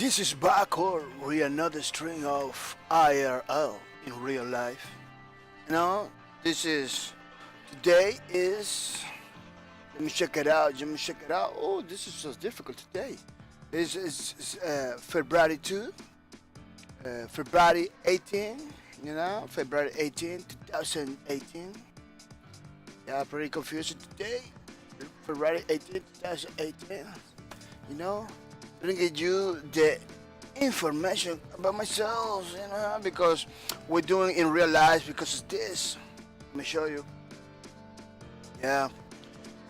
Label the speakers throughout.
Speaker 1: This is back or another string of IRL in real life. You know, this is today is let me check it out. Let me check it out. Oh, this is so difficult today. This is February 2, February 18. You know, February 18, 2018. Yeah, pretty confusing today. February 18, 2018. You know, bringing you the information about myself, you know, because we're doing in real life because of this. Let me show you. Yeah,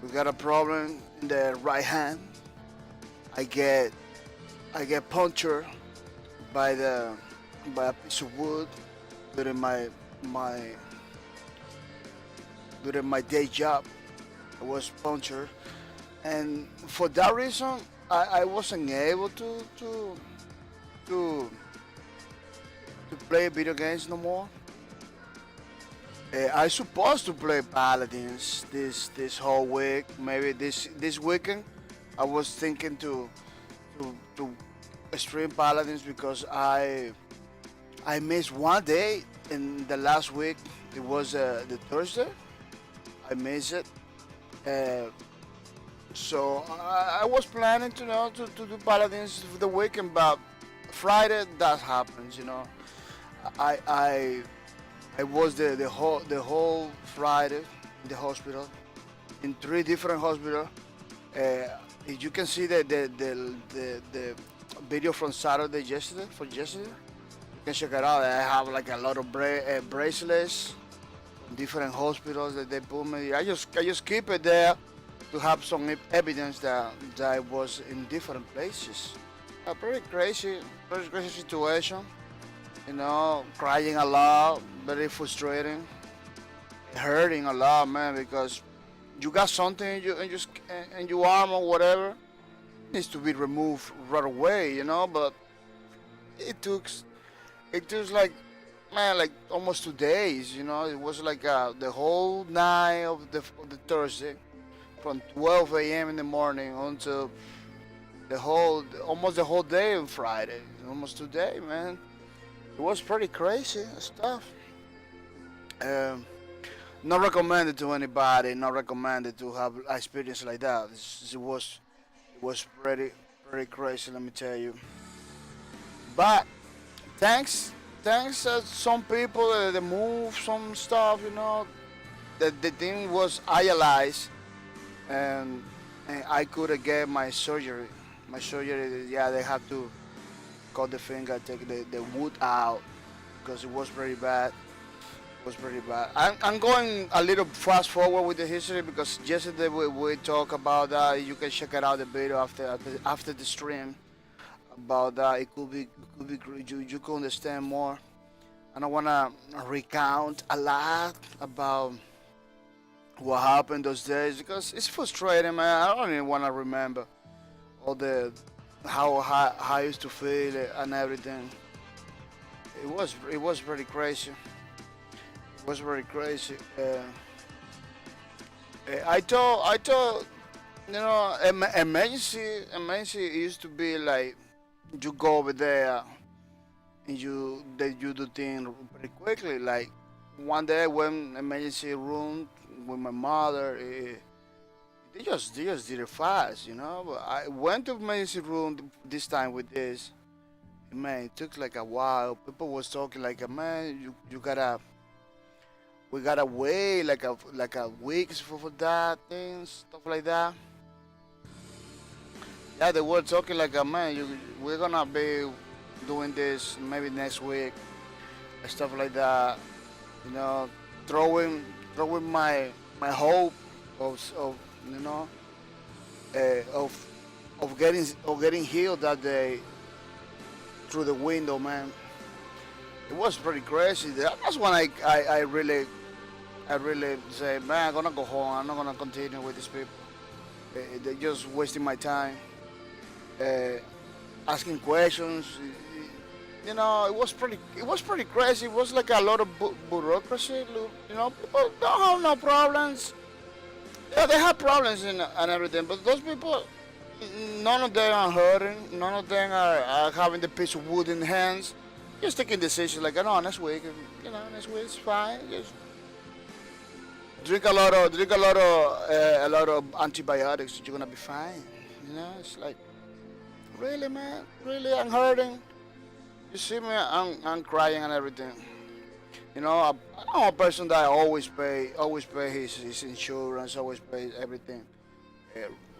Speaker 1: we got a problem in the right hand. I get punctured by a piece of wood during my day job. I was punctured, and for that reason, I wasn't able to play video games no more. I supposed to play Paladins this whole week. Maybe this weekend, I was thinking to stream Paladins because I missed one day in the last week. It was the Thursday. I missed it. So I was planning to do Paladins for the weekend, but Friday that happens. I was the whole Friday in the hospital, in 3 different hospitals. You can see the video from Saturday yesterday. You can check it out. I have like a lot of bracelets from different hospitals that they put me. I just keep it there to have some evidence that I was in different places. A pretty crazy situation. Crying a lot, very frustrating, hurting a lot, man, because you got something in your arm or whatever, needs to be removed right away, but it took like, man, like almost 2 days, it was like the whole night of the Thursday, from 12 a.m. in the morning until almost the whole day on Friday, almost 2 days, man. It was pretty crazy stuff. Not recommended to anybody. Not recommended to have an experience like that. It was pretty crazy. Let me tell you. But thanks some people that move some stuff. That the thing was idealized, and I could get my surgery. My surgery. Yeah, they had to cut the finger, take the wood out because it was very bad. I'm going a little fast forward with the history because yesterday we talked about that. You can check it out the video after the stream about that. It could be you could understand more. I don't wanna recount a lot about what happened those days because it's frustrating, man. I don't even wanna remember all the how I used to feel it and everything. It was very crazy. It was very crazy. I thought, emergency used to be like you go over there and you do things pretty quickly. Like one day I went emergency room with my mother. They just did it fast, But I went to emergency room this time with this. Man, it took like a while. People was talking like, man, we gotta wait like a week for that thing, stuff like that. Yeah, they were talking like, man, we're gonna be doing this maybe next week, stuff like that. Throwing my hope of of getting healed that day through the window, man. It was pretty crazy. That's when I really say, man, I'm gonna go home. I'm not gonna continue with these people. They're just wasting my time, asking questions. It was pretty crazy. It was like a lot of bureaucracy. People don't have no problems. Yeah, they have problems and everything, but those people, none of them are hurting. None of them are having the piece of wood in hands. Just taking decisions like, no, next week, next week it's fine. Just a lot of antibiotics. You're gonna be fine. It's like, really, man, really, I'm hurting. You see me, I'm crying and everything. I'm a person that always pay his insurance, always pay everything,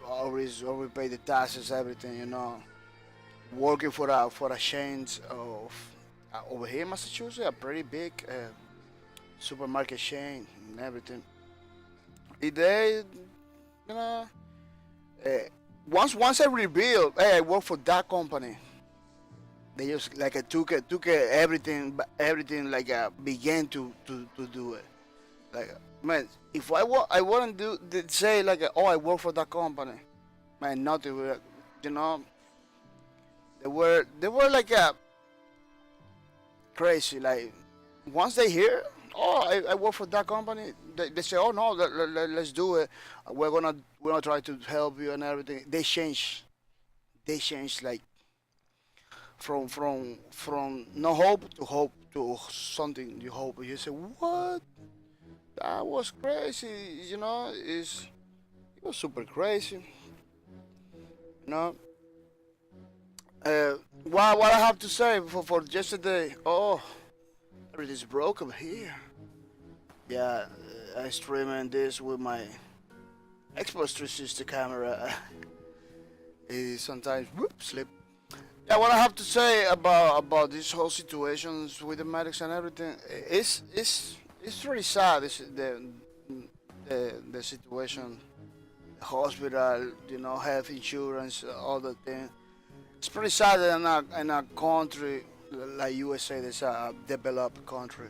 Speaker 1: always pay the taxes, everything. Working for a chain of over here in Massachusetts, a pretty big supermarket chain and everything. They, you know, uh, once I revealed, hey, I work for that company. They just like took everything like began to do it. Like, man, if I wouldn't say like, oh, I work for that company, man, nothing would, you know they were like crazy. Like, once they hear, oh, I work for that company, they say, oh no, let's do it. We're gonna try to help you and everything. They change like from no hope to something you hope. You say, what? That was crazy. It was super crazy. You know. Uh, what I have to say for yesterday? Oh, everything's broke over here. Yeah, I streaming this with my Xbox 360 camera. Sometimes whoop slip. Yeah, what I have to say about these whole situations with the medics and everything, it's really sad. This the situation, the hospital, health insurance, all the thing. It's pretty sad that in a country like USA, that's a developed country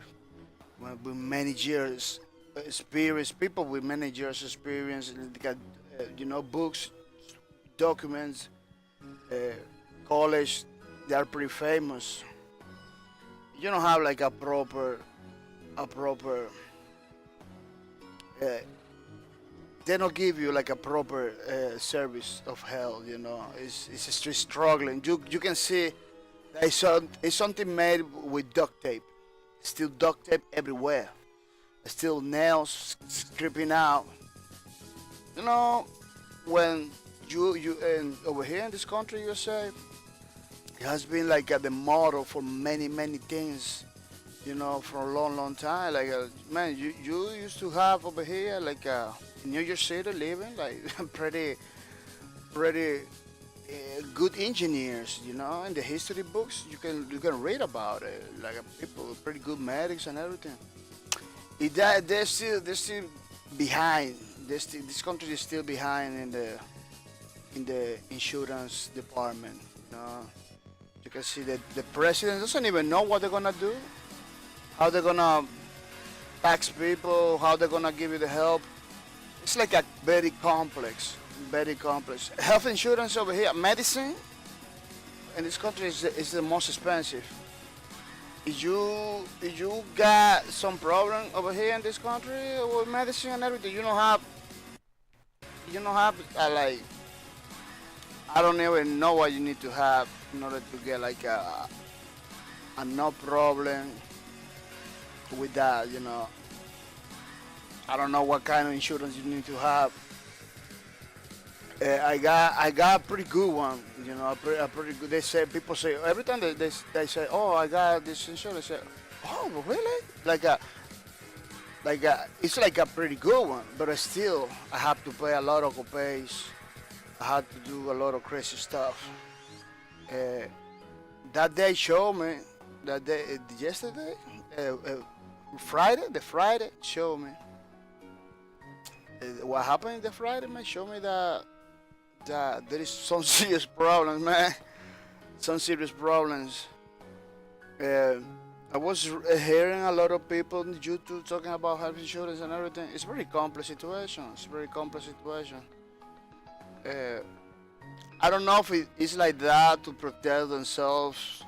Speaker 1: with many years experience, people with many years experience, they got books, documents, uh, college, they are pretty famous. You don't have like a proper uh, they don't give you like a proper service of health. It's just struggling. You can see that it's something made with duct tape. Still duct tape everywhere. Still nails creeping out. You know when you and over here in this country, USA, it has been like the model for many things. For a long time. Like, man, you used to have over here like New York City living like pretty good engineers. In the history books you can read about it. Like, people pretty good medics and everything. They're still behind. This country is still behind in the insurance department. You can see that the president doesn't even know what they're gonna do, how they're gonna tax people, how they're gonna give you the help. It's like a very complex. Health insurance over here, medicine in this country is the most expensive. If you got some problem over here in this country with medicine and everything, you don't have like, I don't even know what you need to have in order to get like a no problem with that. I don't know what kind of insurance you need to have. I got a pretty good one. A pretty good. People say every time they say, oh, I got this insurance. They say, oh, really? It's like a pretty good one, but I have to pay a lot of copays. I had to do a lot of crazy stuff. Uh, that day showed me that day yesterday, the Friday showed me what happened. The Friday, man, showed me that there is some serious problems, man. Some serious problems. Uh, I was hearing a lot of people on YouTube talking about health insurance and everything. It's a very complex situation. Uh, I don't know if it's like that to protect themselves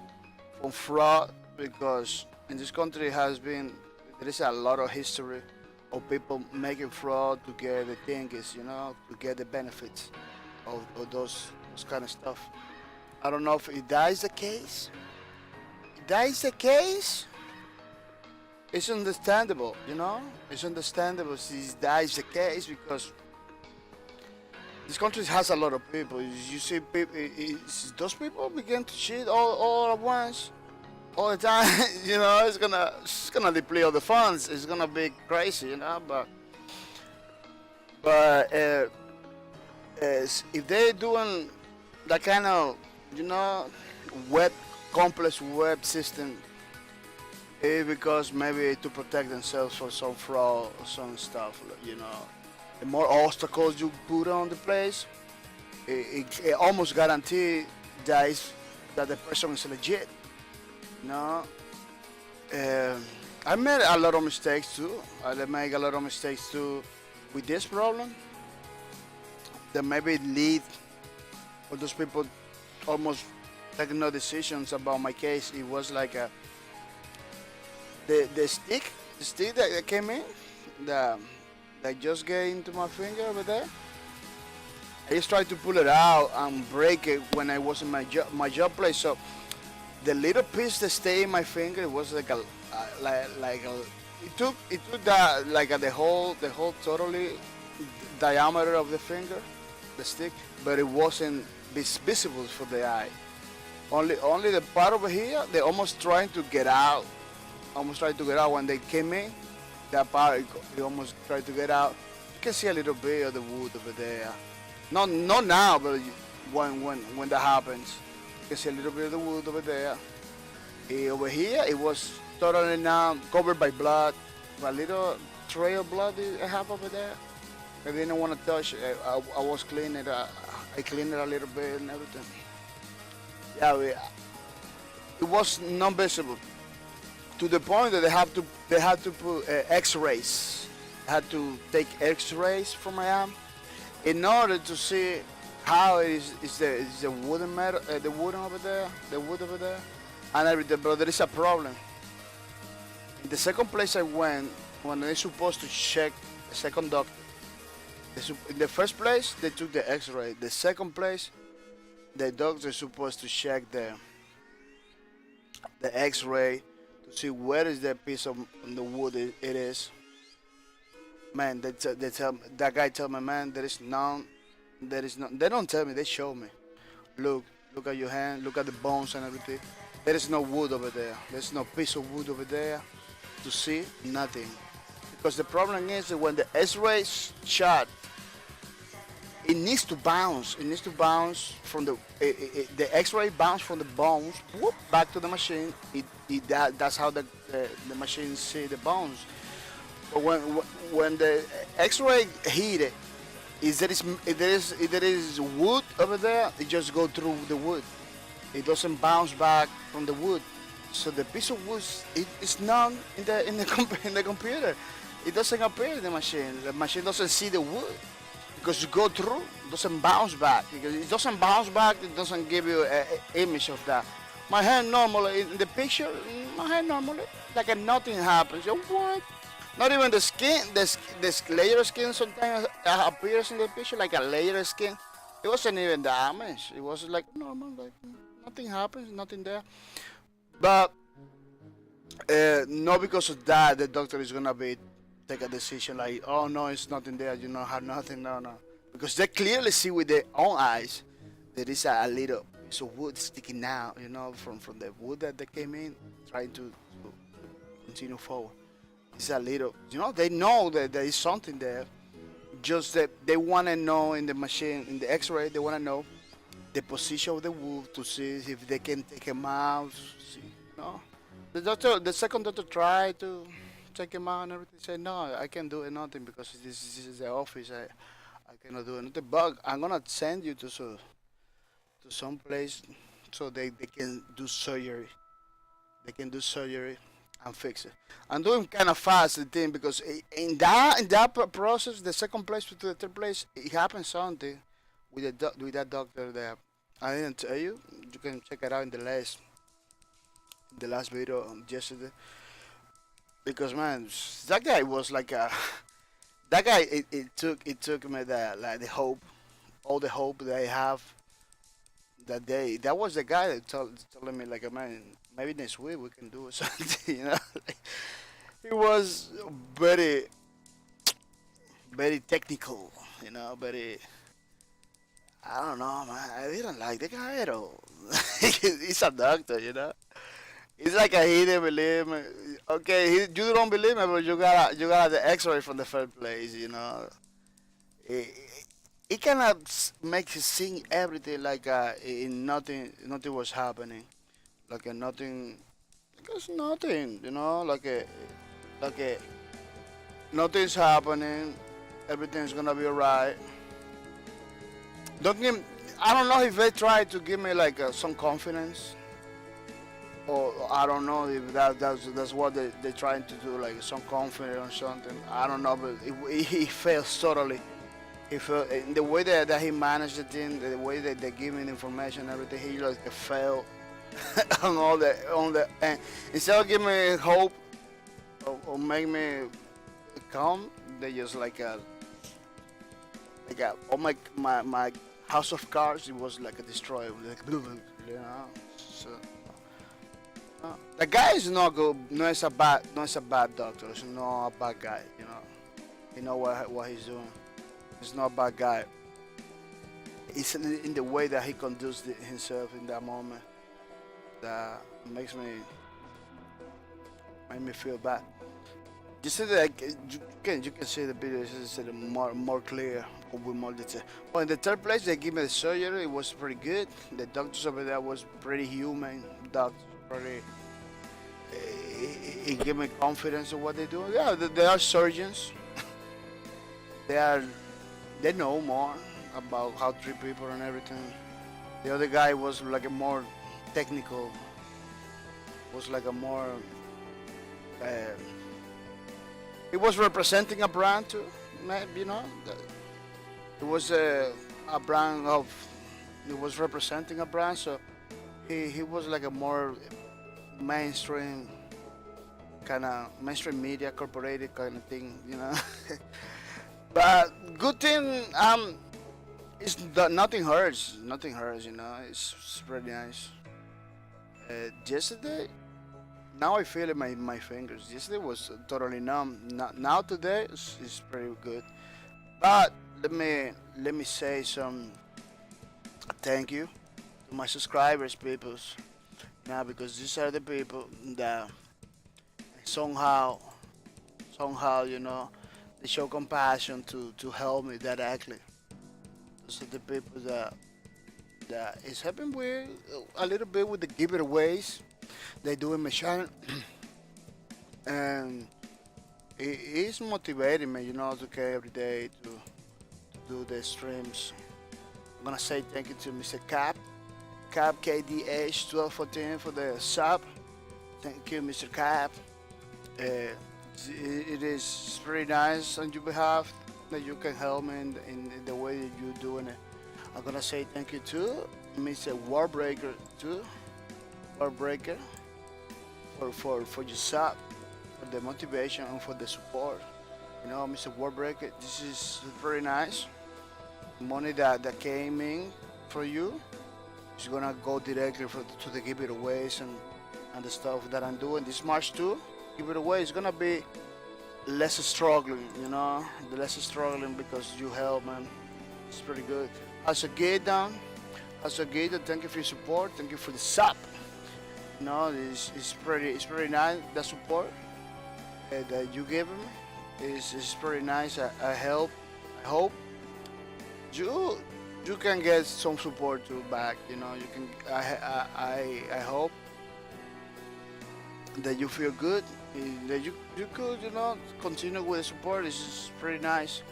Speaker 1: from fraud, because in this country there is a lot of history of people making fraud to get the things, to get the benefits. of those kind of stuff. I don't know if that is the case. If that is the case, it's understandable, you know. It's understandable if that is the case because this country has a lot of people. You see, people, those people begin to cheat all at once, all the time. You know, it's gonna deplete all the funds. It's gonna be crazy, you know. But if they're doing that kind of, you know, web complex web system, it's because maybe to protect themselves from some fraud or some stuff, you know. The more obstacles you put on the place, it almost guarantees that the person is legit. You know, I made a lot of mistakes too. I make a lot of mistakes too with this problem. That maybe lead for those people almost taking no decisions about my case. It was like the stick that came in, the that just get into my finger over there. I just tried to pull it out and break it when I was in my job place. So the little piece that stayed in my finger, it was like a it took that like the whole totally diameter of the finger, the stick, but it wasn't visible for the eye. Only the part over here, they almost trying to get out, almost tried to get out when they came in. That part, it almost tried to get out. You can see a little bit of the wood over there. Not now, but when that happens, you can see a little bit of the wood over there. Over here, it was totally now covered by blood. A little trail of blood I have over there. I didn't want to touch it. I was cleaning it. I cleaned it a little bit and everything. Yeah, it was non-visible to the point that they had to put X-rays. I had to take X-rays from my arm in order to see how is the wooden metal, the wooden over there, the wood over there, and everything. But there is a problem. In the second place I went, when they're supposed to check the second doctor, in the first place they took the X-ray. The second place, the doctor is supposed to check the X-ray to see where is the piece of the wood it is. Man, they tell that guy tell me, man, there is none. There is no. They don't tell me. They show me. Look at your hand. Look at the bones and everything. There is no wood over there. There's no piece of wood over there to see. Nothing. Because the problem is that when the X-ray shot, it needs to bounce. It needs to bounce from the X-ray bounce from the bones, whoop, back to the machine. That's how the machine see the bones. But when the X-ray hit it, if there is wood over there, it just go through the wood. It doesn't bounce back from the wood. So the piece of wood is not in the computer. It doesn't appear in the machine. The machine doesn't see the wood because you go through, it doesn't bounce back. Because it doesn't bounce back, it doesn't give you an image of that. My hand normally in the picture, my hand normally like nothing happens. You know what? Not even the skin, this layer of skin sometimes appears in the picture like a layer of skin. It wasn't even damaged. It was like normal, like nothing happens, nothing there. But not because of that, the doctor is gonna be take a decision like, oh no, it's nothing there. You know, have nothing. No, no, because they clearly see with their own eyes there is a little piece of wood sticking out. You know, from the wood that they came in, trying to continue forward. It's a little, you know, they know that there is something there. Just that they want to know in the machine, in the X-ray, they want to know the position of the wood to see if they can take him out. See, no, the second doctor tried to take him out and everything. Said no, I can't do nothing because this is the office. I cannot do anything. But I'm gonna send you to some place so they can do surgery. They can do surgery and fix it. I'm doing kind of fast the thing because in that process, the second place to the third place, it happened something with that doctor there. I didn't tell you. You can check it out in the last video yesterday. Because man, that guy was like a that guy. It took me the hope. all the hope that I have that day. That was the guy that telling me like, man, maybe next week we can do something. He was very, very technical. Very. I don't know, man. I didn't like the guy at all. He's a doctor. It's like he didn't believe me. Okay, you don't believe me, but you got the X-ray from the first place. He, he cannot make you sing everything like in nothing was happening, like nothing, because nothing, like nothing's happening, everything's gonna be alright. Don't give, I don't know if they try to give me like some confidence, or I don't know if that's what they're trying to do, like some confidence or something. I don't know, but he fails totally. He felt in the way that he managed the thing, the way that they give me the information, and everything. He like failed on the and instead of giving me hope or make me calm, they just like all my house of cards. It was like a destroyer, like So the guy is not good. No, it's a bad doctor. It's not a bad guy. He know what he's doing. He's not a bad guy. It's in the way that he conducts himself in that moment that make me feel bad. You see that you can see the video. It's more clear with more detail. Well, in the third place, they give me the surgery. It was pretty good. The doctors over there was pretty human. Doctors pretty. It gave me confidence in what they do. Yeah, they are surgeons. They are. They know more about how to treat people and everything. The other guy was like a more technical. Was like a more. Uh, he was representing a brand too. It was a brand of. He was representing a brand, so he was like a more mainstream kind of mainstream media corporated kind of thing. But good thing it's nothing hurts. Nothing hurts. It's pretty nice. Yesterday, now I feel it in my fingers. Yesterday was totally numb. Now today is pretty good. But let me say some thank you to my subscribers, peoples. Now because these are the people that somehow they show compassion to help me directly. Those are the people that is helping with a little bit with the giveaways they do in my channel, and it is motivating me, to care every day to do the streams. I'm gonna say thank you to Mr. Cap KDH 1214 for the sub. Thank you, Mr. Cap. It is very nice on your behalf that you can help me in the way that you're doing it. I'm gonna say thank you to Mr. Warbreaker too. Warbreaker for your sub, for the motivation and for the support. Mr. Warbreaker, this is very nice. Money that came in for you is gonna go directly to the giveaways and the stuff that I'm doing this March too. Give it away. It's gonna be less struggling, the less struggling because you help, man. It's pretty good. As a Gator, thank you for your support. Thank you for the sub. It's pretty nice. The support that you give me is pretty nice. I hope you can get some support too back. You can. I hope that you feel good, that you could continue with the support. It's pretty nice.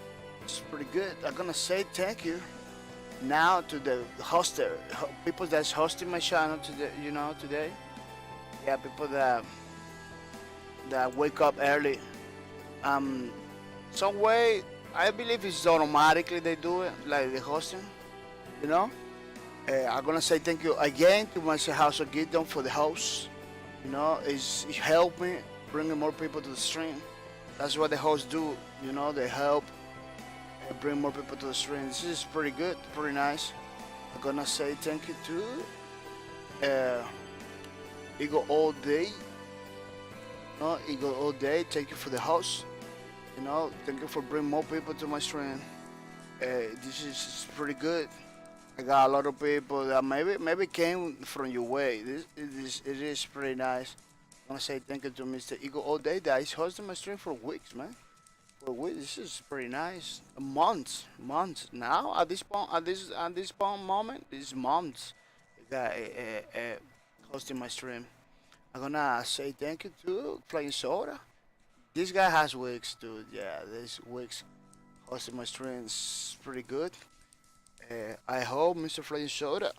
Speaker 1: It's pretty good. I'm gonna say thank you now to the hoster, people that's hosting my channel today. Yeah, people that wake up early. Some way I believe it's automatically they do it, like the hosting. I'm gonna say thank you again to my house of Gideon for the host. It helped me bringing more people to the stream. That's what the hosts do. They help bring more people to the stream. This is pretty good, pretty nice. I'm gonna say thank you to Eagle All Day. No, Eagle All Day. Thank you for the host. You know, thank you for bringing more people to my stream. This is pretty good. I got a lot of people that maybe came from your way. It is pretty nice. I want to say thank you to Mr. Eagle All Day that is hosting my stream for weeks, man. For weeks, this is pretty nice. Months. Now at this point moment, it's months. That hosting my stream. I'm gonna say thank you to Flying Soda. This guy has weeks, dude. Yeah, this weeks hosting my streams pretty good. I hope Mr. Flying Soda,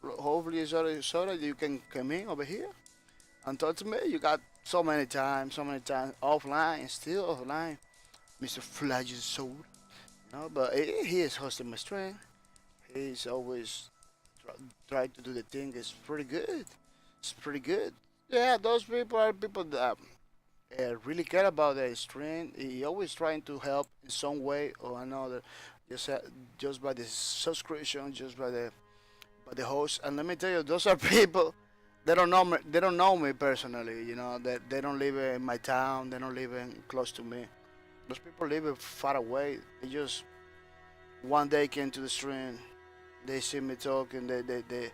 Speaker 1: hopefully Soda, you can come in over here and talk to me. You got so many times offline, still offline, Mr. Flying Soda. No, but he is hosting my stream. He's always trying to do the thing. It's pretty good. It's pretty good. Yeah, those people are people that really care about their stream. He always trying to help in some way or another, just just by the subscription, just by the host. And let me tell you, those are people. They don't know me. They don't know me personally. You know, they don't live in my town. They don't live in close to me. Those people live far away. They just one day came to the stream. They see me talking. They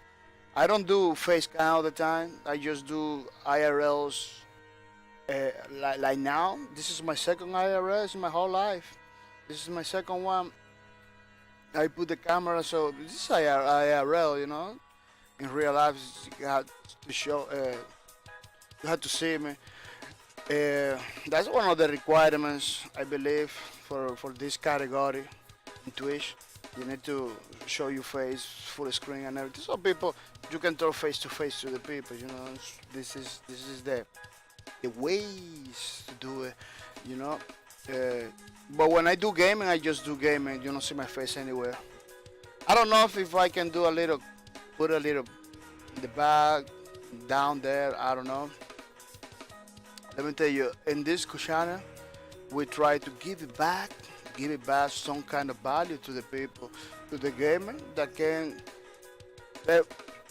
Speaker 1: I don't do face cam all the time. I just do IRLs. Like now, this is my second IRS in my whole life. This is my second one. I put the camera, so this is IRL, you know. In real life, you have to show, you have to see me. That's one of the requirements, I believe, for this category in Twitch. You need to show your face, full screen, and everything. So people, you can talk face to face to the people. You know, this is the ways to do it. You know. But when I do gaming, I just do gaming. You don't see my face anywhere. I don't know if I can do a little, put a little in the back, down there. I don't know. Let me tell you, in this channel, we try to give it back some kind of value to the people, to the gamer that can.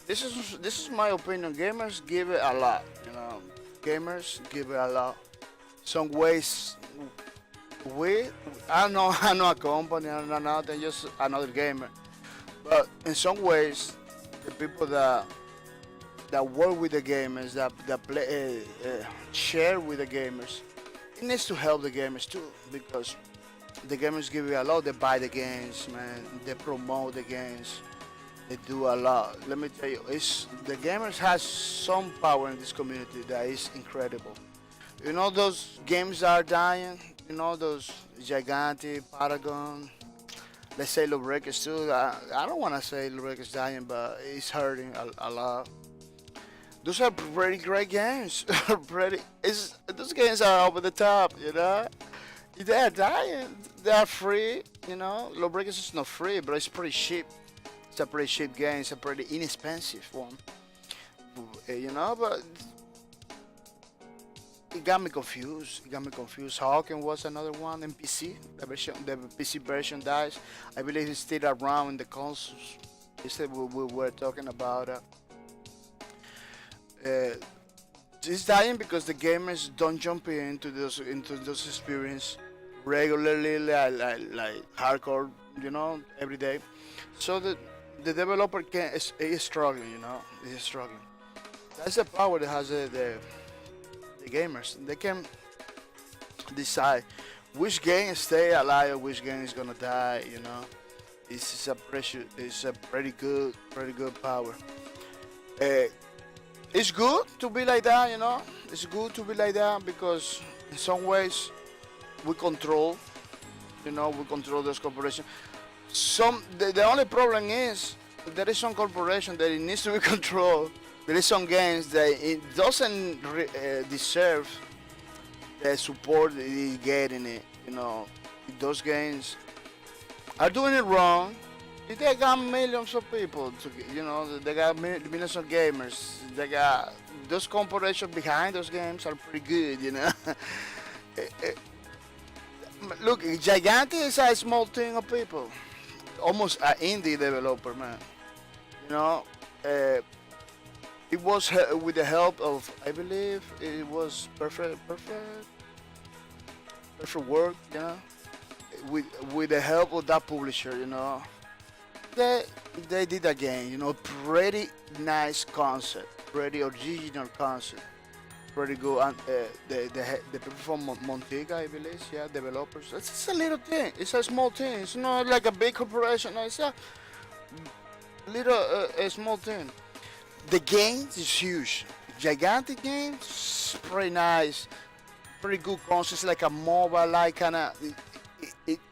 Speaker 1: This is my opinion. Gamers give it a lot, you know. Gamers give it a lot. Some ways I know I'm not a company, I'm not nothing, just another gamer. But in some ways, the people that work with the gamers, that play, share with the gamers, it needs to help the gamers too, because the gamers give you a lot. They buy the games, man. They promote the games. They do a lot. Let me tell you, the gamers has some power in this community that is incredible. You know those games are dying. You know those Gigantic, Paragon. Let's say Lubreakers too. I don't want to say Lubreakers dying, but it's hurting a lot. Those are pretty great games. Those games are over the top, you know. They are dying. They are free, you know. Lawbreakers is not free, but it's pretty cheap. It's a pretty cheap game. It's a pretty inexpensive one, you know. But it got me confused. Hawking was another one in PC. The PC version dies. I believe it's still around in the consoles. We were talking about. It's dying because the gamers don't jump into those experience regularly, like hardcore, you know, every day. So the developer is struggling, you know, is struggling. That's the power that has the gamers. They can decide which game stay alive, which game is gonna die. You know, it's a pretty good power. It's good to be like that, you know. It's good to be like that because in some ways we control, you know, we control those corporations. The only problem is there is some corporation that it needs to be controlled. There is some games that it doesn't deserve the support it is getting it. You know, those games are doing it wrong. They got millions of people, you know, they got millions of gamers. They got those corporations behind those games are pretty good, you know. Look, Gigante is a small team of people, almost an indie developer, man. You know, uh, it was with the help of, I believe, it was perfect work. You know, with the help of that publisher. You know, they they did a game. You know, pretty nice concept, pretty original concept. Pretty good. And the people from Montega, I believe, yeah, developers. It's just a little thing. It's a small thing. It's not like a big corporation. No, it's a little a small thing. The game is huge. Gigantic game, pretty nice, pretty good concepts, like a mobile, like kind of.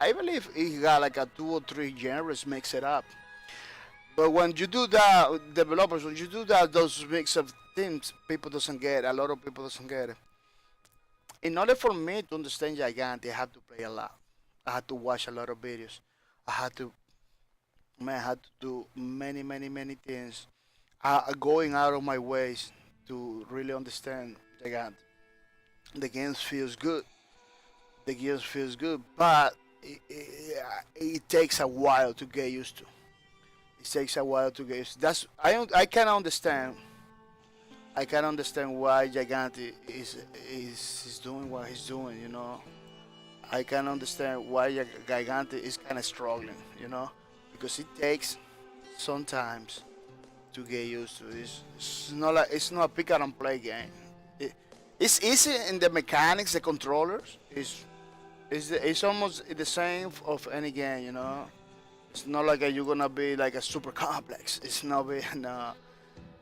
Speaker 1: I believe it got like a 2 or 3 genres mix it up. But when you do that, developers, when you do that, those mix of things, people doesn't get. A lot of people doesn't get it. In order for me to understand Gigante, I had to play a lot. I had to watch a lot of videos. I had to, man, I had to do many things. Going out of my ways to really understand Gigante. The game feels good. The game feels good, but it takes a while to get used to. It takes a while to get used to. That's I can understand. I can understand why Gigante is doing what he's doing. You know, I can understand why Gigante is kind of struggling. You know, because it takes sometimes to get used to this. It's not a pick up and play game. It, it's easy in the mechanics, the controllers. It's almost the same of any game, you know. It's not like you're gonna be like a super complex. It's not be no,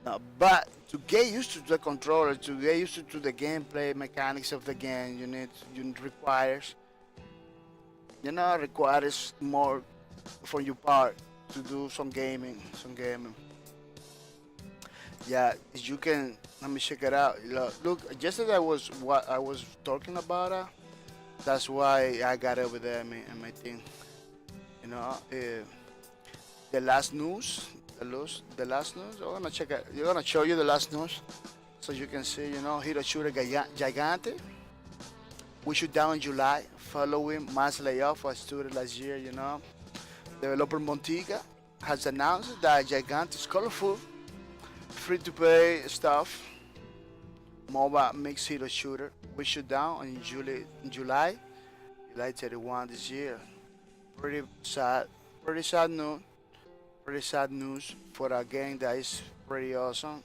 Speaker 1: no. But to get used to the controller, to get used to the gameplay mechanics of the game, you requires requires more from your part to do some gaming. Yeah, you can. Let me check it out. Look, yesterday was what I was talking about. That's why I got over there in my thing. You know, the last news, the last news. I'm gonna check it. You're gonna show you the last news, so you can see. You know, Hero Shooter Gigante. We shoot down in July, following mass layoff for a student last year. You know, developer Montega has announced that Gigante is colorful, free-to-play stuff, mobile mixed hero shooter. We shoot down July 31 this year. Pretty sad, pretty sad news, pretty sad news for a game that is pretty awesome.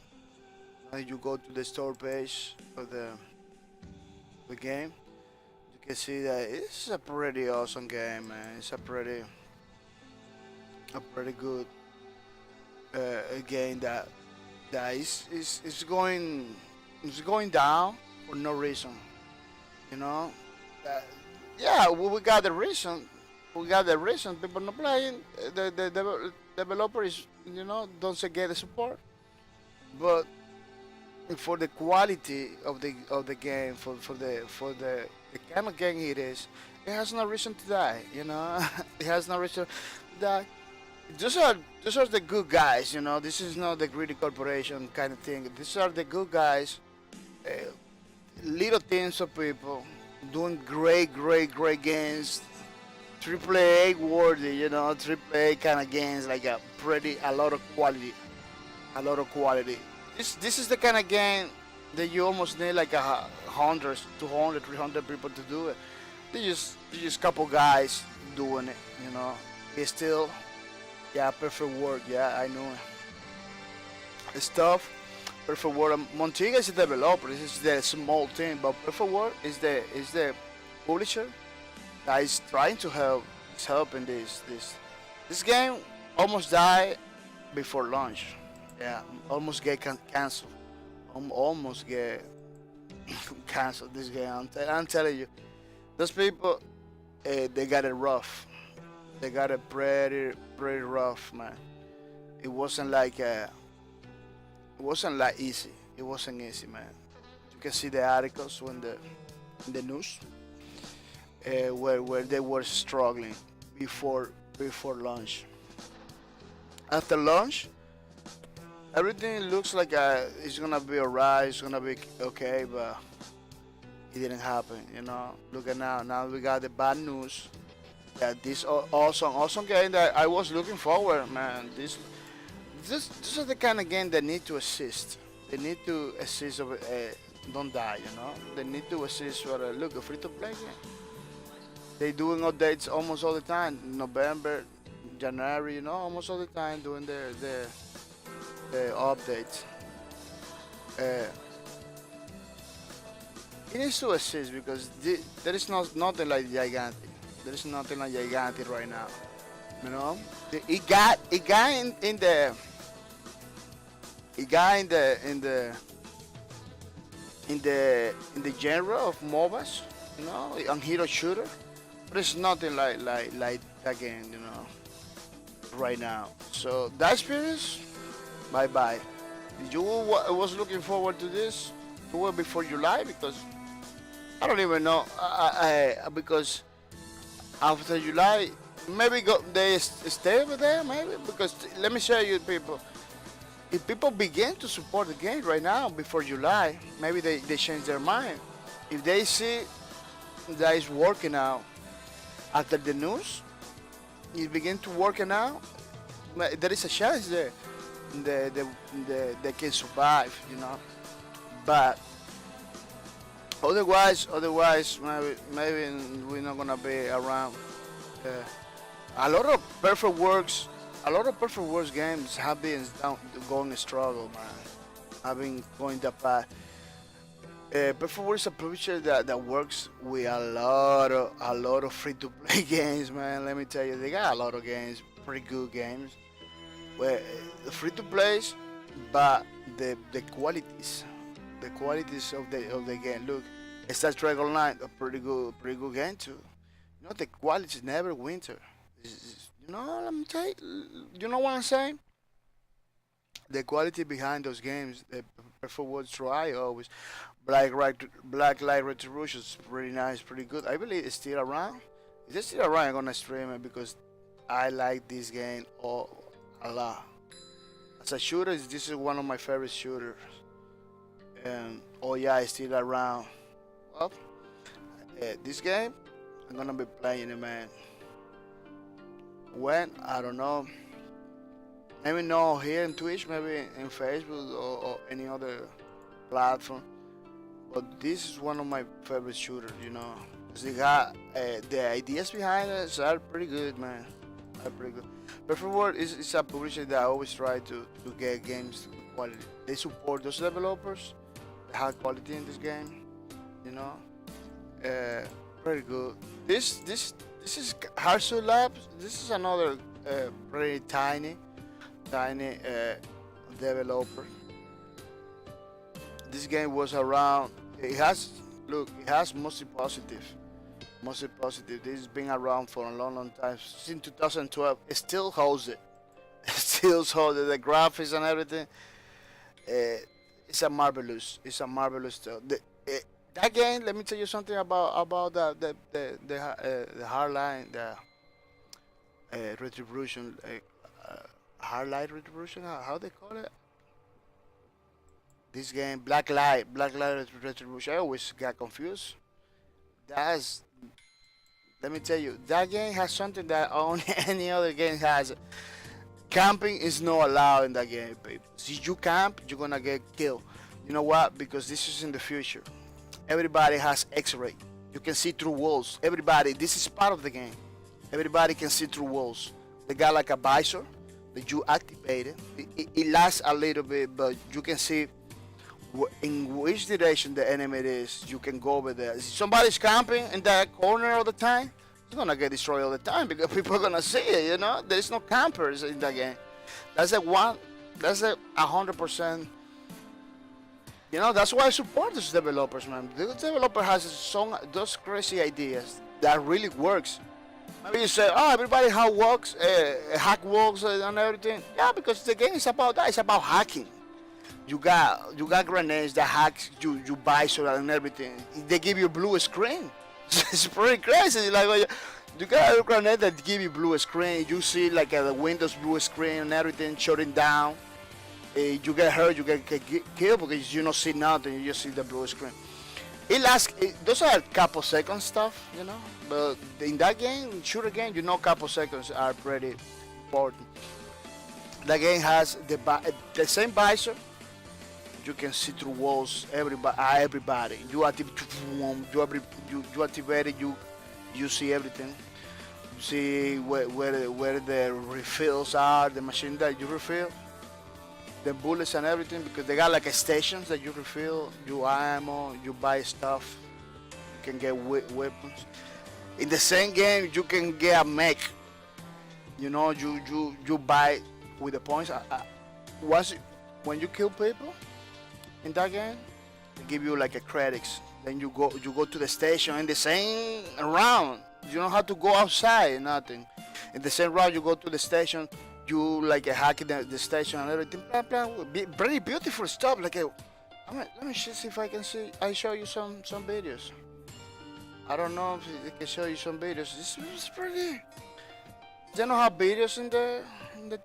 Speaker 1: When you go to the store page of the game, you can see that it's a pretty awesome game, man. It's a pretty good game that is going down for no reason. You know, uh, yeah, we got the reason. We got the reason. People not playing. The developers, don't get the support. But for the quality of the game, the kind of game it is, it has no reason to die. You know, it has no reason to die. Those are those are the good guys. You know, this is not the greedy corporation kind of thing. These are the good guys. Uh, Little teams of people doing great games, triple A worthy, triple A kind of games, like a lot of quality, a lot of quality. This is the kind of game that you almost need like hundreds, 200, 300 people to do it. They just couple guys doing it, you know. It's still, yeah, perfect work. Yeah, I know it. It's tough. Perfect World. Montega is the developer. This is the small team, but Perfect World is the publisher that is trying to help. Is helping this game almost died before launch. Yeah, almost get canceled. Almost get canceled. This game. I'm telling you, those people, they got it rough. They got it pretty rough, man. It wasn't like. It wasn't like easy. It wasn't easy, man. You can see the articles in the news where they were struggling before launch. After launch, everything looks like it's gonna be alright. It's gonna be okay, but it didn't happen. You know, look at now. Now we got the bad news. That this awesome game that I was looking forward, man. This is the kind of game that need to assist. They need to assist of don't die, you know. They need to assist for look a free to play game. They doing updates almost all the time. November, January, you know, almost all the time doing the updates. Uh, it needs to assist because there is nothing like gigantic. There is nothing like gigantic right now. You know, it got in the it got in the genre of MOBAs, you know, on hero shooter. But it's nothing like that game, you know, right now. So that experience, bye bye. You was looking forward to this? You were before July because I don't even know. Because after July, maybe they stay over there, maybe because let me show you people. If people begin to support the game right now before July, maybe they change their mind. If they see that it's working out after the news, it begin to working out, there is a chance there they can survive, you know. But otherwise maybe we're not gonna be around. A lot of perfect works. A lot of perfect works games have been going struggle, man. Have been going that path. Perfect Works is a publisher that works with a lot of free to play games, man. Let me tell you, they got a lot of games, pretty good games. Where free to plays, but the qualities of the game. Look, Star Trek Online, a pretty good game too. You know the quality never winter. You know, let me tell you know what I'm saying? The quality behind those games, the Perfect World try always. Black Light Retribution is pretty nice, pretty good. I believe it's still around. If it's still around, I'm gonna stream it because I like this game a lot. As a shooter, this is one of my favorite shooters. And oh yeah, it's still around. Well, this game, I'm gonna be playing it, man. When I don't know, maybe not here in Twitch, maybe in Facebook or any other platform. But this is one of my favorite shooters, you know. 'Cause they got the ideas behind it are pretty good, man. Are pretty good. Perfect World is a publisher that I always try to get games with quality. They support those developers, the high quality in this game, you know. Pretty good. This is Harsu Labs. This is another pretty tiny developer. This game was around. It has mostly positive. This has been around for a long time since 2012. It still holds it. It still holds it. The graphics and everything. It's a marvelous. That game. Let me tell you something about the hardline, the retribution, hardline retribution. How they call it? This game, Black Light Retribution. I always got confused. That's, let me tell you, that game has something that only any other game has. Camping is not allowed in that game, people. If you camp, you're gonna get killed. You know what? Because this is in the future. Everybody has X-ray. You can see through walls. Everybody, this is part of the game. Everybody can see through walls. They got like a visor that you activate it. It lasts a little bit, but you can see in which direction the enemy is. You can go over there. If somebody's camping in that corner all the time, you're gonna get destroyed all the time because people are gonna see it. You know, there is no campers in that game. That's a 100%. You know, that's why I support these developers, man. The developer has those crazy ideas that really works. Maybe you say, oh, everybody hack walks and everything. Yeah, because the game is about that. It's about hacking. You got grenades that hack you buy so and everything. They give you a blue screen. It's pretty crazy. Like you got a grenade that give you blue screen. You see like the Windows blue screen and everything shutting down. You get hurt, you get killed because you don't see nothing. You just see the blue screen. It lasts. Those are couple seconds stuff, you know. But in that game, shooter game, you know, couple seconds are pretty important. The game has the same visor. You can see through walls. Everybody. You activate. You activate it. You see everything. You see where the refills are, the machine that you refill, the bullets and everything, because they got like a stations that you refill, you ammo, you buy stuff, you can get weapons. In the same game, you can get a mech. You know, you buy with the points. Once when you kill people in that game, they give you like a credits. Then you go to the station in the same round. You don't have to go outside, nothing. In the same round, you go to the station. You like hack the station and everything. Blah blah. Very beautiful stuff. Like let me see if I can see. I show you some videos. I don't know if I can show you some videos. This is pretty. They don't have videos in the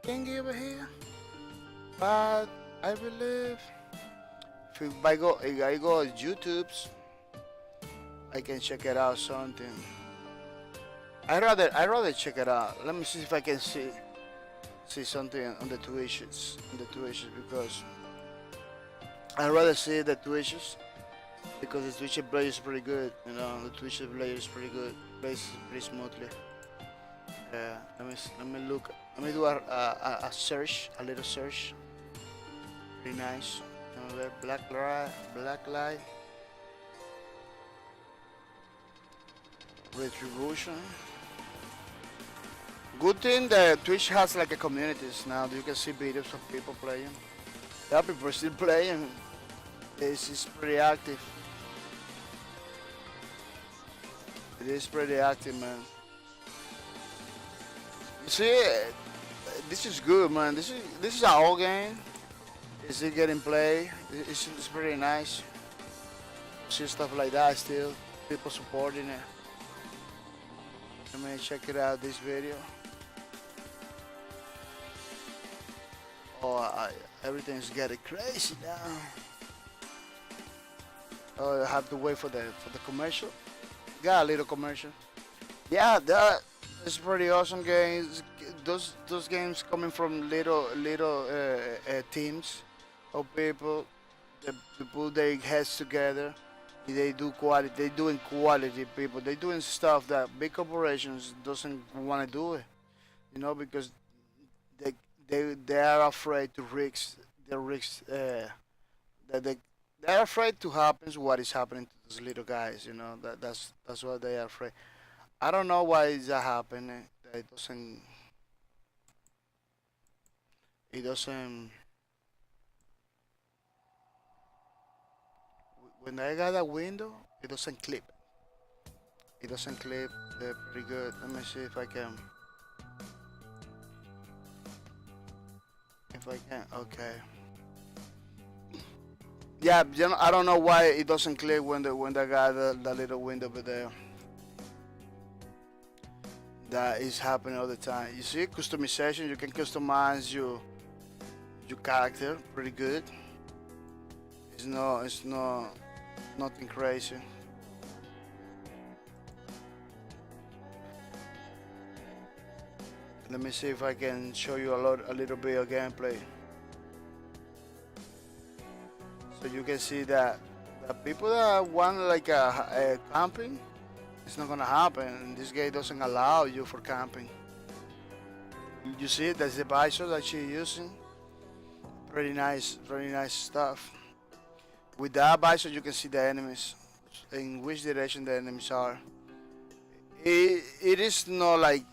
Speaker 1: thingy over here, but I believe if I go to YouTube's, I can check it out something. I rather check it out. Let me see if I can see something on the Twitches, because I rather see the Twitches because the Twitch player is pretty good. You know, the Twitch player is pretty good, plays pretty smoothly. Let me look. Let me do a search, a little search. Pretty nice. Black light, retribution. Good thing that Twitch has like a communities now. You can see videos of people playing. Yeah, people still playing. It's pretty active. It is pretty active, man. You see, this is good, man. This is our old game. Is it getting play? It's pretty nice. See stuff like that still. People supporting it. Let me check it out. This video. Oh, everything's getting crazy now. Oh, I have to wait for the commercial. Got a little commercial. Yeah, that is pretty awesome games. Those games coming from little teams of people. They put their heads together. They do quality. They doing quality people. They doing stuff that big corporations doesn't want to do it. You know, because they they are afraid to risk the risks that they're afraid to happen what is happening to those little guys. You know that's why they are afraid. I don't know why is that happening. It doesn't when I got a window it doesn't clip. It doesn't clip pretty good. Let me see if I can. If I can, okay. Yeah, you know, I don't know why it doesn't click when the guy the little window over there. That is happening all the time. You see, customization. You can customize your character pretty good. It's nothing crazy. Let me see if I can show you a little bit of gameplay. So you can see that the people that want like a camping, it's not gonna happen. This game doesn't allow you for camping. You see, that's the visor that she's using. Very nice stuff. With that visor, you can see the enemies, in which direction the enemies are. It is not like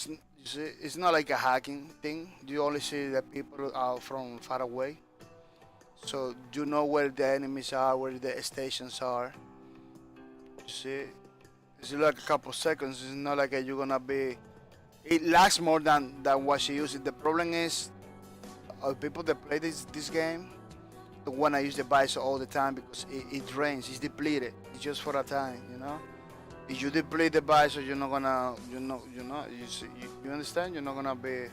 Speaker 1: you see, it's not like a hacking thing. You only see the people out from far away, so you know where the enemies are, where the stations are. You see, it's like a couple seconds. It's not like you're gonna be. It lasts more than what she uses. The problem is, people that play this game, the one I use the visor all the time because it drains. It's depleted. It's just for a time, you know. If you deplete the visor, you're not gonna, you understand? You're not gonna be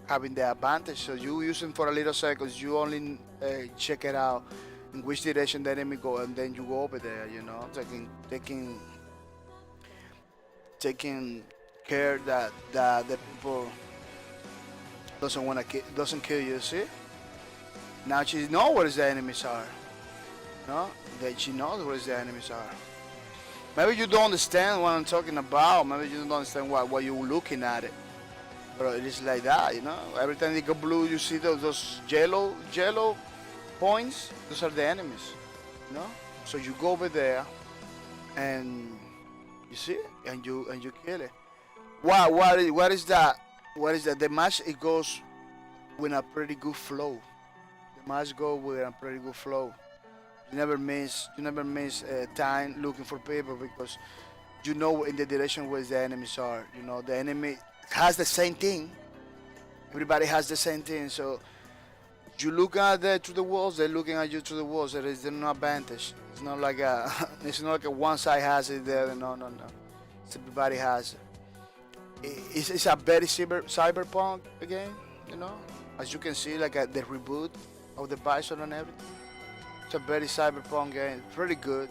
Speaker 1: having the advantage. So you use it for a little seconds. You only check it out in which direction the enemy go, and then you go over there. You know, taking care that the people doesn't kill you. See, now she knows where the enemies are. No, that she knows where the enemies are. Maybe you don't understand what I'm talking about. Maybe you don't understand what you're looking at it. But it is like that, you know. Every time they go blue, you see those yellow points. Those are the enemies, you know. So you go over there, and you see it, and you kill it. What is that? What is that? The match, it goes with a pretty good flow. The match go with a pretty good flow. You never miss time looking for people, because you know in the direction where the enemies are. You know the enemy has the same thing. Everybody has the same thing. So you look at through the walls, they're looking at you through the walls. There is no advantage. It's not like it's not like a one side has it there. No. It's everybody has it. It's a very cyberpunk game. You know, as you can see, like the reboot of the Bison and everything. It's a very cyberpunk game, pretty good.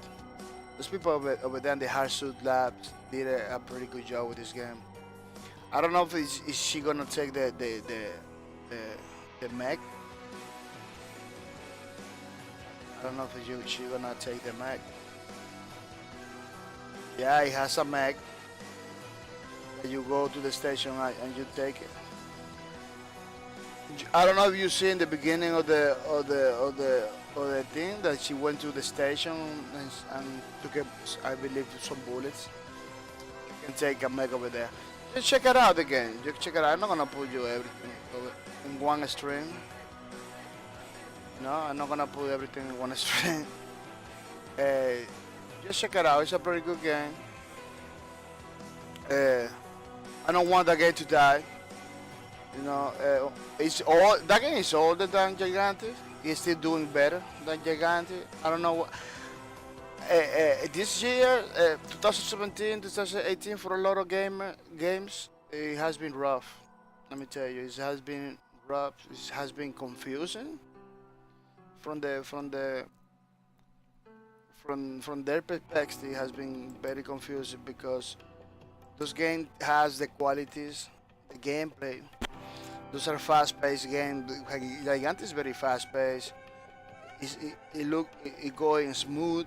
Speaker 1: Those people over there in the Hardsuit Labs did a pretty good job with this game. I don't know if is she gonna take the mech. I don't know if she gonna take the mech. Yeah, it has a mech. You go to the station and you take it. I don't know if you see in the beginning of the thing that she went to the station and took I believe some bullets. You can take a mech over there. Just check it out again. Just check it out. I'm not gonna put you everything in one stream. No, I'm not gonna put everything in one stream. Just check it out. It's a pretty good game. I don't want that game to die. You know, that game is older than Gigantic. It's still doing better than Gigantic. I don't know what. This year, 2017, 2018, for a lot of games, it has been rough. Let me tell you, it has been rough. It has been confusing from their perspective. It has been very confusing because those games has the qualities, the gameplay. Those are fast-paced games. Gigant is very fast-paced. It going smooth.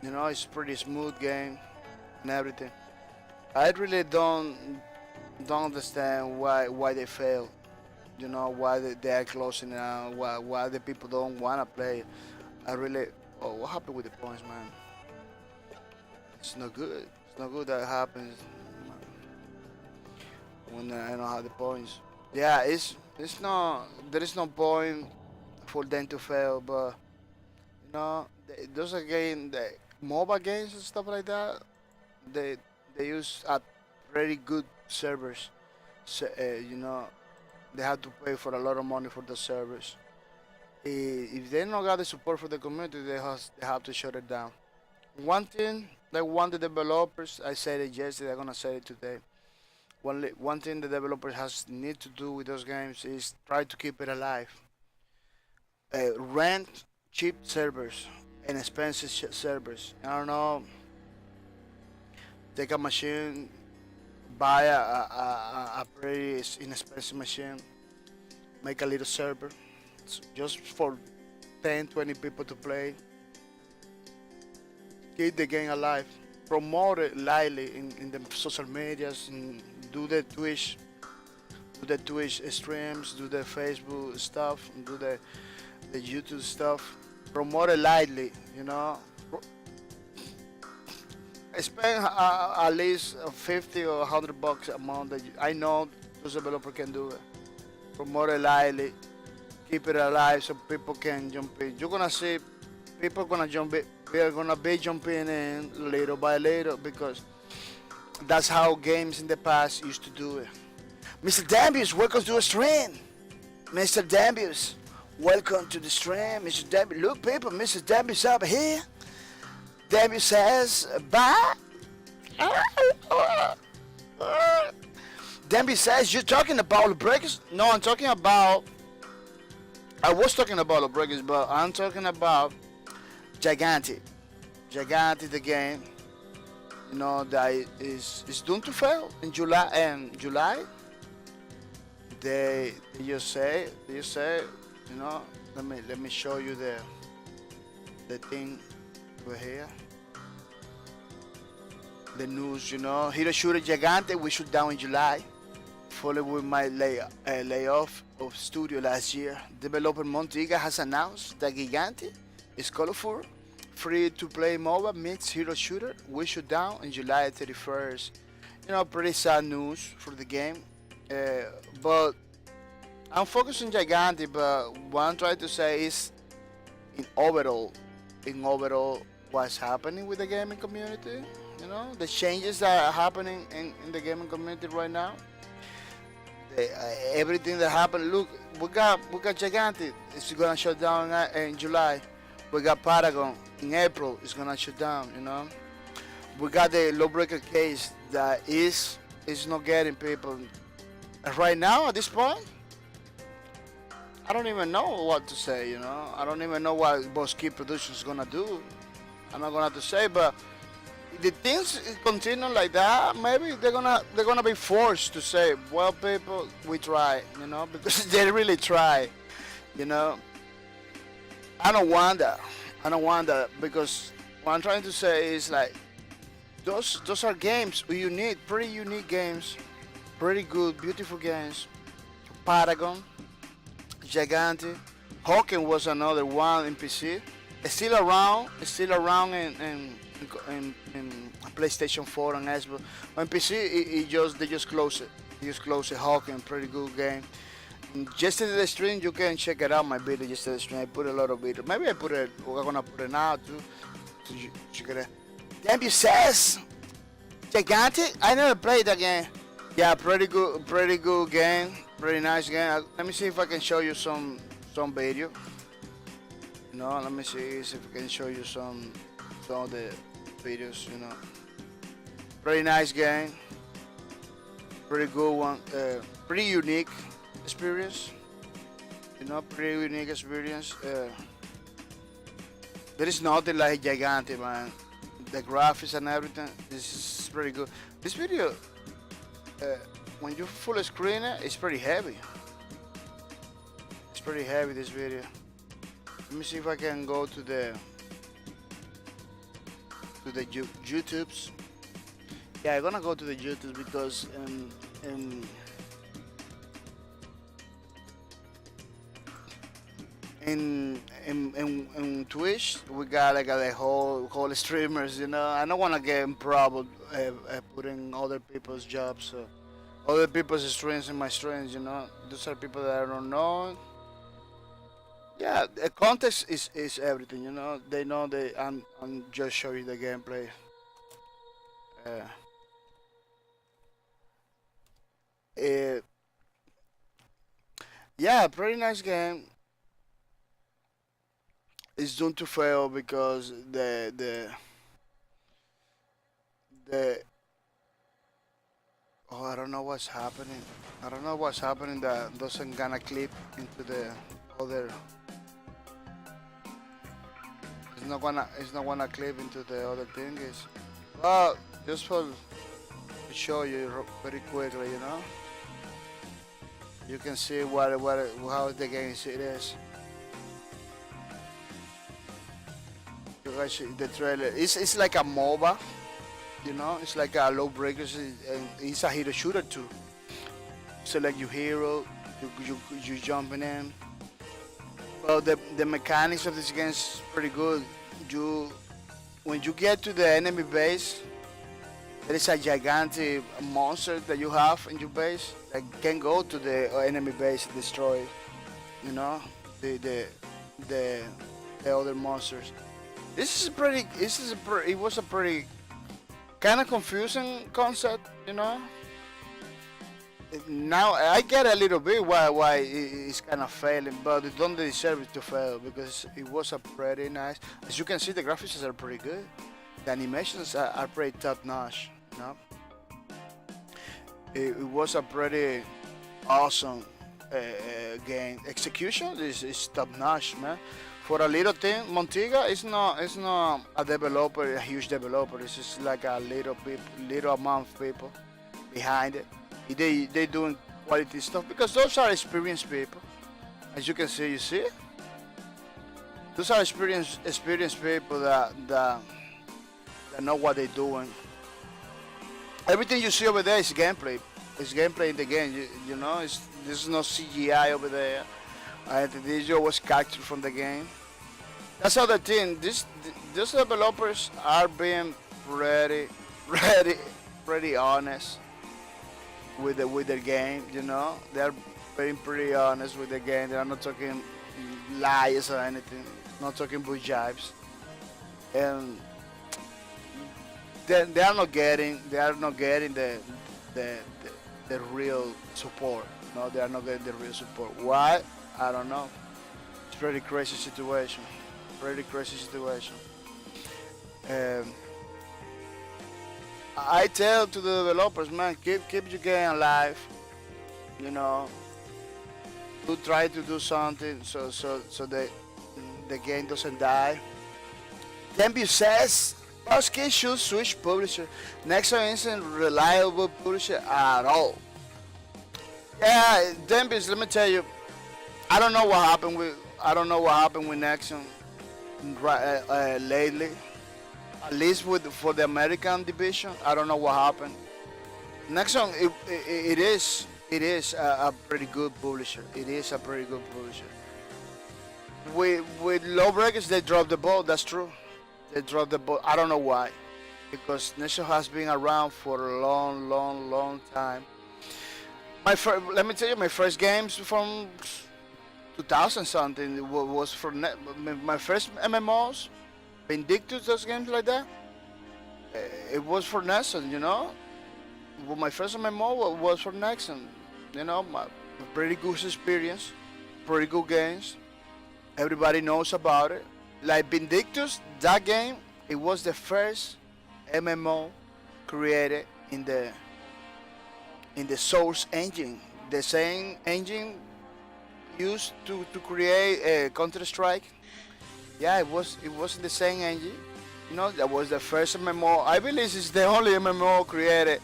Speaker 1: You know, it's pretty smooth game and everything. I really don't understand why they fail. You know, why they are closing down. Why the people don't wanna play. What happened with the points, man? It's not good. It's not good that happens when I don't have the points. Yeah, there is no point for them to fail, but you know, those are games, the mobile games and stuff like that. They use pretty good servers. So, you know, they have to pay for a lot of money for the servers. If they don't got the support for the community, they have to shut it down. One thing they want the developers, I said it yesterday, I'm gonna say it today. One thing the developers need to do with those games is try to keep it alive. Rent cheap servers and expensive servers. I don't know. Take a machine, buy a pretty inexpensive machine, make a little server, just for 10, 20 people to play. Keep the game alive. Promote it lightly in the social medias, and do the Twitch streams, do the Facebook stuff, and do the YouTube stuff. Promote it lightly, you know. Spend at least 50 or $100 a month. I know those developers can do it. Promote it lightly, keep it alive so people can jump in. You're gonna see people gonna jump in. We are gonna be jumping in little by little because that's how games in the past used to do it. Mr. Dambius, welcome to the stream. Mr. Dambius, welcome to the stream. Mr. Dambius, look people, Mr. Dambius up here. Dambius says bye. Dambius says, you're talking about the breakers? No, I'm talking about I was talking about the breakers, but I'm talking about Gigantic. Gigantic, the game, that is doomed to fail in July. And July, they just say, you know, let me show you the thing over here. The news, Hero Shooter Gigante we shut down in July. Following my layoff of studio last year, developer Montiga has announced that Gigante is colorful, free-to-play mobile meets hero shooter. We shut down in July 31st. Pretty sad news for the game. But I'm focused on Gigante, but what I'm trying to say is in overall, what's happening with the gaming community. The changes that are happening in the gaming community right now. Everything that happened. Look, we got Gigante. It's gonna shut down in July. We got Paragon in April. It's gonna shut down. We got the lawbreaker case that is not getting people. Right now, at this point, I don't even know what to say. I don't even know what Boss Key Productions is gonna do. I'm not gonna have to say, but if the things continue like that, maybe they're gonna be forced to say, well, people, we try, because they really try. I don't want that. Because what I'm trying to say is like those are games pretty unique games, pretty good, beautiful games. Paragon, Gigante, Hawking was another one in PC. It's still around in PlayStation 4 and Xbox. On PC, they just close it. They just close it. Hawking, pretty good game. And yesterday the stream, you can check it out. My video yesterday stream. I put a lot of video. Maybe we're gonna put it now too. To check it out. Damn, you says Gigantic. I never played that game. Yeah, pretty good game. Pretty nice game. Let me see if I can show you some video. Let me see if I can show you some of the videos. Pretty nice game. Pretty good one. Pretty unique experience. Pretty unique experience. There is nothing like Gigante, man. The graphics and everything. This is pretty good. This video, when you full screen it, it's pretty heavy. It's pretty heavy, this video. Let me see if I can go to the YouTubes. Yeah, I'm gonna go to the YouTube because in Twitch we got like the whole streamers. I don't wanna get in trouble putting other people's jobs, other people's streams in my streams. Those are people that I don't know. Yeah, the context is everything. They know I'm just showing the gameplay. Uh, uh, yeah, pretty nice game. It's doomed to fail because the I don't know what's happening. I don't know what's happening that doesn't gonna clip into the other. It's not gonna clip into the other thing. Well, just for to show you very quickly, you can see how the game it is. You guys see the trailer. It's like a MOBA, It's like a low breakers. It's a hero shooter too. Select your hero. You jumping in. Well, the mechanics of this game is pretty good. When you get to the enemy base, there is a gigantic monster that you have in your base that can go to the enemy base and destroy, the other monsters. It was a pretty kind of confusing concept, Now I get a little bit why it's kind of failing, but it don't deserve it to fail because it was a pretty nice. As you can see, the graphics are pretty good. The animations are pretty top notch. It was a pretty awesome game. Execution is top notch, man. For a little thing, Montiga is not a developer, a huge developer. It's just like a little amount of people behind it. They doing quality stuff because those are experienced people. As you can see, those are experienced people that know what they're doing. Everything you see over there is gameplay. It's gameplay in the game. You know, there's no CGI over there. The video was captured from the game. That's how the thing. These developers are being pretty honest with their game. You know, they're being pretty honest with the game. They're not talking lies or anything. Not talking bull jibes. And they are not getting the real support. No, they are not getting the real support. Why? I don't know. It's pretty crazy situation. Pretty crazy situation. I tell to the developers, man, keep your game alive. You know, to try to do something so the game doesn't die. Then says Bosky should switch publisher. Nexon isn't reliable publisher at all. Yeah, Dembis, let me tell you, I don't know what happened with Nexon lately. At least for the American division, I don't know what happened. Nexon, it is a pretty good publisher. It is a pretty good publisher. With Lawbreakers, they dropped the ball. That's true. They dropped the ball. I don't know why. Because Nexon has been around for a long time. Let me tell you, my first games from 2000 something was for my first MMOs, Vindictus, those games like that. It was for Nexon, you know. Well, my first MMO was for Nexon, you know. Pretty good experience, pretty good games. Everybody knows about it. Like Vindictus, that game, it was the first MMO created in the Source engine, the same engine used to create Counter-Strike. Yeah, it was in the same engine. You know, that was the first MMO. I believe it's the only MMO created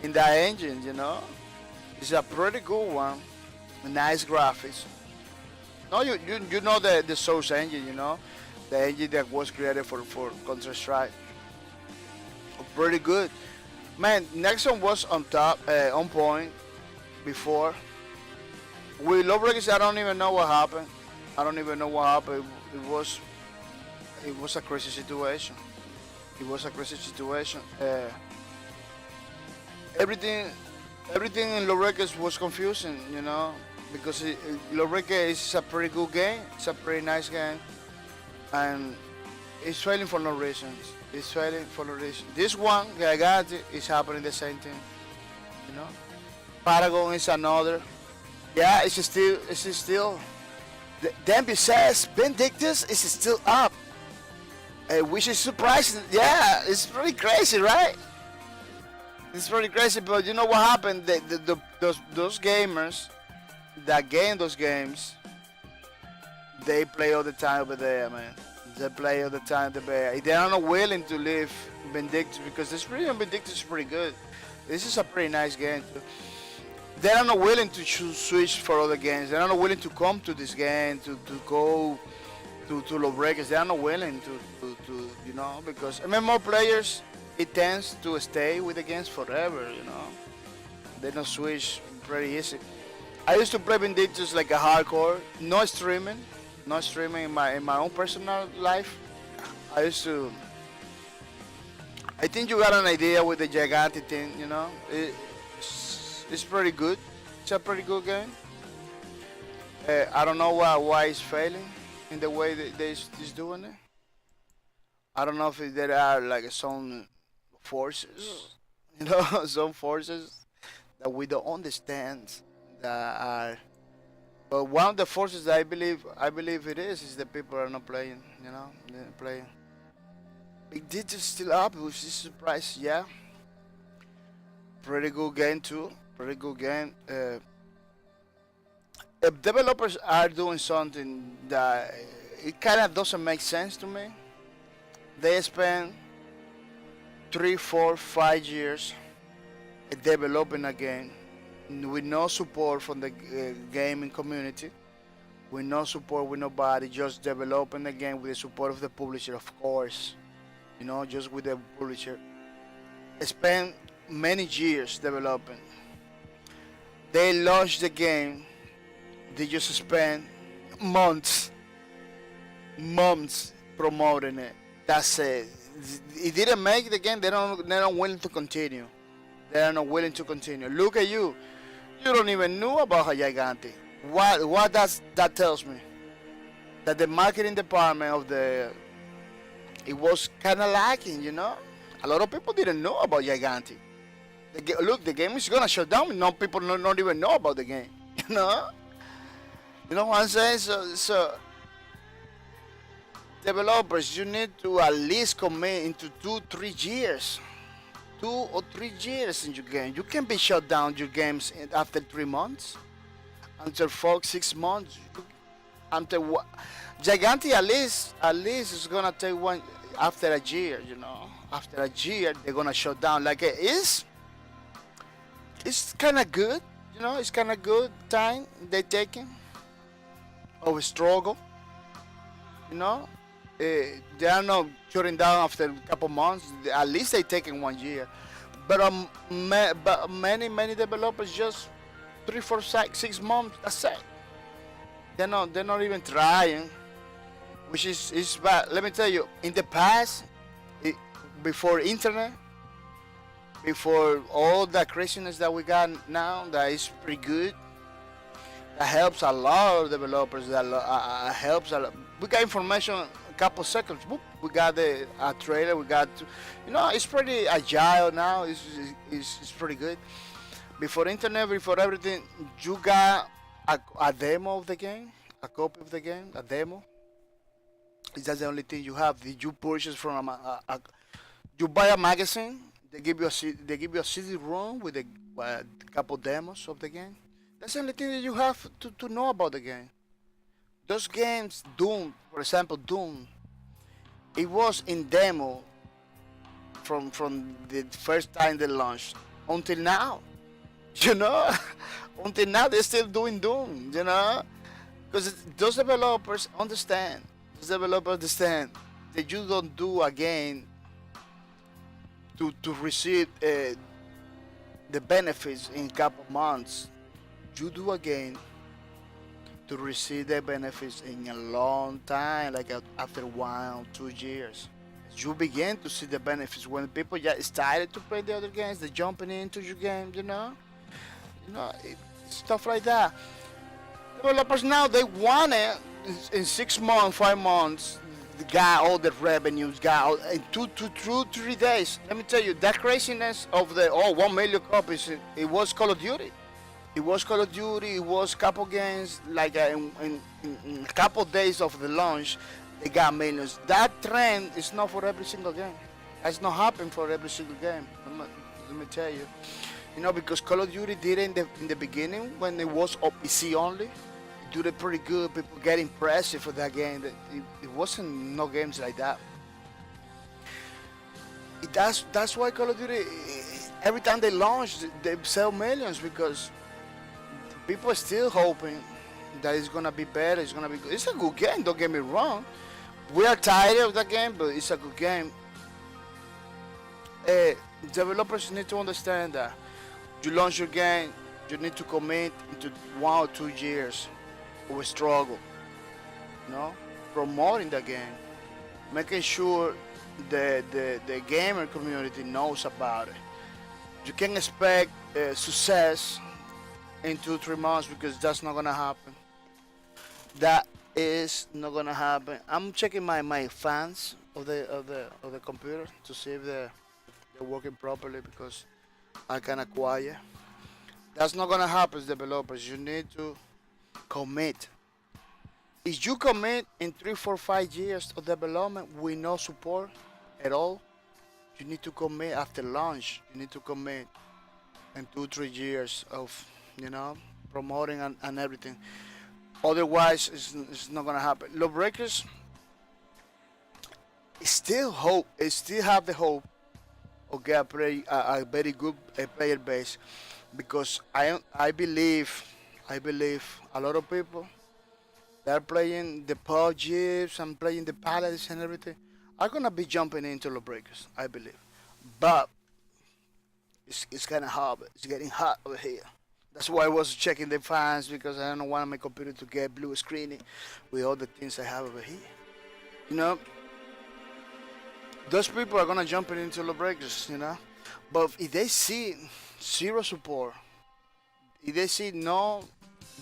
Speaker 1: in that engine. You know, it's a pretty good one, nice graphics. No, you know the Source engine. You know, the engine that was created for Counter-Strike. Pretty good. Man, Nexon was on top, on point before. With Lawbreakers, I don't even know what happened. It was a crazy situation. Everything in Lawbreakers was confusing, you know, because Lawbreakers is a pretty good game. It's a pretty nice game, and it's failing for no reasons. This one, Gagati, is happening the same thing. You know, Paragon is another. Yeah, it's still. Then besides, Vindictus is still up, which is surprising. Yeah, it's pretty crazy, right? It's pretty crazy, but you know what happened? Those gamers that game those games, they play all the time over there, man. They play all the time. They are not willing to leave Vindictus because this really Vindictus is pretty good. This is a pretty nice game too. They are not willing to switch for other games. They are not willing to come to this game to go to Lawbreakers. They are not willing to you know, because MMO players, it tends to stay with the games forever. You know, they don't switch pretty easy. I used to play Vindictus like a hardcore, no streaming in my own personal life. I think you got an idea with the Gigante thing, you know. It's pretty good. It's a pretty good game. I don't know why it's failing in the way that it's doing it. I don't know if there are like some forces, you know, some forces that we don't understand that are. But one of the forces that I believe it is the people are not playing. You know, they're not playing. It did just still up, which is surprise. Yeah, pretty good game too. Pretty good game. if developers are doing something that it kind of doesn't make sense to me, they spend 3, 4, 5 years developing a game with no support from the gaming community, with no support with nobody, just developing the game with the support of the publisher, of course. Just with the publisher. Spend many years developing. They launched the game. They just spend months, months promoting it. That's it. It didn't make the game. They're not willing to continue. They are not willing to continue. Look at you. You don't even know about Gigante. What does that tells me? That the marketing department of it was kind of lacking. A lot of people didn't know about Gigante. Look, the game is gonna shut down. No people not even know about the game. You know. You know what I'm saying? So developers, you need to at least commit into 2, 3 years. 2 or 3 years in your game. You can be shut down your games after 3 months, until 4, 6 months. Until what? Gigante at least is gonna take one after a year. After a year they're gonna shut down. Like it's kind of good. It's kind of good time they're taking of a struggle. They are not shutting down after a couple months. At least they taking 1 year. But many developers just 3, 4, 6 months. That's it. They're not even trying, which is bad. Let me tell you, in the past, before internet, before all the craziness that we got now, that is pretty good. That helps a lot of developers. That helps a lot. We got information a couple seconds. Whoop, we got a trailer. We got, it's pretty agile now. It's pretty good. Before internet, before everything, you got a demo of the game, a copy of the game, a demo. Is that the only thing you have? Did you purchase from you buy a magazine? They give you a CD-ROM with a couple demos of the game. That's the only thing that you have to know about the game. Those games, Doom, for example, Doom, it was in demo from the first time they launched until now. You know, until now they're still doing Doom. Because those developers understand. That you don't do a game to receive the benefits in a couple months. You do a game to receive the benefits in a long time, like after 1 or 2 years. You begin to see the benefits when people just started to play the other games. They're jumping into your game. Stuff like that. Developers now, they want it in 6 months, 5 months. Got all the revenues, got all, in 2 to 3 days. Let me tell you, that craziness of the 1 million copies, it was Call of Duty. It was Call of Duty. It was couple games. Like in a couple days of the launch, they got millions. That trend is not for every single game. That's not happening for every single game. Let me tell you. Because Call of Duty did it in the beginning when it was PC only. It did it pretty good. People get impressed for that game. It wasn't no games like that. That's why Call of Duty, every time they launch, they sell millions, because people are still hoping that it's gonna be better. It's gonna be good. It's a good game. Don't get me wrong. We are tired of that game, but it's a good game. Developers need to understand that you launch your game, you need to commit into 1 or 2 years of a struggle. Promoting the game, making sure the gamer community knows about it. You can't expect success in 2, 3 months, because that's not gonna happen. That is not gonna happen. I'm checking my fans of the computer to see if they're working properly, because I kinda quiet. That's not gonna happen, developers. You need to commit. If you commit in 3, 4, 5 years of development with no support at all, you need to commit after launch. You need to commit in 2, 3 years of promoting and everything. Otherwise, it's not gonna happen. Lawbreakers still hope, still have the hope of get a very good player base, because I believe a lot of people that are playing the PUBGs and playing the Paladins and everything are gonna be jumping into Lawbreakers, I believe. But it's kind of hot. It's getting hot over here. That's why I was checking the fans, because I don't want my computer to get blue screening with all the things I have over here. You know, those people are gonna jump into Lawbreakers, But if they see zero support, if they see no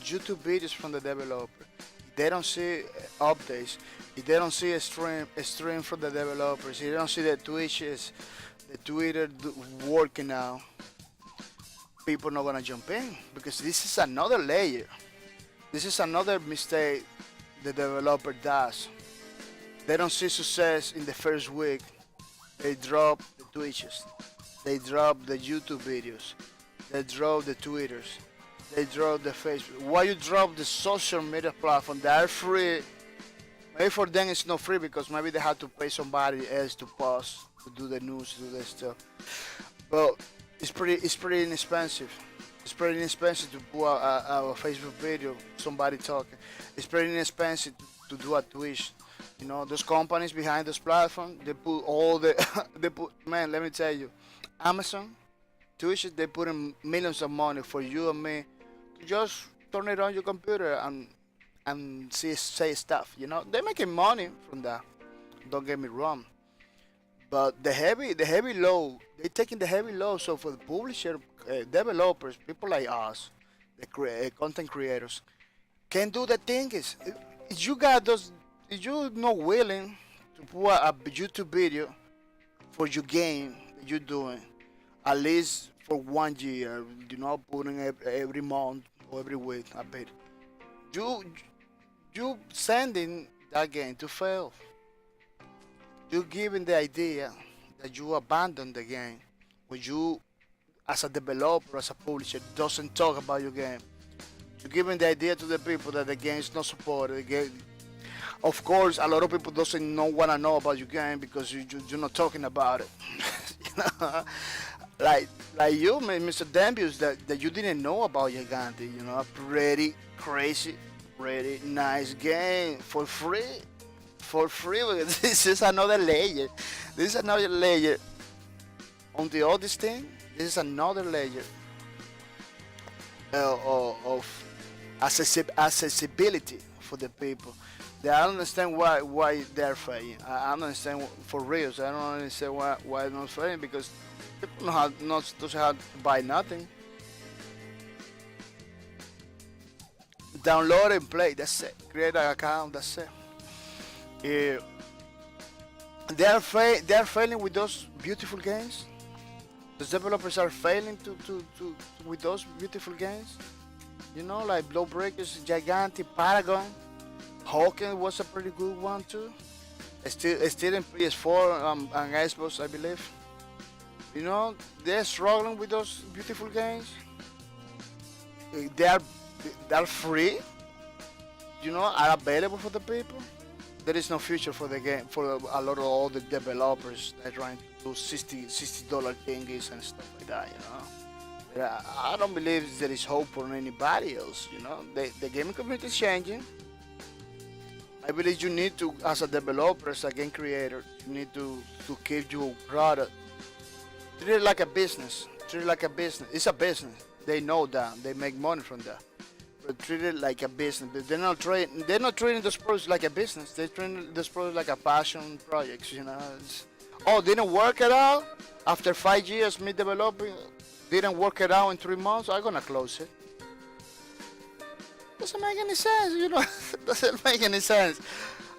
Speaker 1: YouTube videos from the developer, if they don't see updates, if they don't see a stream from the developers, if they don't see the Twitches, the Twitter working out, people not gonna jump in, because this is another layer. This is another mistake the developer does. They don't see success in the first week. They drop the Twitches, they drop the YouTube videos, they drop the Twitters, they drop the Facebook. Why you drop the social media platform that are free? Maybe for them it's not free, because maybe they have to pay somebody else to post, to do the news, to do that stuff. But it's pretty inexpensive. It's pretty inexpensive to put a Facebook video, somebody talking. It's pretty inexpensive to do a Twitch. Those companies behind those platforms, they put all the, man, let me tell you, Amazon, Twitch, they put in millions of money for you and me to just turn it on your computer and say stuff. They're making money from that. Don't get me wrong. But the heavy load, they're taking the heavy load. So for the publisher, developers, people like us, the content creators, can do the things. If you got those, if you're not willing to put a YouTube video for your game that you're doing, at least for 1 year, putting every month or every week, I bet you sending that game to fail. You giving the idea that you abandon the game when you, as a developer, as a publisher, doesn't talk about your game. You're giving the idea to the people that the game is not supported. Of course, a lot of people doesn't want to know about your game because you're not talking about it. you know? like you, Mr. Dambius, that you didn't know about Gigante. A pretty crazy, pretty nice game for free. This is another layer. This is another layer on the other thing. This is another layer of accessibility for the people. I don't understand why they're failing. I don't understand for real. I don't understand why they're not failing, because people doesn't have to buy nothing. Download and play. That's it. Create an account. That's it. They are failing with those beautiful games. The developers are failing to with those beautiful games. Like Lawbreakers, Gigante, Paragon. Hawken was a pretty good one too. It's still in PS4 and Xbox, I believe. They're struggling with those beautiful games. They're free. Are available for the people. There is no future for the game for a lot of all the developers that are trying to do $60 thingies and stuff like that. I don't believe there is hope for anybody else. The gaming community is changing. I believe you need to, as a developer, as a game creator, you need to keep your product. Treat it like a business. Treat it like a business. It's a business. They know that. They make money from that. But treat it like a business. But they're not treating this project like a business. They're treating this project like a passion project. Didn't work it out? After 5 years me developing, didn't work it out in 3 months, I'm gonna close it. Doesn't make any sense, Doesn't make any sense.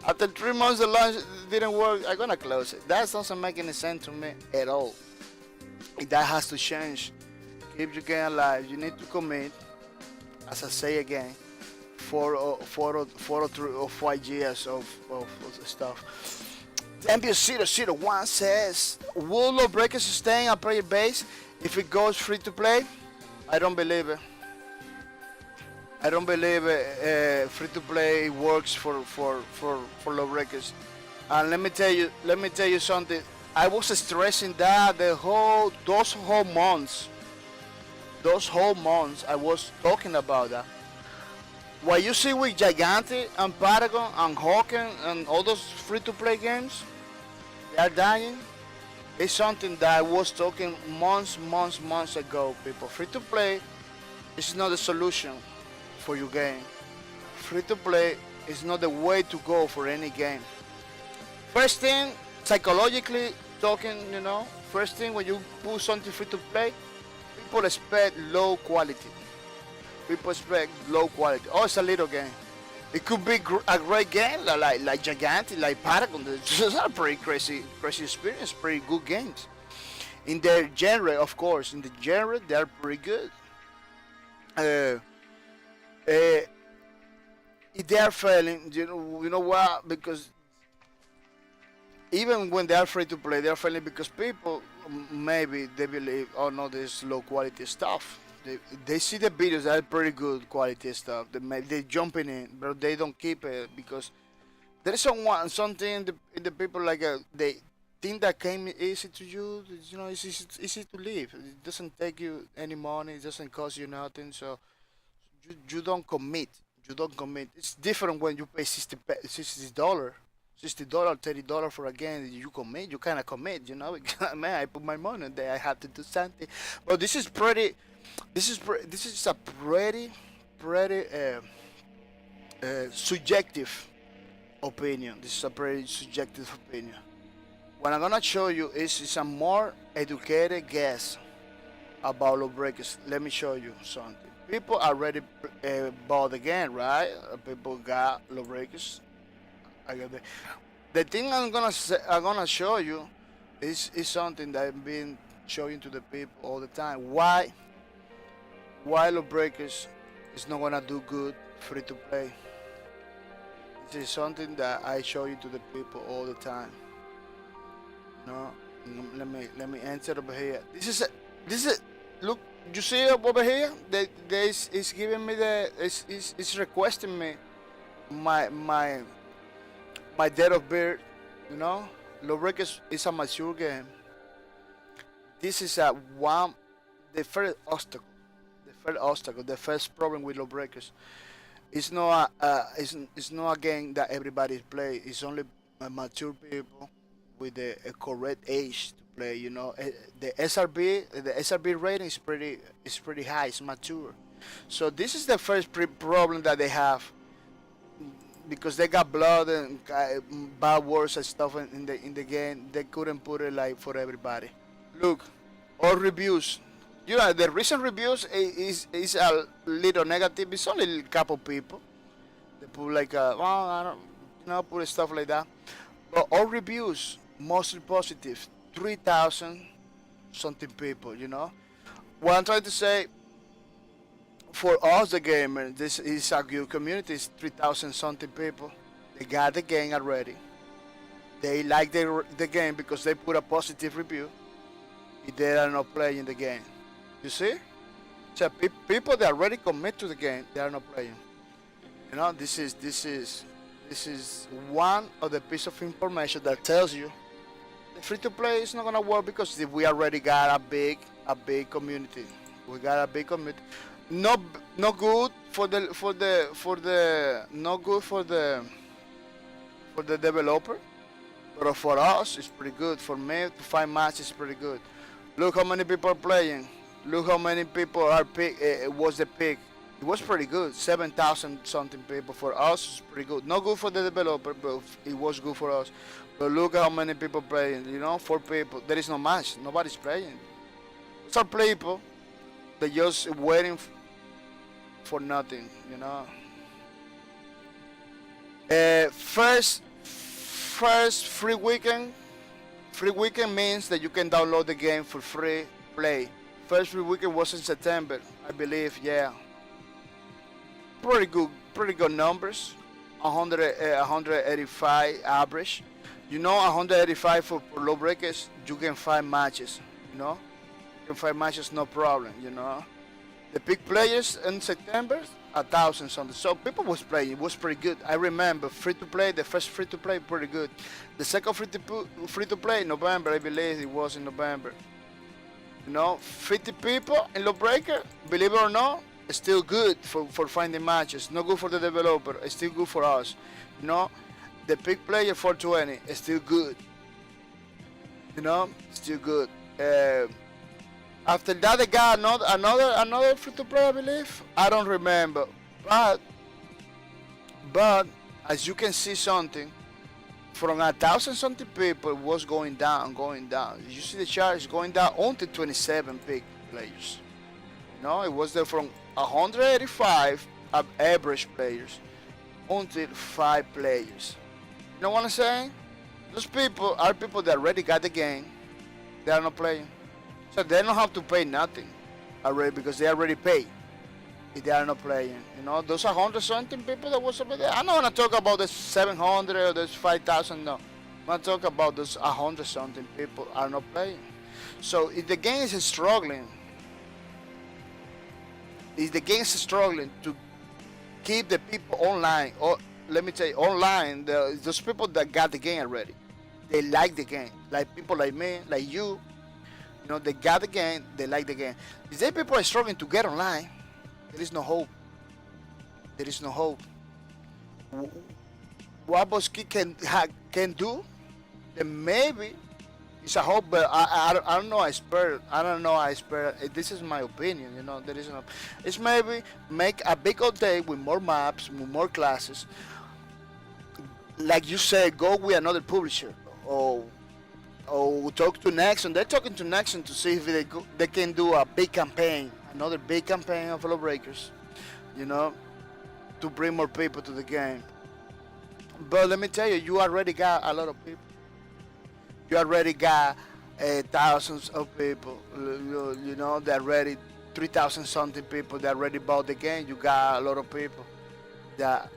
Speaker 1: After 3 months the launch didn't work, I'm gonna close it. That doesn't make any sense to me at all. That has to change. Keep your game alive. You need to commit, as I say again, 4 or 3 or 5 years of stuff. MBO001 says, will Lawbreakers sustain a player base if it goes free to play? I don't believe it. I don't believe free to play works for lawbreakers. And let me tell you something. I was stressing that those whole months I was talking about that. What you see with Gigante and Paragon and Hawken and all those free to play games, they are dying. It's something that I was talking months ago. People, free to play is not the solution for your game. Free to play is not the way to go for any game. First thing, psychologically talking, first thing when you put something free to play, people expect low quality. People expect low quality. Oh, it's a little game. It could be a great game, like Gigantic, like Paragon. Those are pretty crazy experience, pretty good games. In their genre, of course, in the genre, they are pretty good. Uh, uh, if they are failing, you know what? Because even when they are free to play, they are failing because people maybe they believe, oh no, this low quality stuff. They see the videos that are pretty good quality stuff. They jumping in, but they don't keep it because there is something in the people like they think that came easy to you. It's easy to live. It doesn't take you any money. It doesn't cost you nothing. So you don't commit. You don't commit. It's different when you pay $60, $60, $30 for a game. You commit. You kind of commit. Man, I put my money in there. I have to do something. But this is pretty. This is a pretty subjective opinion. This is a pretty subjective opinion. What I'm gonna show you is a more educated guess about lawbreakers. Let me show you something. People already bought the game, right? People got lawbreakers. I got the thing I'm gonna show you is something that I've been showing to the people all the time. Why lawbreakers is not gonna do good free to play. This is something that I show you to the people all the time. No, let me enter over here. This is look. You see it over here? Is giving me is requesting me my date of birth. Lawbreakers is a mature game. This is the first obstacle. The first problem with lawbreakers. It's not a game that everybody play. It's only mature people with a correct age to play. The SRB rating is pretty high. It's mature. So this is the first problem that they have because they got blood and bad words and stuff in the game. They couldn't put it like for everybody. Look, all reviews. The recent reviews is a little negative. It's only a couple people. They put like I don't, put stuff like that. But all reviews mostly positive. 3,000 something people. What I'm trying to say, for us the gamers, this is a good community. It's 3,000 something people. They got the game already. They like the game because they put a positive review. If they are not playing the game. You see? So people that already commit to the game, they are not playing. This is one of the piece of information that tells you the free to play is not gonna work because we already got a big community. We got a big community. Not good for the not good for the developer, but for us it's pretty good. For me to find matches is pretty good. Look how many people are playing. Look how many people are pick. It was the pick. It was pretty good. 7,000 something people for us. It's pretty good. Not good for the developer, but it was good for us. But look how many people playing. 4 people. There is no match. Nobody's playing. Some people. They're just waiting for nothing. First free weekend. Free weekend means that you can download the game for free play. First free weekend was in September, I believe. Yeah, pretty good numbers. 185 average. 185 for lawbreakers. You can find matches. You can find matches, no problem. The big players in September, 1,000 something. So people was playing. It was pretty good. I remember free to play. The first free to play pretty good. The second free to play November. I believe it was in November. 50 people in Lawbreaker. Believe it or not, it's still good for finding matches. Not good for the developer. It's still good for us. The big player 420 is still good. Still good. After that, they got another free to play, I believe. I don't remember, but as you can see, something from 1,000 something people was going down. You see the chart is going down onto 27 big players. It was there from 185 average players until 5 players. You know what I'm saying? Those people are people that already got the game. They are not playing. So they don't have to pay nothing already because they already pay if they are not playing. Those 100 something people that was over there. I'm not going to talk about the 700 or those 5,000. No. I'm going to talk about those 100 something people are not playing. So if the game is struggling, to keep the people online, or let me tell you, online, those people that got the game already, they like the game. Like people like me, like you, they got the game, they like the game. If the people are struggling to get online, there is no hope. There is no hope. What Boski can do, then maybe it's a hope, but I don't know. I don't know. This is my opinion. There is no. It's maybe make a big update with more maps, with more classes. Like you said, go with another publisher, or talk to Nexon. They're talking to Nexon to see if they can do a big campaign, another big campaign of Lawbreakers, to bring more people to the game. But let me tell you, you already got a lot of people. You already got thousands of people. They're ready. 3,000 something people that already bought the game. You got a lot of people that,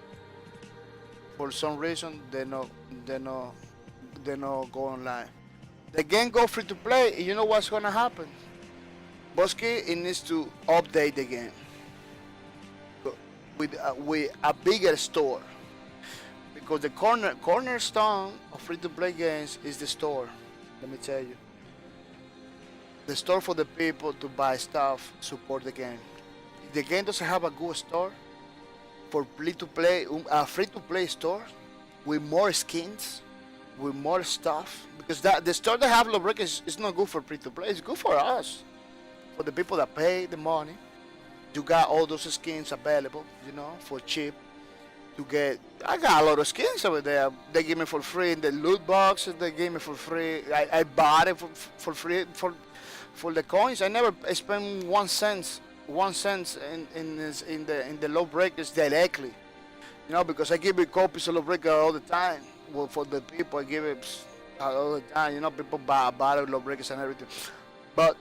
Speaker 1: for some reason, they not go online. The game go free to play. You know what's gonna happen? Boski, it needs to update the game with a bigger store, because the cornerstone of free to play games is the store. Let me tell you, the store for the people to buy stuff, support the game. If the game doesn't have a good store for free to play, a free to play store with more skins, with more stuff, because the store that have Lawbreakers is not good for free to play. It's good for us, for the people that pay the money. You got all those skins available, for cheap. To get, I got a lot of skins over there. They give me for free in the loot boxes. They give me for free. I bought it for free for the coins. I never spent 1 cent in the Lawbreakers directly. Because I give it copies of Lawbreaker all the time. Well, for the people, I give it all the time. People buy Lawbreakers and everything. But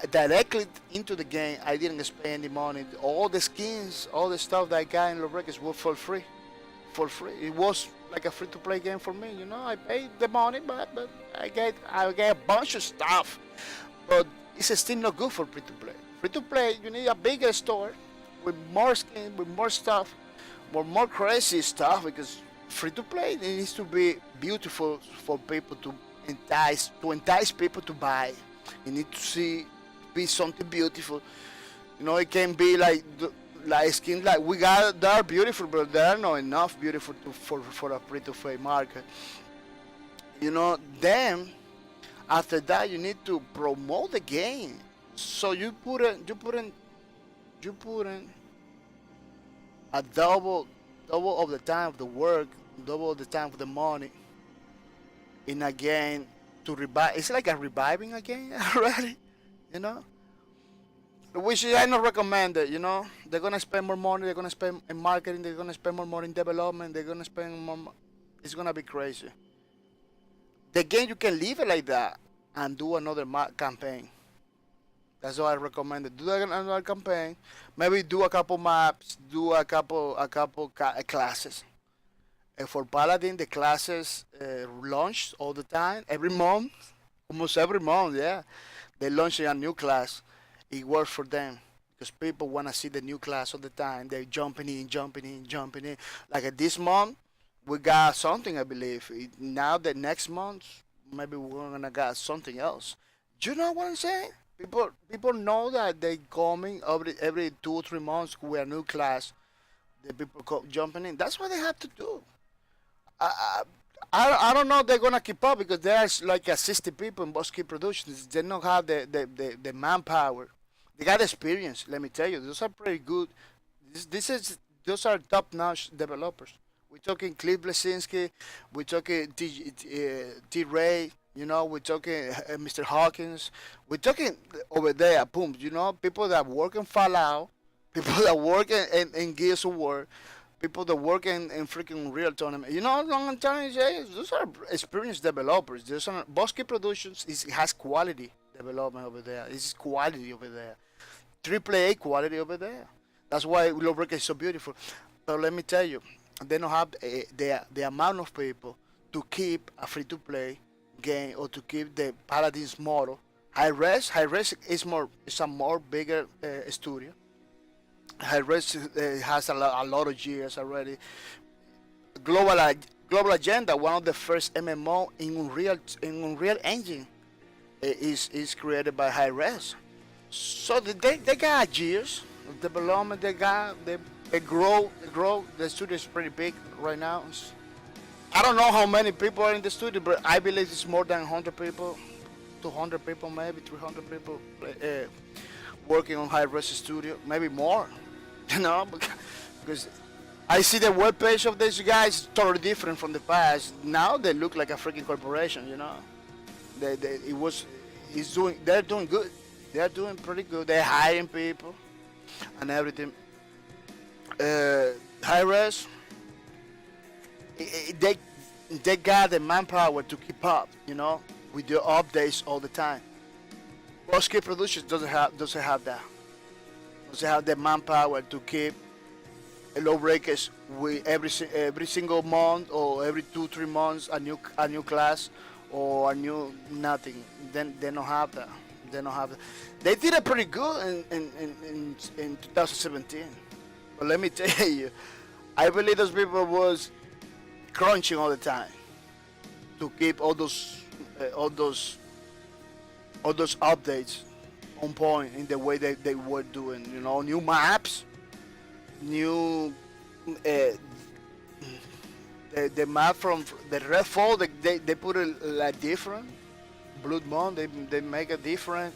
Speaker 1: directly into the game, I didn't spend any money. All the skins, all the stuff that I got in Lawbreakers were for free. It was like a free-to-play game for me. I paid the money, but I get a bunch of stuff. But it's still not good for free-to-play. Free-to-play, you need a bigger store with more skins, with more stuff, more crazy stuff. Because free-to-play, it needs to be beautiful for people to entice people to buy. You need to be something beautiful. It can be like skins like we got. They are beautiful, but they are not enough beautiful for a free-to-play market. Then after that, you need to promote the game. So you put in a double of the time of the work, double of the time of the money in a game to revive. It's like a reviving again already, which I don't recommend it. They're gonna spend more money. They're gonna spend in marketing. They're gonna spend more money in development. They're gonna spend more. It's gonna be crazy. The game, you can leave it like that and do another campaign. That's what I recommend it. Do another campaign. Maybe do a couple maps. Do a couple classes. And for Paladin, the classes launch all the time, every month, almost every month. Yeah, they launch a new class. It works for them. because people want to see the new class all the time. They're jumping in, jumping in, jumping in. Like this month, we got something, I believe. Now the next month, maybe we're gonna get something else. Do you know what I'm saying? People know that they coming every 2 or 3 months with a new class. The people jumping in. That's what they have to do. I, I don't know if they're gonna keep up because there's like a 60 people in Bosque Productions. They don't have the manpower. They got experience. Let me tell you, those are pretty good. This is those are top-notch developers. We're talking Cliff Blesinski. We're talking T. Ray. You know, we're talking Mr. Hawkins. We're talking over there, boom. You know, people that work in Fallout, people that work in Gears of War, people that work in freaking real tournament. You know what I'm trying to say? Those are experienced developers. There's some Bosque Productions has quality development over there. It's quality over there. AAA quality over there. That's why Lawbreaker is so beautiful. But let me tell you, they don't have the amount of people to keep a free-to-play game or to keep the Paladins model. High res is a more bigger studio. High res has a lot of years already. Global Global Agenda, one of the first MMO in Unreal Engine, is created by High Res. So they got years of development. They grow. The studio is pretty big right now. I don't know how many people are in the studio, but I believe it's more than 100 people, 200 people, maybe 300 people working on High Res Studio, maybe more. You know, because I see the webpage of these guys totally different from the past. Now they look like a freaking corporation. You know, they're doing good. They're doing pretty good. They're hiring people and everything. High Res, they got the manpower to keep up, you know, with the updates all the time. Bosque Productions doesn't have that. Doesn't have the manpower to keep Lawbreakers with every single month or every 2 3 months a new class or a new nothing. Then they don't have that. They don't have that. They did it pretty good in 2017. But let me tell you, I believe those people was crunching all the time to keep all those updates on point in the way they were doing. You know, new maps, new the map from the Redfall. They put it like different. Blood Moon they make it different.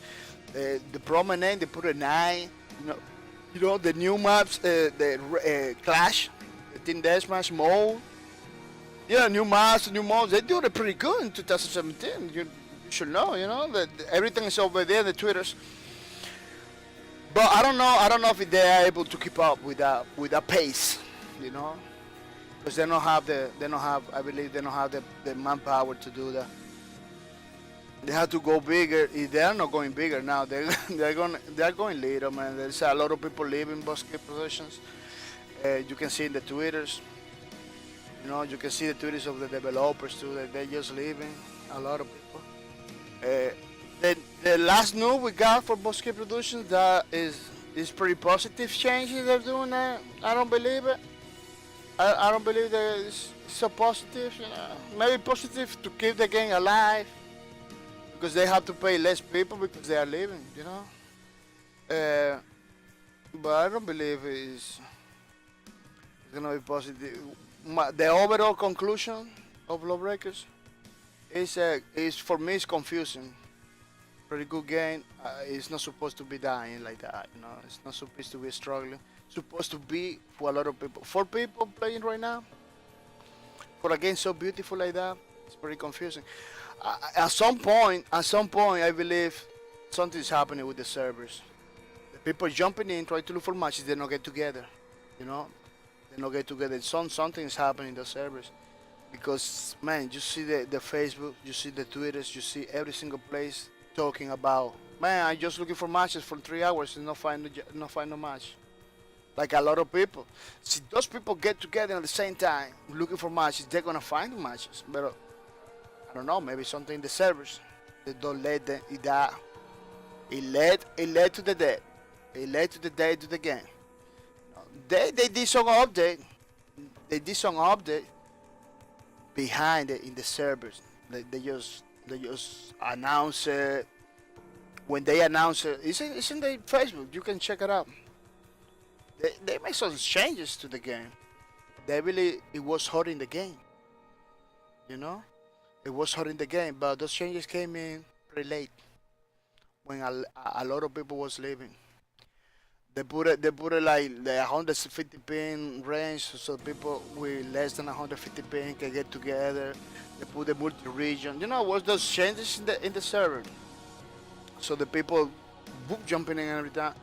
Speaker 1: The Promenade they put a 9. You know the new maps, the Clash, the Team Deathmatch mode. Yeah, new maps, new modes. They do it pretty good in 2017. You should know. You know that everything is over there, the Twitters. But I don't know if they are able to keep up with that pace. You know, because I believe they don't have the manpower to do that. They have to go bigger. They are not going bigger now. They're going little, man. There's a lot of people leaving Bosque Productions. You can see in the Twitters. You know, you can see the Twitters of the developers too. That they're just leaving. A lot of people. The last news we got for Bosque Productions that is pretty positive changes they're doing. That I don't believe it. I don't believe that it's so positive. You know, maybe positive to keep the game alive. Because they have to pay less people because they are leaving, you know. But I don't believe it's gonna be positive. The overall conclusion of Lawbreakers is for me it's confusing. Pretty good game. It's not supposed to be dying like that, you know. It's not supposed to be struggling. It's supposed to be for a lot of people. 4 people playing right now for a game so beautiful like that. It's pretty confusing. At some point, I believe something's happening with the servers. The people jumping in, trying to look for matches, they don't get together. You know, they don't get together. Something's happening in the servers because man, you see the Facebook, you see the Twitters, you see every single place talking about man. I'm just looking for matches for 3 hours and not find no match. Like a lot of people. See, those people get together at the same time looking for matches. They're gonna find the matches, but. I don't know, maybe something in the servers. They don't let them die. It led to the death. It led to the day to the game. They did some update. They did some update behind it in the servers. They just announce it. When they announce it, it's in the Facebook. You can check it out. They made some changes to the game. They really it was hurting the game. You know, it was hurting the game, but those changes came in pretty late when a lot of people was leaving. They put it like the 150 pin range, so people with less than 150 pin can get together. They put the multi-region. You know, was those changes in the server, so the people book jumping in every time,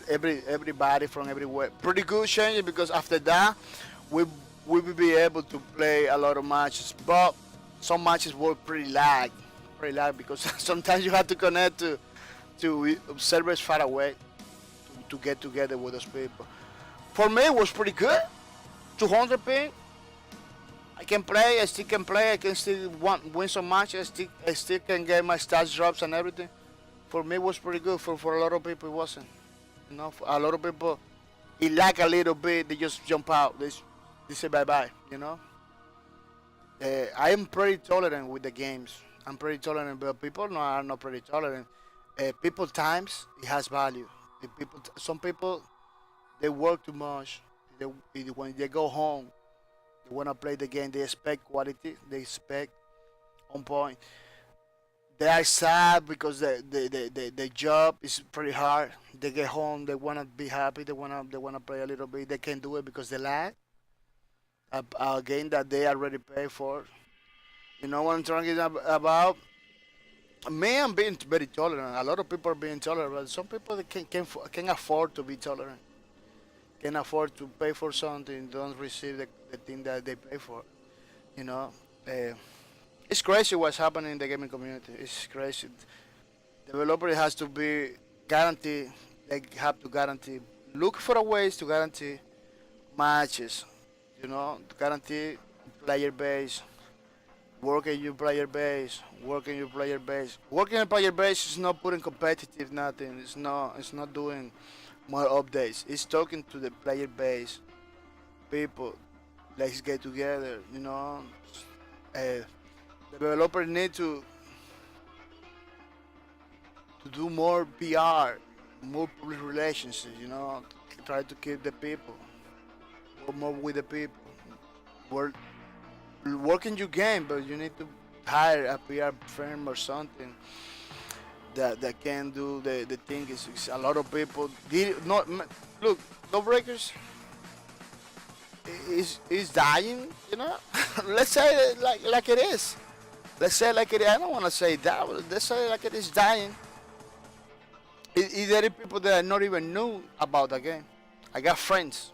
Speaker 1: everybody from everywhere. Pretty good changes because after that, we we will be able to play a lot of matches, but some matches were pretty lag because sometimes you have to connect to servers far away to get together with those people. For me, it was pretty good. 200 ping. I can play. I still can play. I can still win some matches. I still can get my stats drops and everything. For me, it was pretty good. For a lot of people, it wasn't. You know, for a lot of people, it lagged a little bit. They just jump out. They say bye bye. You know. I am pretty tolerant with the games. I'm pretty tolerant, but people no, are not pretty tolerant. People times it has value. Some people they work too much. When they go home, they wanna play the game. They expect quality. They expect on point. They are sad because the job is pretty hard. They get home. They wanna be happy. They wanna play a little bit. They can't do it because they lag a game that they already paid for. You know what I'm talking about? Me, I'm being very tolerant. A lot of people are being tolerant, but some people they can afford to be tolerant. Can afford to pay for something, don't receive the thing that they pay for. You know, uh, it's crazy what's happening in the gaming community. It's crazy. Developer has to be guarantee. They have to guarantee. Look for a ways to guarantee matches. You know, to guarantee player base. Work in your player base. Work in your player base. Working in player base is not putting competitive nothing. It's not. It's not doing more updates. It's talking to the player base people. Let's get together. You know, uh, developers need to do more PR, more public relations. You know, try to keep the people, work more with the people. Work work in your game, but you need to hire a PR firm or something that can do the thing. Is a lot of people did not look. Lawbreakers is dying. You know, let's say it like it is. Let's say it like it is. I don't want to say that. But let's say it like it is dying. There are people that I not even knew about the game. I got friends.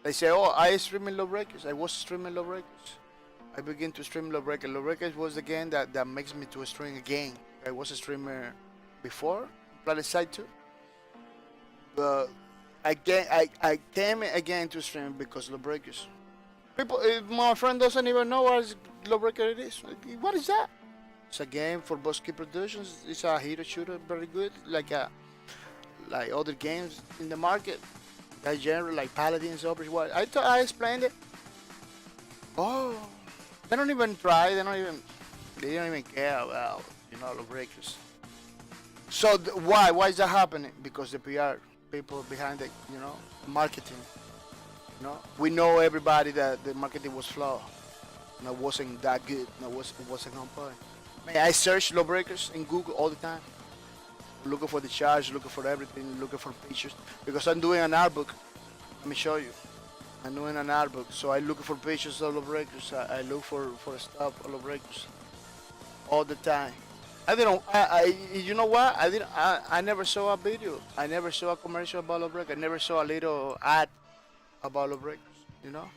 Speaker 1: They say, "Oh, I streaming Lawbreakers. I was streaming Lawbreakers. I began to stream Lawbreakers. Lawbreakers was the game that makes me to stream again. I was a streamer before, Planet Side 2, but I came again to stream because Lawbreakers. People, my friend doesn't even know what Lawbreaker it is. Like, what is that? It's a game for Bosky Productions. It's a hero shooter, very good, like other games in the market. That genre, like Paladins, Overwatch. I explained it. Oh, they don't even try. They don't even care about Lawbreakers. So why is that happening? Because the PR people behind the marketing. We know everybody that the marketing was flawed. Wasn't that good. It wasn't on point. Man, I search Lawbreakers in Google all the time, looking for the charge, looking for everything, looking for pictures. Because I'm doing an art book. Let me show you. I'm doing an art book, so I look for pictures of Lawbreakers. I look for stuff of Lawbreakers all the time. I didn't. You know what? I didn't. I never saw a video. I never saw a commercial about Lawbreakers. I never saw a little ad about Lawbreakers. You know.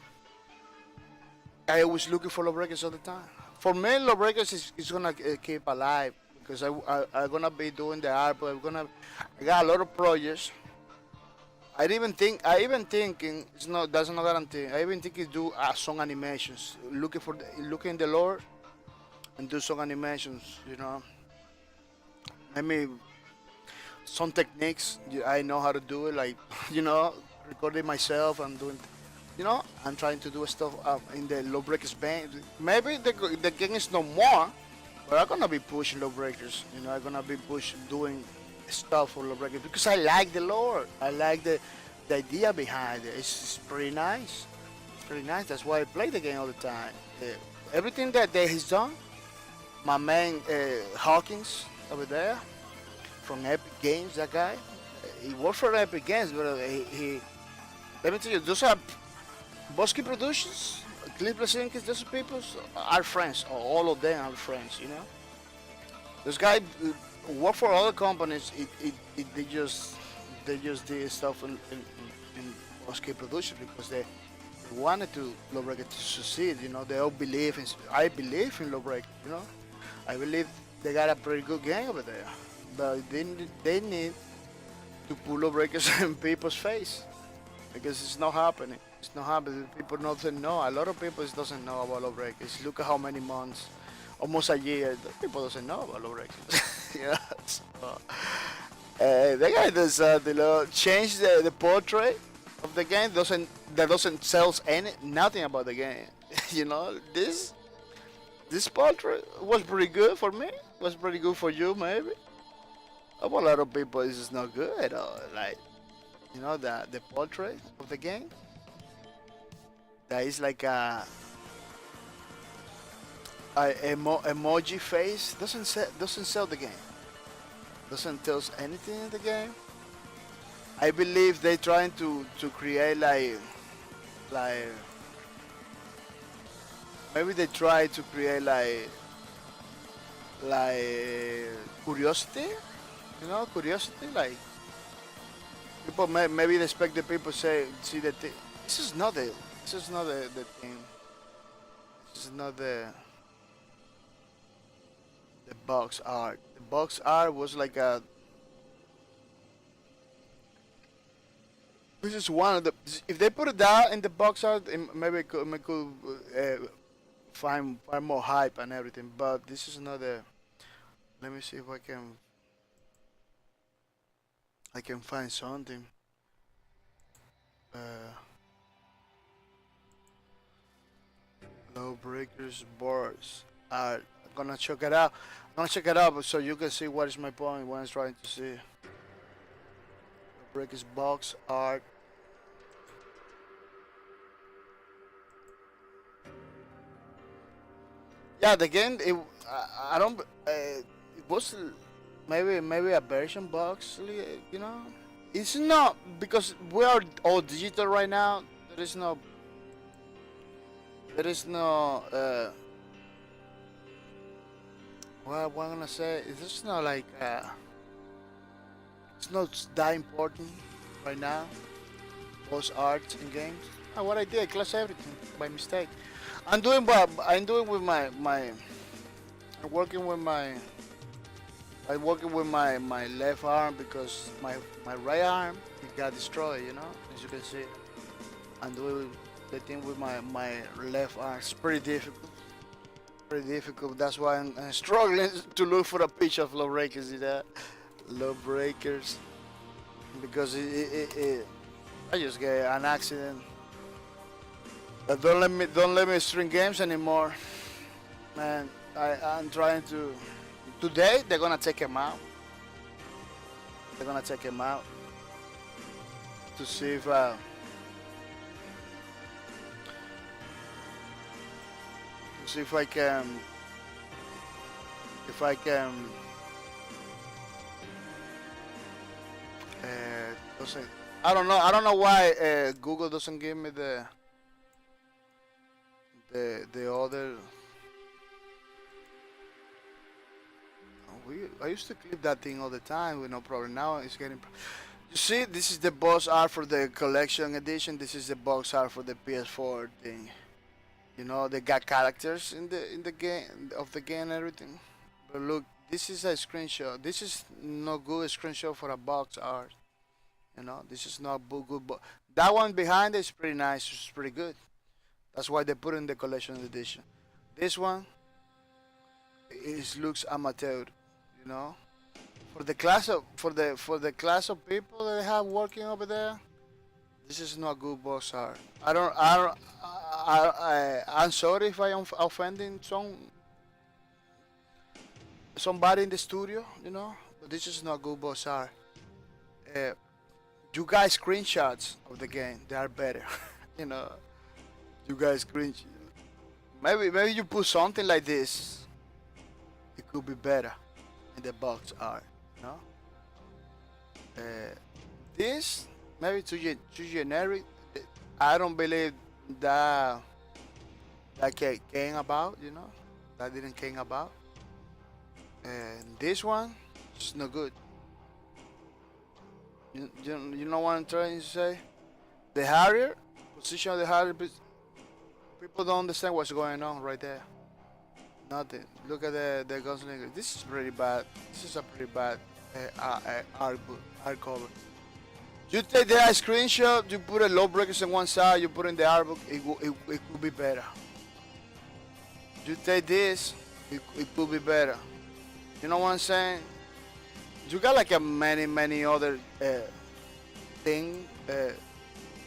Speaker 1: I was looking for Lawbreakers all the time. For me, Lawbreakers is gonna keep alive because I'm gonna be doing the art, but I got a lot of projects. I even thinking it's not that's not guarantee. I even think do some animations, looking in the lore and do some animations. Let me some techniques. I know how to do it, like you know, recording myself and doing, you know, I'm trying to do stuff in the low breakers band. Maybe the game is no more, but I'm gonna be pushing low breakers. You know, I'm gonna be doing stuff for low breakers because I like the lore. I like the idea behind it. It's pretty nice. It's pretty nice. That's why I play the game all the time. Everything that he's done, my man Hawkins over there from Epic Games, that guy, he worked for Epic Games, but he let me tell you, those are Bosky Productions, Clipless Inc., those people are friends. All of them are friends, you know. This guy worked for other companies. They just did stuff in Bosky Productions because they wanted to Lowbreaker to succeed. You know, they all believe in. I believe in Lowbreaker. You know, I believe they got a pretty good game over there, but they need to put Lowbreakers in people's face because it's not happening. It's not happening. People doesn't know. A lot of people doesn't know about Lowbreakers. Look at how many months, almost a year. People doesn't know about Lowbreakers. Yeah. So, the guy does change the portrait of the game. Doesn't sells nothing about the game. You know, this portrait was pretty good for me. Was pretty good for you maybe. A lot of people it's just not good at all. Like, you know, the portrait of the game. That is like a emoji face. Doesn't sell the game. Doesn't tell us anything in the game. I believe they trying to create like maybe they try to create like curiosity, you know, curiosity. Like people maybe they expect the people say see the thing. This is not the thing. This is not the box art. The box art was like a. This is one of the. If they put it down in the box art, maybe it could find more hype and everything. But this is not the. Let me see if I can find something. Uh, Low breakers boards. I'm gonna check it out. I'm gonna check it out so you can see what is my point when I'm trying to see. Low breakers box art. Yeah, the game. I don't. It was maybe a version box. You know, it's not because we are all digital right now. There is no. There is no. What I'm gonna say is it's not like. It's not that important right now. Both arts and games. What I did, I closed everything by mistake. I'm doing with my. I'm working with my. I'm working with my left arm because my right arm it got destroyed. You know, as you can see. I'm doing the thing with my left arm. It's pretty difficult. Pretty difficult. That's why I'm struggling to look for a picture of low breakers. You know, low breakers because I just get an accident. Don't let me stream games anymore, man. I'm trying to. Today they're gonna take him out. They're gonna take him out to see if I can if I can doesn't I don't know why Google doesn't give me the other. I used to clip that thing all the time with no problem. Now it's getting. You see, this is the box art for the collection edition. This is the box art for the PS4 thing. You know, they got characters in the game of the game and everything. But look, this is a screenshot. This is no good screenshot for a box art. You know, this is not good. But that one behind is pretty nice. It's pretty good. That's why they put in the collection edition. This one looks amateur. You know, for the class of people that they have working over there, this is not good box art. I'm sorry if I am offending somebody in the studio, but this is not good box art. Uh, you guys screenshots of the game, they are better. you know, you guys cringe. Maybe you put something like this, it could be better in the box art, you know. This maybe too generic. I don't believe that came about, that didn't came about. And this one is no good. You know what I'm trying to say? The Harrier, position of the Harrier, people don't understand what's going on right there. Nothing. Look at the gunslinger. This is pretty bad. This is a pretty bad art cover. You take the screenshot, you put a low breakers on one side, you put in the art book, it could be better. You take this, it could be better. You know what I'm saying? You got like a many other thing.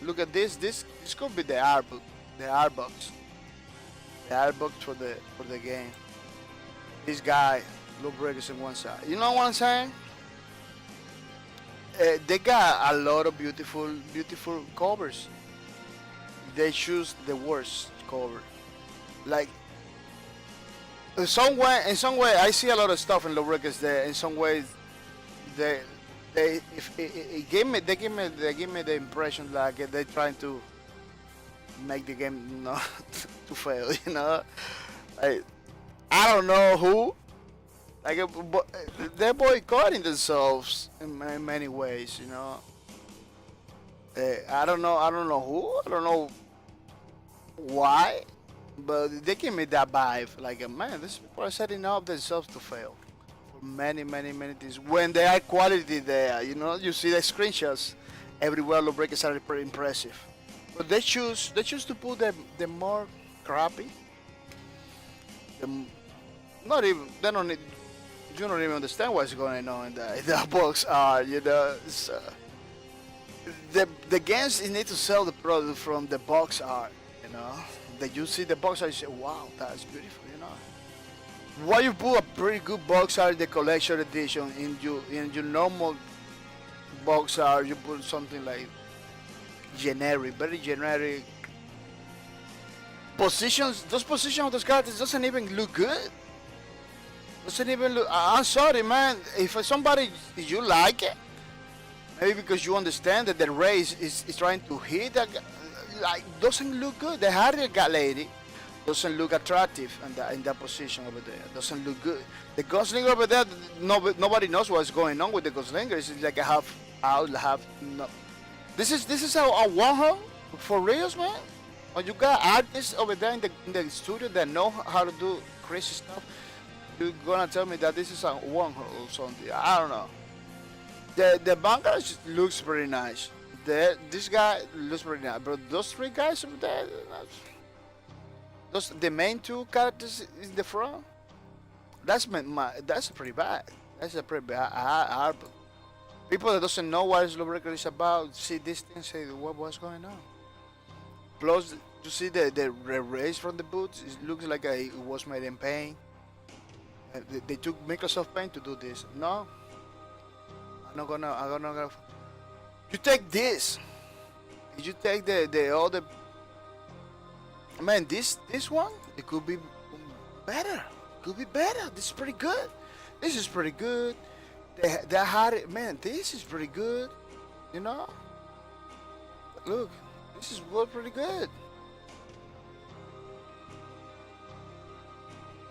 Speaker 1: Look at this. This could be the art book, the art box for the game. This guy, low breakers on one side. You know what I'm saying? They got a lot of beautiful covers. They choose the worst cover. Like in some way, I see a lot of stuff in low records there. In some ways, they give me the impression like they're trying to make the game not to fail. Like, I don't know who. Like they're boycotting themselves in many ways. I don't know who. I don't know why. But they give me that vibe, like, man, these people are setting up themselves to fail for many things. When they are quality there, you see the screenshots everywhere. Low breakers are pretty impressive, but they choose to put the more crappy. Not even they don't need. You don't even understand what's going on in the box art. So the games need to sell the product from the box art. That you see the box art, you say, wow, that's beautiful, Why you put a pretty good box art in the collection edition, in your normal box art, you put something like generic, very generic. Those positions of those characters doesn't even look good. I'm sorry, man, if you like it, maybe because you understand that the race is trying to hit that. Like, doesn't look good. The Harrier lady doesn't look attractive in that position over there. Doesn't look good. The Gunslinger over there, nobody knows what's going on with the Gunslinger. It's like a half out, half no. This is a one for reals, man. Or you got artists over there in the studio that know how to do crazy stuff. You're gonna tell me that this is a one or something? I don't know. The Vanguard looks pretty nice. This guy looks pretty nice, but those three guys over there, the main two characters in the front, that's pretty bad. That's a pretty bad. People that doesn't know what Lawbreaker is about see this thing, say what's going on. Plus, you see the race from the boots. It looks like it was made in Paint. They took Microsoft Paint to do this. No, I'm not gonna. You take this. You take the other. Man, this one, it could be better. Could be better. This is pretty good. This is pretty good. They had it. Man, this is pretty good. Look, this is pretty good.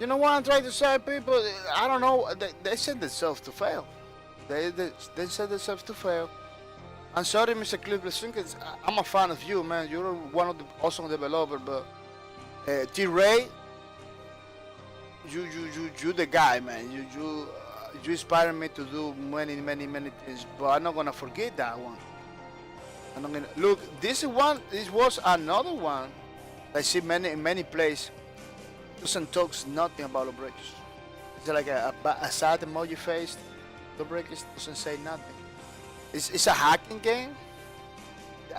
Speaker 1: You know what I'm trying to say, people? I don't know. They sent themselves to fail. They sent themselves to fail. I'm sorry, Mr. Clifford. I'm a fan of you, man. You're one of the awesome developers, but T-Ray, you the guy, man. You inspire me to do many things, but I'm not gonna forget that one. Look. This was another one. I see in many places. Doesn't talk nothing about the breaks. It's like a sad emoji face. The breakers doesn't say nothing. It's a hacking game.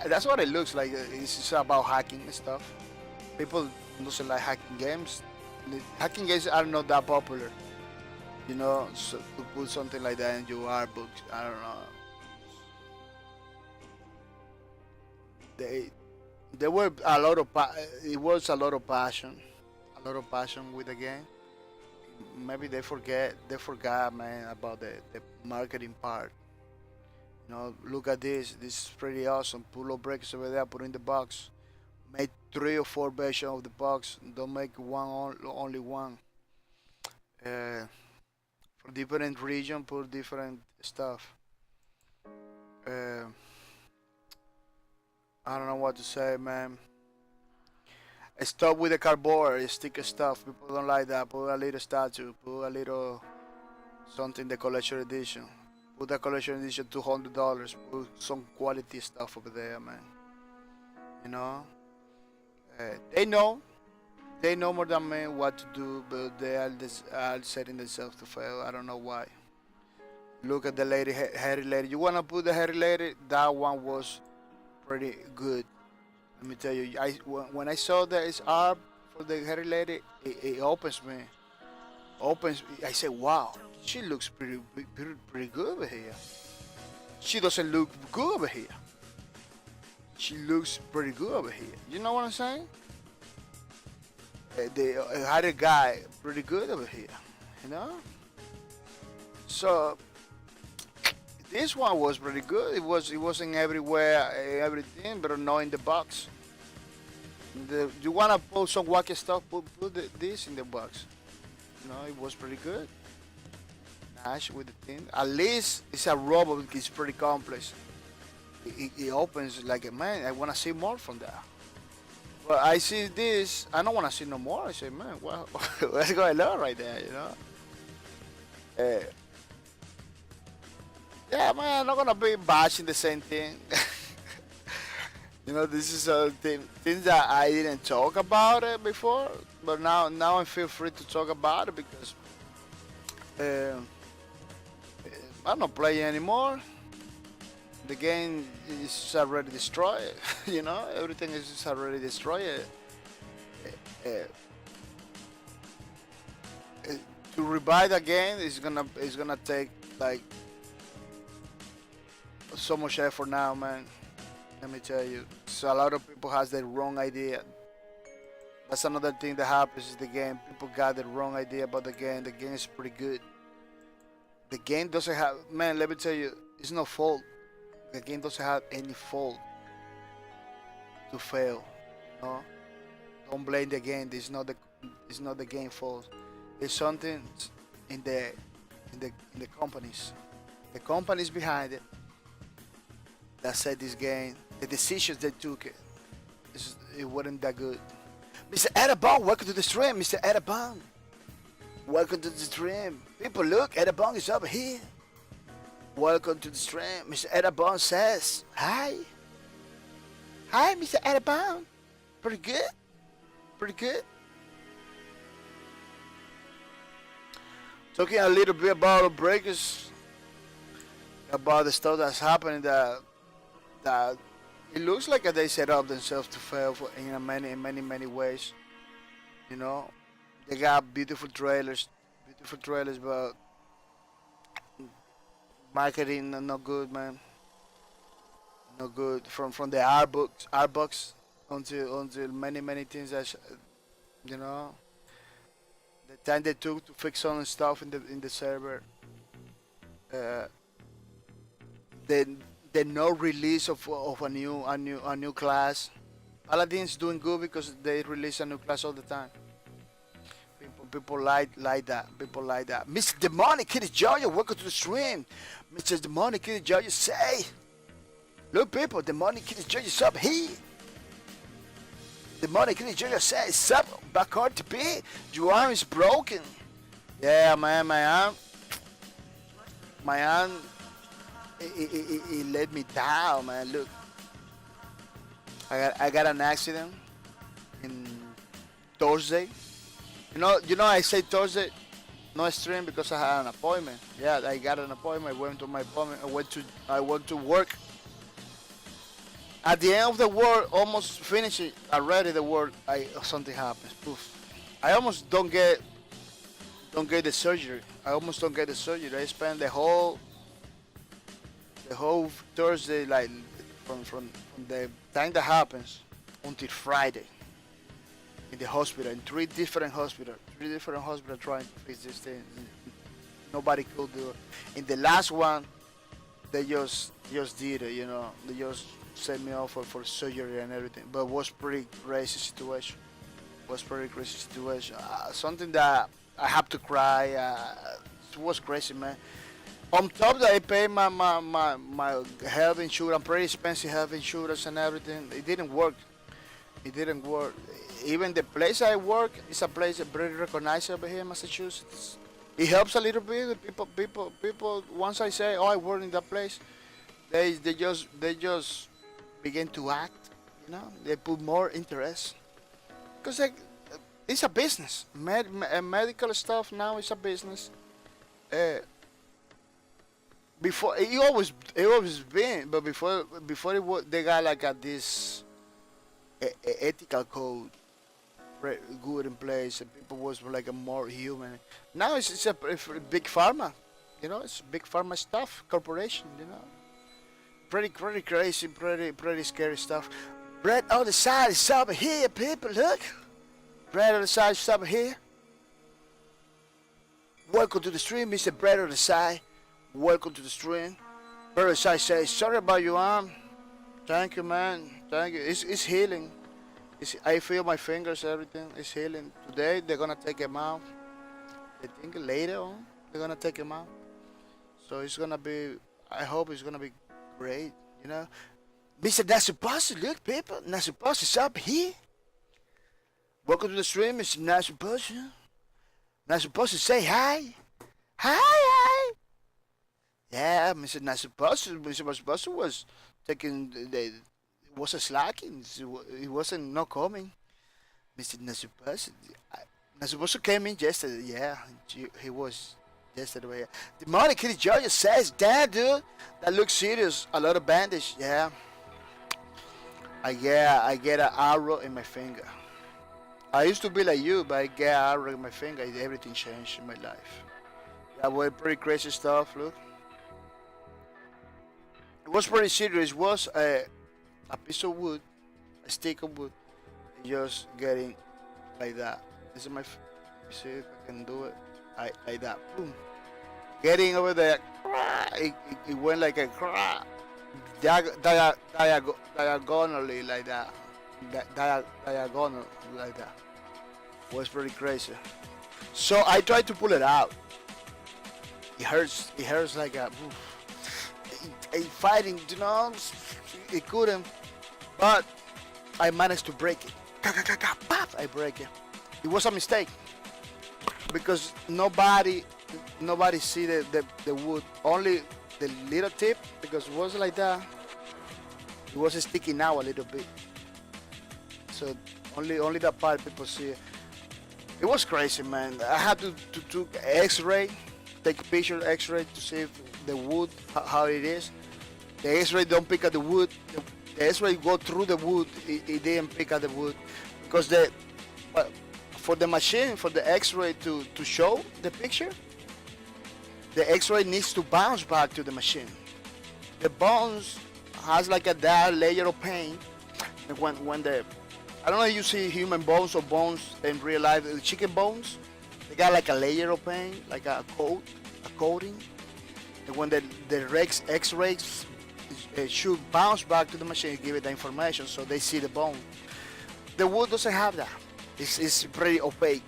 Speaker 1: That's what it looks like. It's about hacking and stuff. People doesn't like hacking games. Hacking games are not that popular. You know, so to put something like that in your art books, I don't know. They there were a lot of it was a lot of passion, with the game. Maybe they forgot, man, about the marketing part. You know, look at this. This is pretty awesome. Pull up breakers over there, put in the box. Make 3 or 4 versions of the box. Don't make only one. Uh, for different region, put different stuff. Uh, I don't know what to say, man. Stop with the cardboard, sticker stuff. People don't like that. Put a little statue. Put a little something. The collection edition. Put the collection edition $200. Put some quality stuff over there, man. You know. They know. They know more than me what to do, but they are setting themselves to fail. I don't know why. Look at the lady, hairy lady. You wanna put the hairy lady? That one was pretty good. Let me tell you, when I saw that it's art for the hairy lady, it opens me. Opens. I say, wow, she looks pretty good over here. She doesn't look good over here. She looks pretty good over here. You know what I'm saying? The hairy guy, pretty good over here. You know. So this one was pretty good. It wasn't everywhere, everything, but not in the box. You wanna put some wacky stuff? Put this in the box. You know, it was pretty good. Nash with the thing. At least it's a robot. It's pretty complex. It opens like a man. I wanna see more from that. But I see this. I don't wanna see no more. I say, man, well, what's going on right there? You know. Yeah, man, I'm not gonna be bashing the same thing. You know, this is a things that I didn't talk about it before, but now I feel free to talk about it because I'm not playing anymore. The game is already destroyed. You know, everything is already destroyed. Uh, to revive the game is gonna take like so much effort now, man. Let me tell you. So a lot of people has the wrong idea. That's another thing that happens is the game. People got the wrong idea about the game. The game is pretty good. The game doesn't have, man, let me tell you, it's no fault. The game doesn't have any fault to fail. No? Don't blame the game. It's not the game fault. It's something in the companies. The companies behind it that said this game, the decisions they took, it wasn't that good. Mr. Edabong, welcome to the stream, Mr. Edabong. Welcome to the stream. People, look, Edabong is over here. Welcome to the stream. Mr. Edabong says, hi. Hi, Mr. Edabong. Pretty good. Pretty good. Talking a little bit about the breakers, about the stuff that's happening that it looks like they set up themselves to fail in many ways. You know, they got beautiful trailers, but marketing not good, man. Not good from the art books until many things that you know. The time they took to fix some stuff in the server. The no release of a new class. Paladin's doing good because they release a new class all the time. People like that. People like that. Mr. Demonic Kitty Jojo, welcome to the stream. Mr. Demonic Kitty Jojo, say, look, people, Demonic Kitty Jojo, sup here. Demonic Kitty Jojo says, sup, back hard to be. Your arm is broken. Yeah, man, my arm. It let me down, man. Look, I got an accident in Thursday. You know, I say Thursday. no stream because I had an appointment. Yeah, I got an appointment. I went to my appointment. I went to work. At the end of the work, almost finishing already the work, something happens. Poof. I almost don't get the surgery. I almost don't get the surgery. I spent the whole Thursday, like from the time that happens until Friday in the hospital, in three different hospitals trying to fix this thing. Nobody could do it. In the last one, they just did it. They just sent me off for surgery and everything. But it was pretty crazy situation. Something that I have to cry. It was crazy, man. On top that I pay my health insurance, pretty expensive health insurance and everything. It didn't work. Even the place I work is a place very recognized over here in Massachusetts. It helps a little bit. People. Once I say, "Oh, I work in that place," they just begin to act. They put more interest because it's a business. Medical stuff now is a business. Uh, Before it always been, but before they got like this ethical code good in place, and people was like a more human. Now it's a big pharma, it's big pharma stuff, corporation, pretty crazy, pretty scary stuff. Bread on the side is over here, people. Look, bread on the side is over here. Welcome to the stream, Mr. Bread on the side. Welcome to the stream. Bread on the side says, sorry about your arm. Thank you, man. Thank you. It's healing. I feel my fingers, everything is healing. Today they're gonna take him out. I think later on they're gonna take him out. So it's gonna be. I hope it's gonna be great. Mr. Nasupasa, look, people. Nasupasa is up here. Welcome to the stream, Mr. Nasupasa. Nasupasa, say hi. Hi. Yeah, Mr. Nasupasa was taking the. Was a slacking. He wasn't not coming. Mr. Nasuposu came in yesterday. Yeah, he was yesterday. The Money Kitty Georgia says, "Damn, dude, that looks serious. A lot of bandage. Yeah, I get an arrow in my finger. I used to be like you, but I get an arrow in my finger. Everything changed in my life. Yeah, well, pretty crazy stuff. Look, it was pretty serious. It was a piece of wood, a stick of wood, just getting like that. This is see if I can do it. Like that. Boom. Getting over there. It went like a diagonally like that. Diagonal like that. Was pretty crazy. So I tried to pull it out. It hurts. It hurts like a. Fighting, it couldn't, but I managed to break it. I break it. It was a mistake because nobody see the wood, only the little tip, because it was like that. It was sticking out a little bit, so only that part people see. It was crazy, man. I had to X-ray, take a picture of X-ray to see if the wood how it is. The X-ray don't pick at the wood. The X-ray go through the wood. It didn't pick at the wood because for the machine, for the X-ray to show the picture, the X-ray needs to bounce back to the machine. The bones has like a that layer of paint. And when I don't know if you see human bones or bones in real life, the chicken bones, they got like a layer of paint, like a coating. And when the X-rays should bounce back to the machine, give it the information so they see the bone. The wood doesn't have that. It's pretty opaque.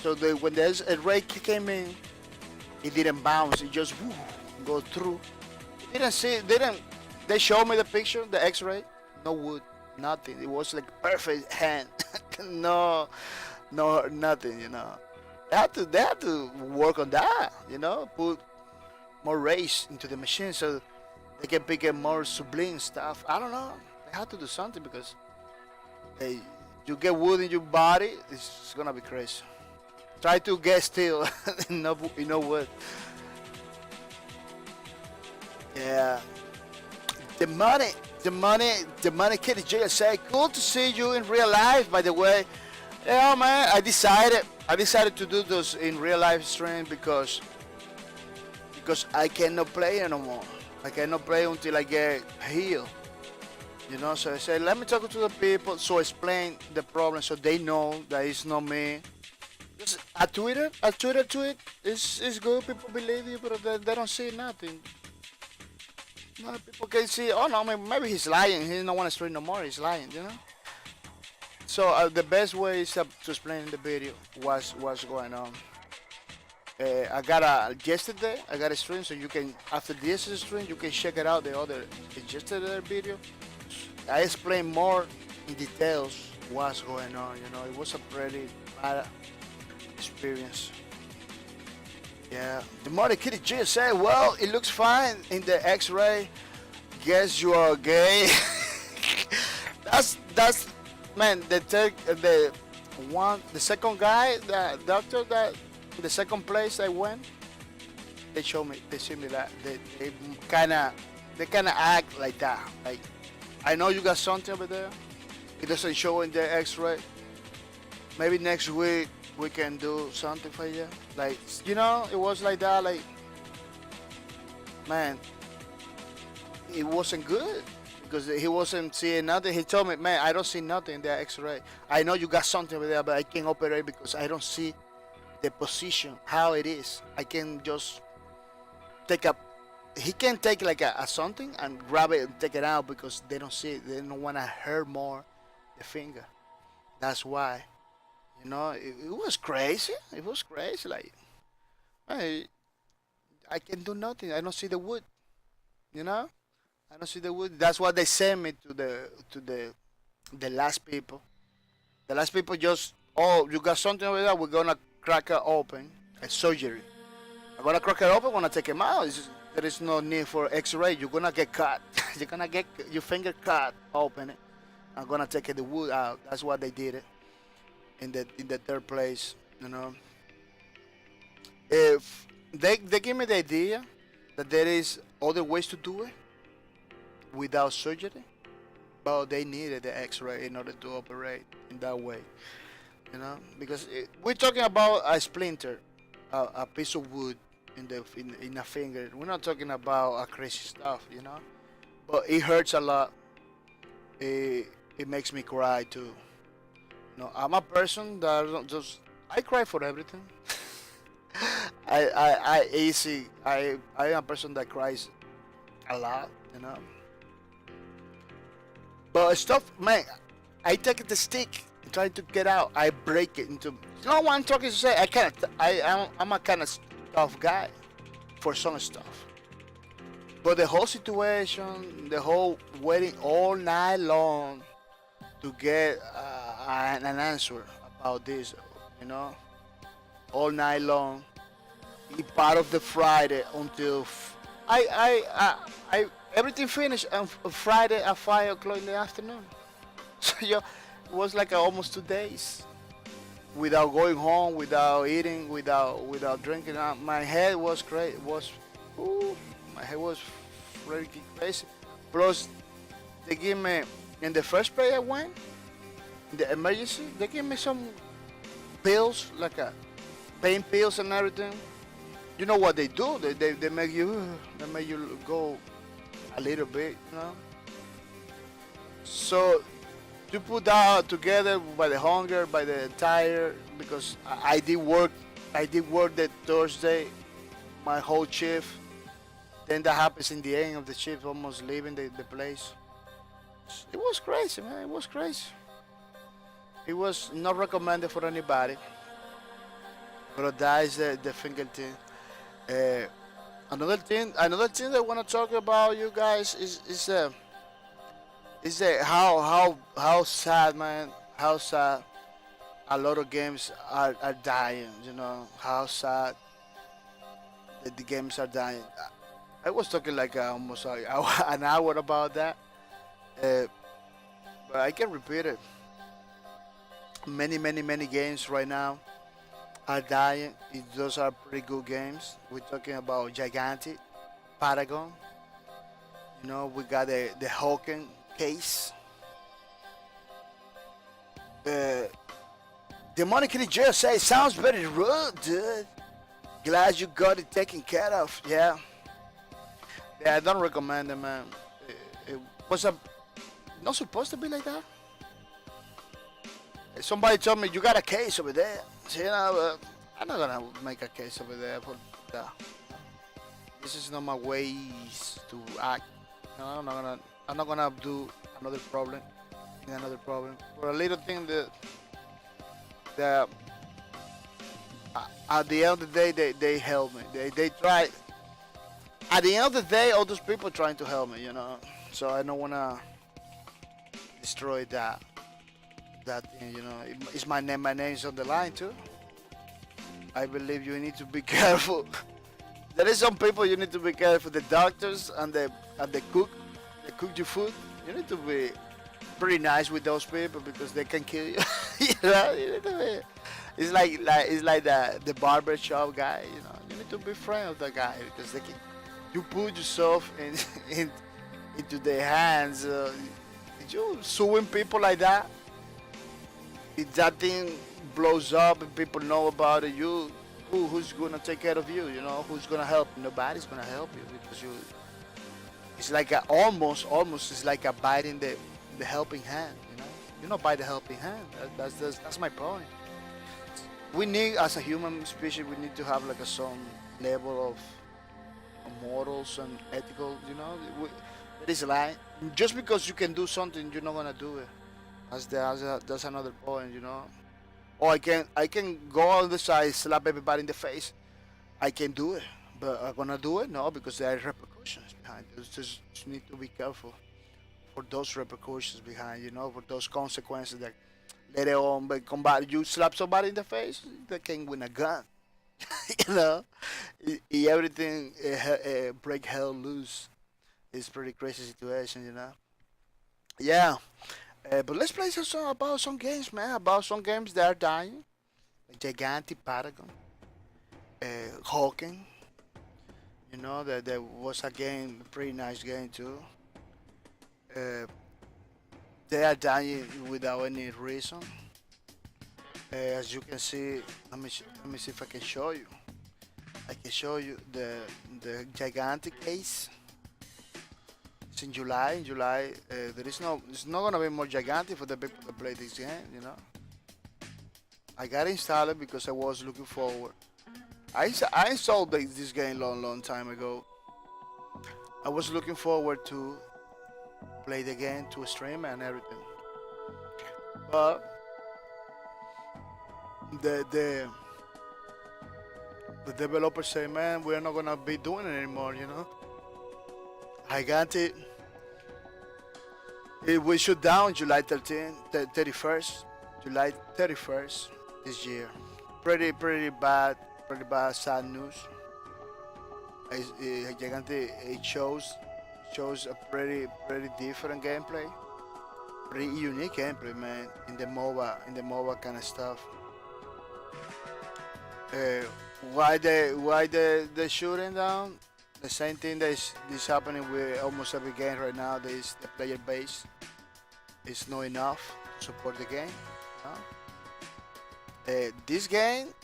Speaker 1: So when the X-ray came in, it didn't bounce. It just go through. They showed me the picture, the X-ray. No wood, nothing. It was like perfect hand. no, nothing. They had to work on that. Put more rays into the machine so they can pick up more sublime stuff. I don't know. They have to do something because you get wood in your body, it's gonna be crazy. Try to get still. No, you know what? Yeah. The money, the money, Kitty J. Say, good to see you in real life. By the way, yeah, man. I decided to do this in real life stream because I cannot play anymore. I cannot play until I get healed. You know, so I said, let me talk to the people, so explain the problem, so they know that it's not me. Just a Twitter tweet is good. People believe you, but they don't see nothing. No, people can see. Oh no, maybe he's lying. He don't want to stream no more. He's lying. You know. So the best way is to explain in the video what's going on. I got a yesterday. I got a stream, so you can after this stream you can check it out. The other yesterday video. I explain more in details what's going on. You know, it was a pretty bad experience. Yeah. The Mother Kitty G said, "Well, it looks fine in the X-ray. Guess you are gay." that's man. The second guy, the doctor that the second place I went, they see me that they kind of act like that. Like, I know you got something over there. It doesn't show in the X-ray. Maybe next week we can do something for you. Like, you know, it was like that. Like, man, it wasn't good because he wasn't seeing nothing. He told me, man, I don't see nothing in the X-ray. I know you got something over there, but I can't operate because I don't see the position, how it is. I can just take a. He can take like a something and grab it and take it out because they don't see it. They don't want to hurt more the finger. That's why. You know, it was crazy. It was crazy. Like, I can do nothing. I don't see the wood. You know, I don't see the wood. That's why they sent me to the last people. The last people just, oh, you got something over there. We're gonna crack it open. A surgery. I'm gonna crack it open. I'm gonna take him out. There is no need for X-ray. You're gonna get cut. You're gonna get your finger cut. Open it. I'm gonna take the wood out. That's why they did it in the third place. You know, if they give me the idea that there is other ways to do it without surgery, but they needed the X-ray in order to operate in that way. You know, because we're talking about a splinter, a piece of wood in a finger. We're not talking about a crazy stuff, you know. But it hurts a lot. It makes me cry too. No, I'm a person that don't just I cry for everything. I am a person that cries a lot, you know. But stuff, man, I take the stick and try to get out. I break it into. You know what I'm talking to say? I'm a kind of tough guy for some stuff. But the whole situation, the whole waiting all night long to get an answer about this, you know, all night long. Be part of the Friday until I everything finished on Friday at 5 o'clock in the afternoon. So yeah, it was like almost 2 days without going home, without eating, without drinking. My head was crazy. Ooh, my head was freaking crazy. Plus, they give me in the first place I went in the emergency. They give me some pills, like a pain pills and everything. You know what they do? They make you go a little bit, you know. So you put that together by the hunger, by the tired, because I did work. I did work that Thursday, my whole shift. Then that happens in the end of the shift, almost leaving the place. It was crazy, man. It was crazy. It was not recommended for anybody. But that is the finger thing. Another thing I want to talk about, you guys, is that how sad, man, how sad a lot of games are dying. You know how sad that the games are dying. I was talking like almost an hour about that, uh, but I can repeat it. Many games right now are dying. Those are pretty good games. We're talking about Gigantic, Paragon. We got the Hawken case. Demonic in the jail say sounds very rude, dude. Glad you got it taken care of. Yeah. Yeah, I don't recommend it, man. It was not supposed to be like that. Somebody told me you got a case over there. So, I'm not gonna make a case over there for that. This is not my ways to act. No, I'm not gonna do another problem. Another problem for a little thing that at the end of the day they help me. They try. At the end of the day, all those people trying to help me. So I don't wanna destroy that thing. It's my name. My name is on the line too. I believe you need to be careful. There is some people you need to be careful. The doctors and the cook your food. You need to be pretty nice with those people because they can kill you. You need to be. It's like the barber shop guy. You need to be friend with the guy because they can. You put yourself into their hands. You suing people like that. If that thing blows up and people know about it, who's gonna take care of you? Who's gonna help? Nobody's gonna help you because you. It's like almost it's like a biting the helping hand. By the helping hand. That's my point. We need, as a human species, we need to have like some level of morals and ethical. There is a line. Just because you can do something, you're not gonna do it. That's another point. Or I can go on the side, slap everybody in the face. I can do it, but I'm gonna do it? No, because there are repercussions behind it. Just need to be careful for those repercussions behind, for those consequences that later on by combat. You slap somebody in the face, they can win a gun. you know, Everything break hell loose. It's pretty crazy situation. Yeah, but let's play some song about some games, man. About some games that are dying. Gigantic Paragon, Hawking. That there was a game, a pretty nice game too. Uh, they are dying without any reason. As you can see, let me see if I can show you. I can show you the gigantic case. It's in July. In July, it's not gonna be more gigantic for the people that play this game. I got installed because I was looking forward. I installed this game long time ago. I was looking forward to play the game, to stream and everything. But the developers say, man, we're not gonna be doing it anymore. I got it. It was shut down July 31st, July 31st this year. Pretty bad, sad news. It shows a pretty different gameplay, pretty unique gameplay, man. In the MOBA kind of stuff. Why the shooting down? The same thing that is happening with almost every game right now. There is the player base is not enough to support the game. This game,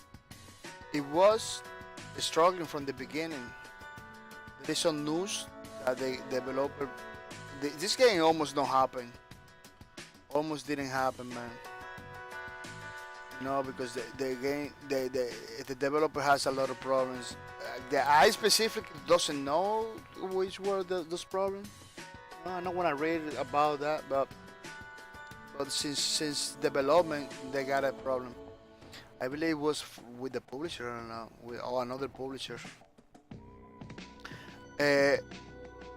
Speaker 1: it was struggling from the beginning. There is some news that the developer, this game almost don't happen. Almost didn't happen, man. Because the game, the developer has a lot of problems. I specifically doesn't know which were those problems. I don't want to read about that, but since development, they got a problem. I believe it was with the publisher, I don't know, or another publisher.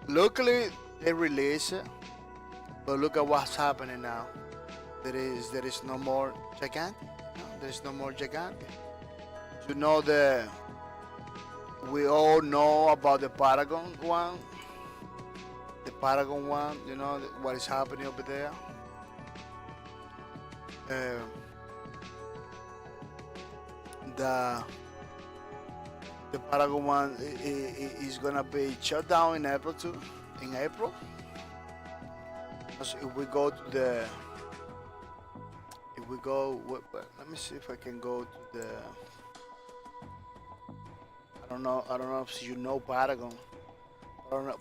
Speaker 1: Luckily, they released it, but look at what's happening now. There is no more gigantic. There is no more gigantic. We all know about the Paragon one. The Paragon one, what is happening over there. the Paragon one is gonna be shut down in April too. In April, because if we go to the, if we go, let me see if I can go to the. I don't know if you know Paragon.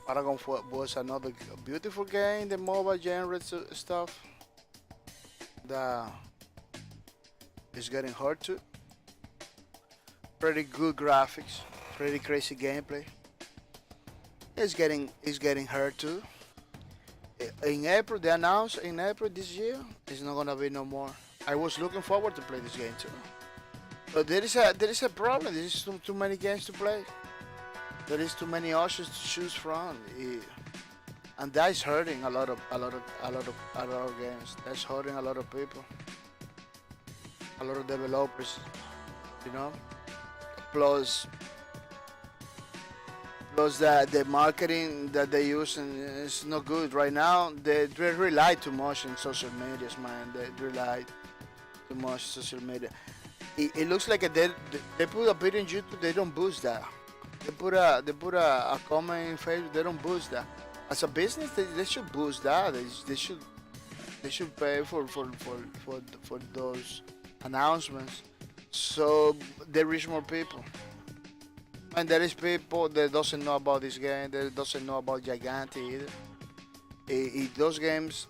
Speaker 1: Paragon was another beautiful game, the mobile genre stuff. That is getting hard too. Pretty good graphics, pretty crazy gameplay. It's getting hurt too. In April, they announced in April this year, it's not gonna be no more. I was looking forward to play this game too, but there is a problem. There is too many games to play. There is too many options to choose from, and that is hurting a lot of games. That's hurting a lot of people, a lot of developers, you know. Plus, the marketing that they use is not good right now. They rely too much on social medias, man. They rely too much on social media. It looks like they put a bit in YouTube. They don't boost that. They put a comment in Facebook. They don't boost that. As a business, they should boost that. They should pay for those announcements so they reach more people. And there is people that doesn't know about this game, that doesn't know about Gigante either. Those games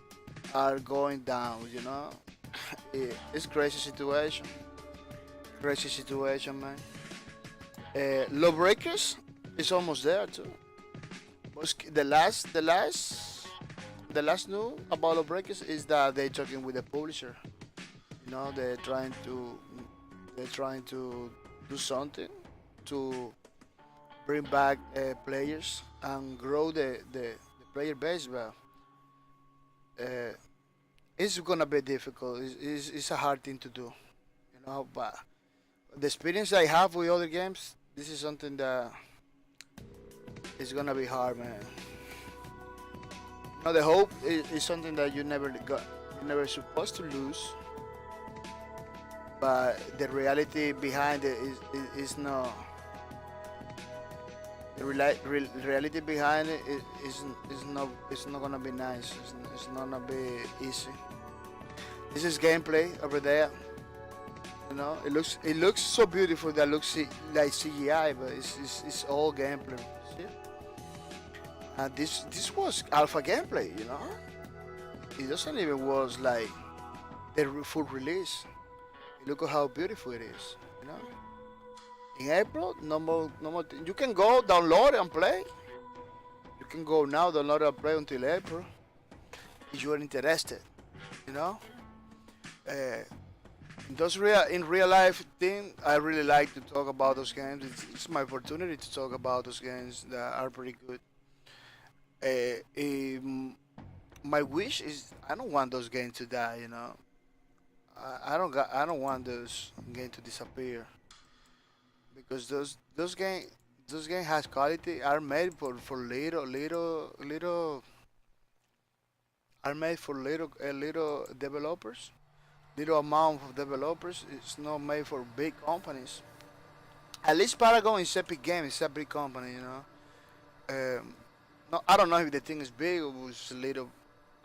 Speaker 1: are going down, you know. It's crazy situation, man. Lawbreakers is almost there too. The last news about Lawbreakers is that they're talking with the publisher. You know, they're trying to do something to bring back players and grow the player base. But it's gonna be difficult. It's a hard thing to do, you know. But the experience I have with other games, this is something that is gonna be hard, man. You know, the hope is something that you never got, you never supposed to lose. But the reality behind it is not. The reality behind it is not gonna be nice. It's not gonna be easy. This is gameplay over there. You know, it looks so beautiful that looks like CGI, but it's all gameplay. See? And this was alpha gameplay. You know, it doesn't even was like the full release. Look at how beautiful it is. You know. In April, no more. You can go download and play. You can go now download and play until April if you are interested. You know. In real life thing, I really like to talk about those games. It's my opportunity to talk about those games that are pretty good. My wish is I don't want those games to die. You know. I don't want those games to disappear because those game has quality are made for little are made for little developers, little amount of developers. It's not made for big companies. At least Paragon is a big game. It's a big company, you know. No, I don't know if the thing is big or was little.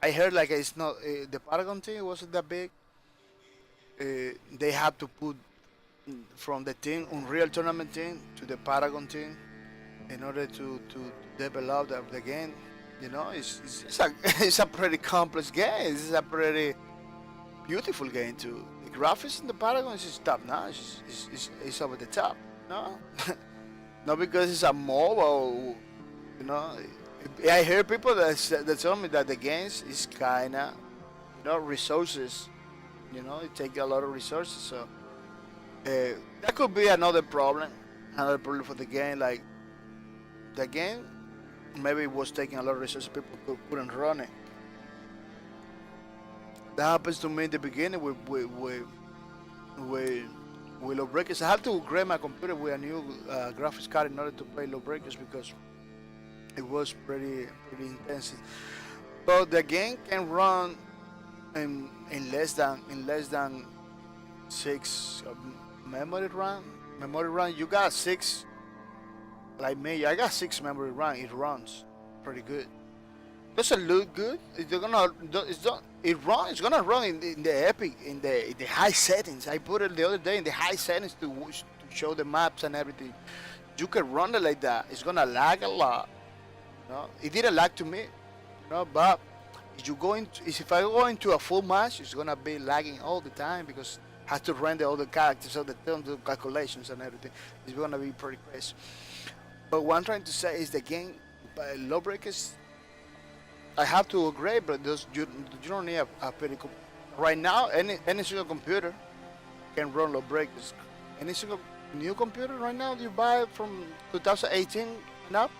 Speaker 1: I heard like it's not the Paragon thing wasn't that big. They had to put from the team Unreal Tournament team to the Paragon team in order to develop the game. You know, it's a it's a pretty complex game. It's a pretty beautiful game too. The graphics in the Paragon is top notch. It's over the top. No, not because it's a mobile. You know, I hear people that tell me that the games is kinda, you know, resources. You know, it takes a lot of resources. So that could be another problem for the game. Like the game, maybe it was taking a lot of resources. People couldn't run it. That happens to me in the beginning with Lawbreakers. I had to upgrade my computer with a new graphics card in order to play Lawbreakers because it was pretty intense. But the game can run in less than memory run. Memory run. You got 6, like me. I got 6 memory run. It runs pretty good. Doesn't look good. It's gonna. It's not. It run. It's gonna run in the epic in the high settings. I put it the other day in the high settings to show the maps and everything. You can run it like that. It's gonna lag a lot. You know? It didn't lag to me. You know, but if I go into a full match, it's gonna be lagging all the time because I have to render all the characters, all the calculations and everything. It's gonna be pretty crazy. But what I'm trying to say is the game, Lawbreakers. I have to agree, but you don't need a pretty. Right now, any single computer can run Lawbreakers. Any single new computer right now you buy from 2018 and up,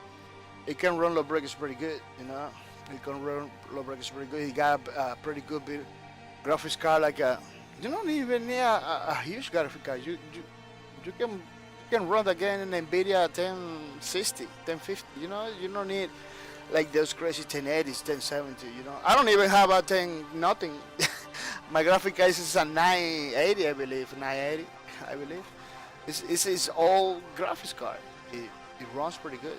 Speaker 1: it can run Lawbreakers pretty good. You know, it can run Lawbreakers pretty good. It got a pretty good graphics card, like a. You don't even need a huge graphics card. You can run the game in NVIDIA 1060, 1050. You know, you don't need like those crazy 1080s, 1070. You know, I don't even have a 10 nothing. My graphic card is a 980, I believe. 980, I believe. It's all graphics card. It runs pretty good.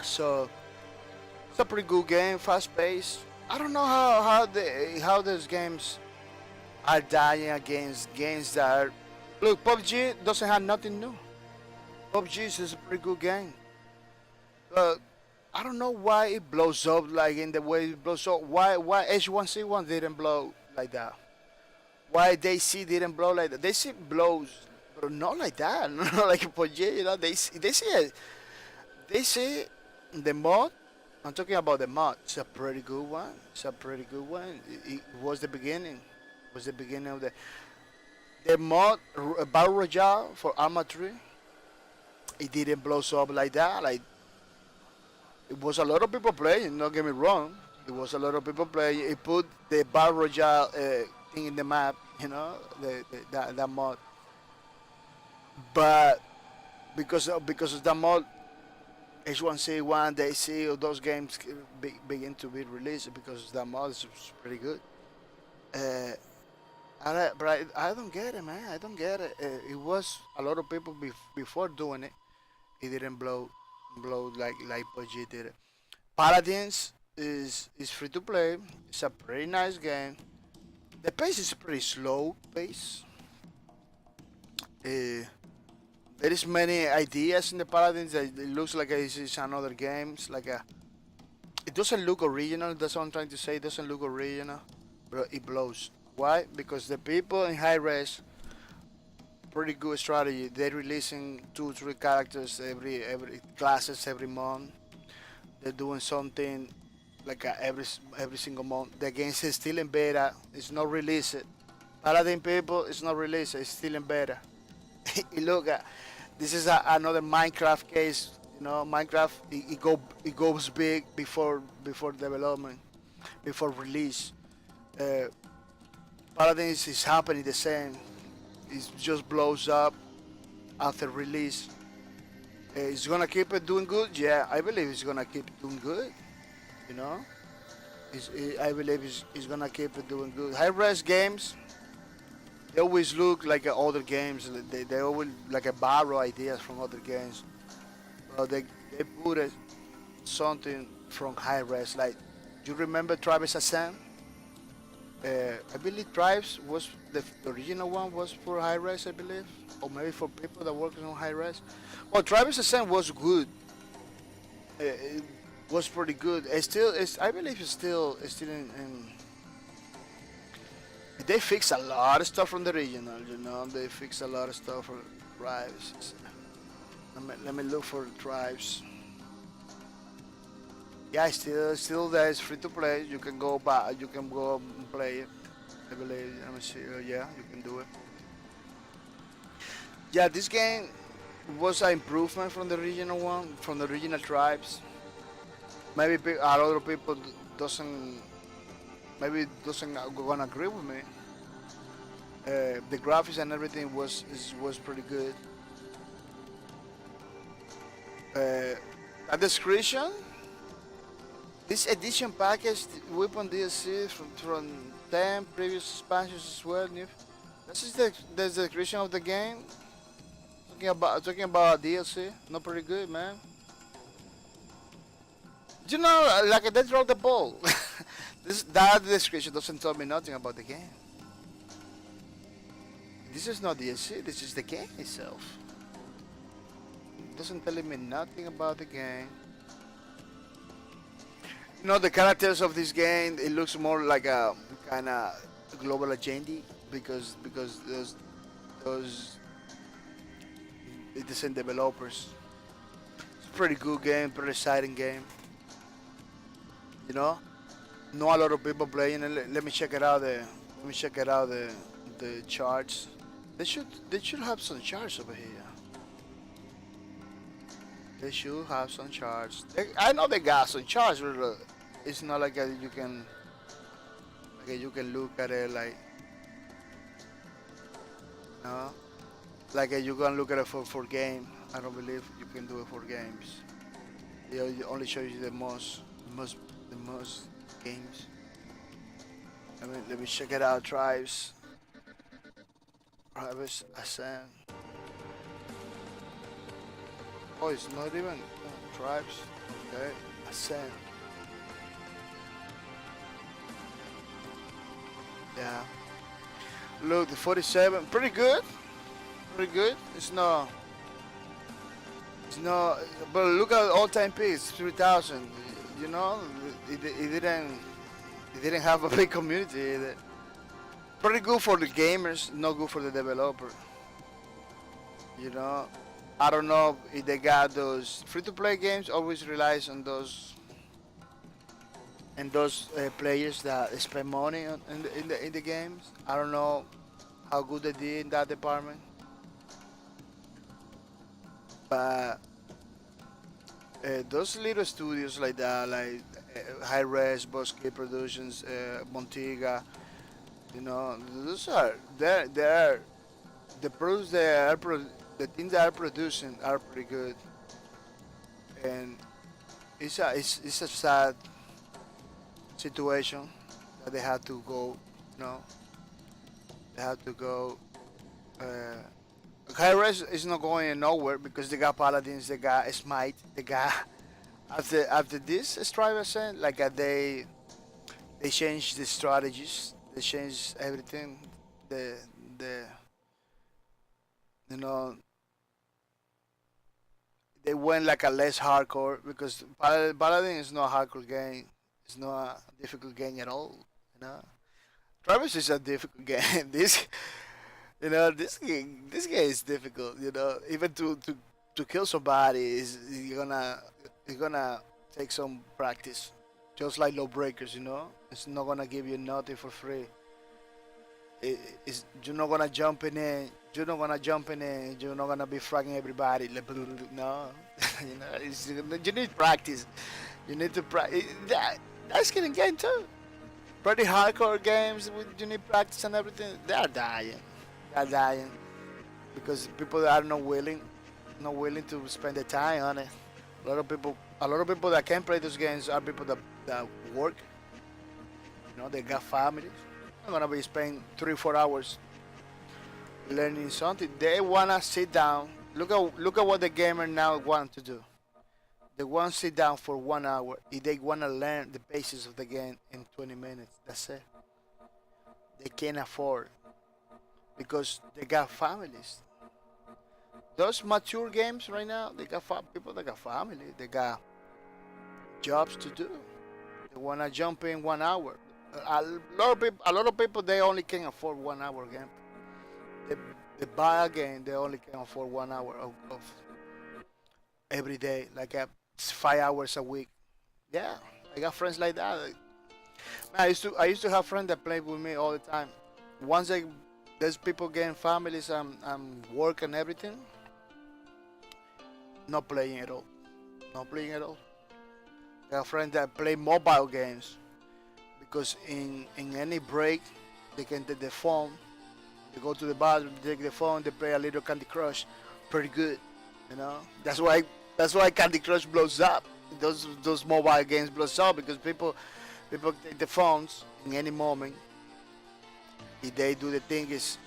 Speaker 1: So it's a pretty good game, fast paced. I don't know how those games are dying against games that are. Look, PUBG doesn't have nothing new. PUBG is a pretty good game. But I don't know why it blows up like in the way it blows up. Why H1C1 didn't blow like that? Why DayZ didn't blow like that? DayZ blows, but not like that. Not like PUBG, you know. They see the mod. I'm talking about the mod. It's a pretty good one. It's a pretty good one. It was the beginning. It was the beginning of the mod Battle Royale for Arma 3. It didn't blow up like that. Like it was a lot of people playing. Don't get me wrong. It was a lot of people playing. It put the Battle Royale thing in the map. You know, that mod. But because of that mod, H1C1, DayZ, all those games begin to be released because that mod is pretty good. But I don't get it, man. I don't get it. It was a lot of people before doing it. It didn't blow like PUBG did it. Paladins is free to play. It's a pretty nice game. The pace is pretty slow pace. There is many ideas in the Paladins that it looks like it's another game. It's like it doesn't look original. That's what I'm trying to say. It doesn't look original, but it blows. Why? Because the people in high res, pretty good strategy. They're releasing 2-3 characters every classes every month. They're doing something like every single month. The game is still in beta. It's not released. Paladin people, it's not released. It's still in beta. Look at this is another Minecraft case. You know, Minecraft it goes big before development, before release. Paladins is happening the same. It just blows up after release. It's gonna keep it doing good. Yeah, I believe it's gonna keep doing good. You know, I believe it's gonna keep it doing good. High res games, they always look like other games. They always like a borrow ideas from other games. But they put something from high res. Like, you remember Travis Ascent? I believe Tribes was the original one was for high res, I believe, or maybe for people that working on high res. Well, Travis Ascent was good. It was pretty good. I believe it's still in. They fix a lot of stuff from the original. You know, they fix a lot of stuff for Tribes. Let me look for Tribes. Yeah, still there. It's free to play. You can go back. You can go and play it. I believe. Let me see. Yeah, you can do it. Yeah, this game was an improvement from the original one, from the original Tribes. Maybe a lot of people doesn't gonna agree with me. The graphics and everything was pretty good. A description. This edition package weapon DLC from 10 previous expansions as well. This is the description of the game. Talking about DLC. Not pretty good, man. You know, like they dropped the ball. That description doesn't tell me nothing about the game. This is not DLC. This is the game itself. It doesn't tell me nothing about the game. You know, the characters of this game, it looks more like a kind of global agenda because those decent developers. It's a pretty good game, pretty exciting game. You know, not a lot of people playing it. Let me check it out. Let me check it out. The charts. They should have some charts over here. They should have some charts. I know they got some charts, but it's not like you can look at it like no, like you can look at it for game. I don't believe you can do it for games. It only shows you the most games. Let me check it out. Tribes Ascend. Oh, it's not even tribes. Okay, Ascend. Yeah. Look, the 47, pretty good. Pretty good. It's not. But look at all-time peaks, 3,000. You know, it didn't have a big community either. Pretty good for the gamers, not good for the developer. You know, I don't know if they got those free-to-play games. Always relies on those players that spend money in the games. I don't know how good they did in that department, but those little studios like that, like High Res, Bosque Productions, Montiga, you know, those are they're the products the things that are producing are pretty good, and it's a sad situation that they had to go, you know, they had to go. Hi-Res is not going nowhere because they got Paladins, they got Smite, they got after this Strive Ascent, like they changed the strategies, they changed everything, the you know they went like a less hardcore because Paladin is not a hardcore game, it's not a difficult game at all, you know. Travis is a difficult game. This game is difficult. You know, even to kill somebody is you're gonna take some practice. Just like low breakers, you know, it's not gonna give you nothing for free. It's you're not gonna jump in it. You're not gonna jump in it. You're not gonna be fragging everybody. No, you know, you need practice. You need to practice. That's getting game too. Pretty hardcore games with you need practice and everything. They're dying because people are not willing to spend the time on it. A lot of people that can play those games are people that work. You know, they got families. They're gonna be spending 3 or 4 hours learning something. They wanna sit down. Look at what the gamer now want to do. They want to sit down for 1 hour. If they wanna learn the basics of the game in 20 minutes, that's it. They can't afford because they got families. Those mature games right now, they got people that got family. They got jobs to do. They wanna jump in 1 hour. A lot of people, they only can afford 1 hour game. They buy a game, they only can afford 1 hour of every day, like 5 hours a week. Yeah, I got friends like that. Man, I used to have friends that played with me all the time. Once there's people getting families and work and everything, not playing at all. Not playing at all. I have friends that play mobile games because in any break they can take the phone, they go to the bathroom, they take the phone, they play a little Candy Crush, pretty good, you know. That's why Candy Crush blows up. Those mobile games blows up because people take the phones in any moment. If they do the thing is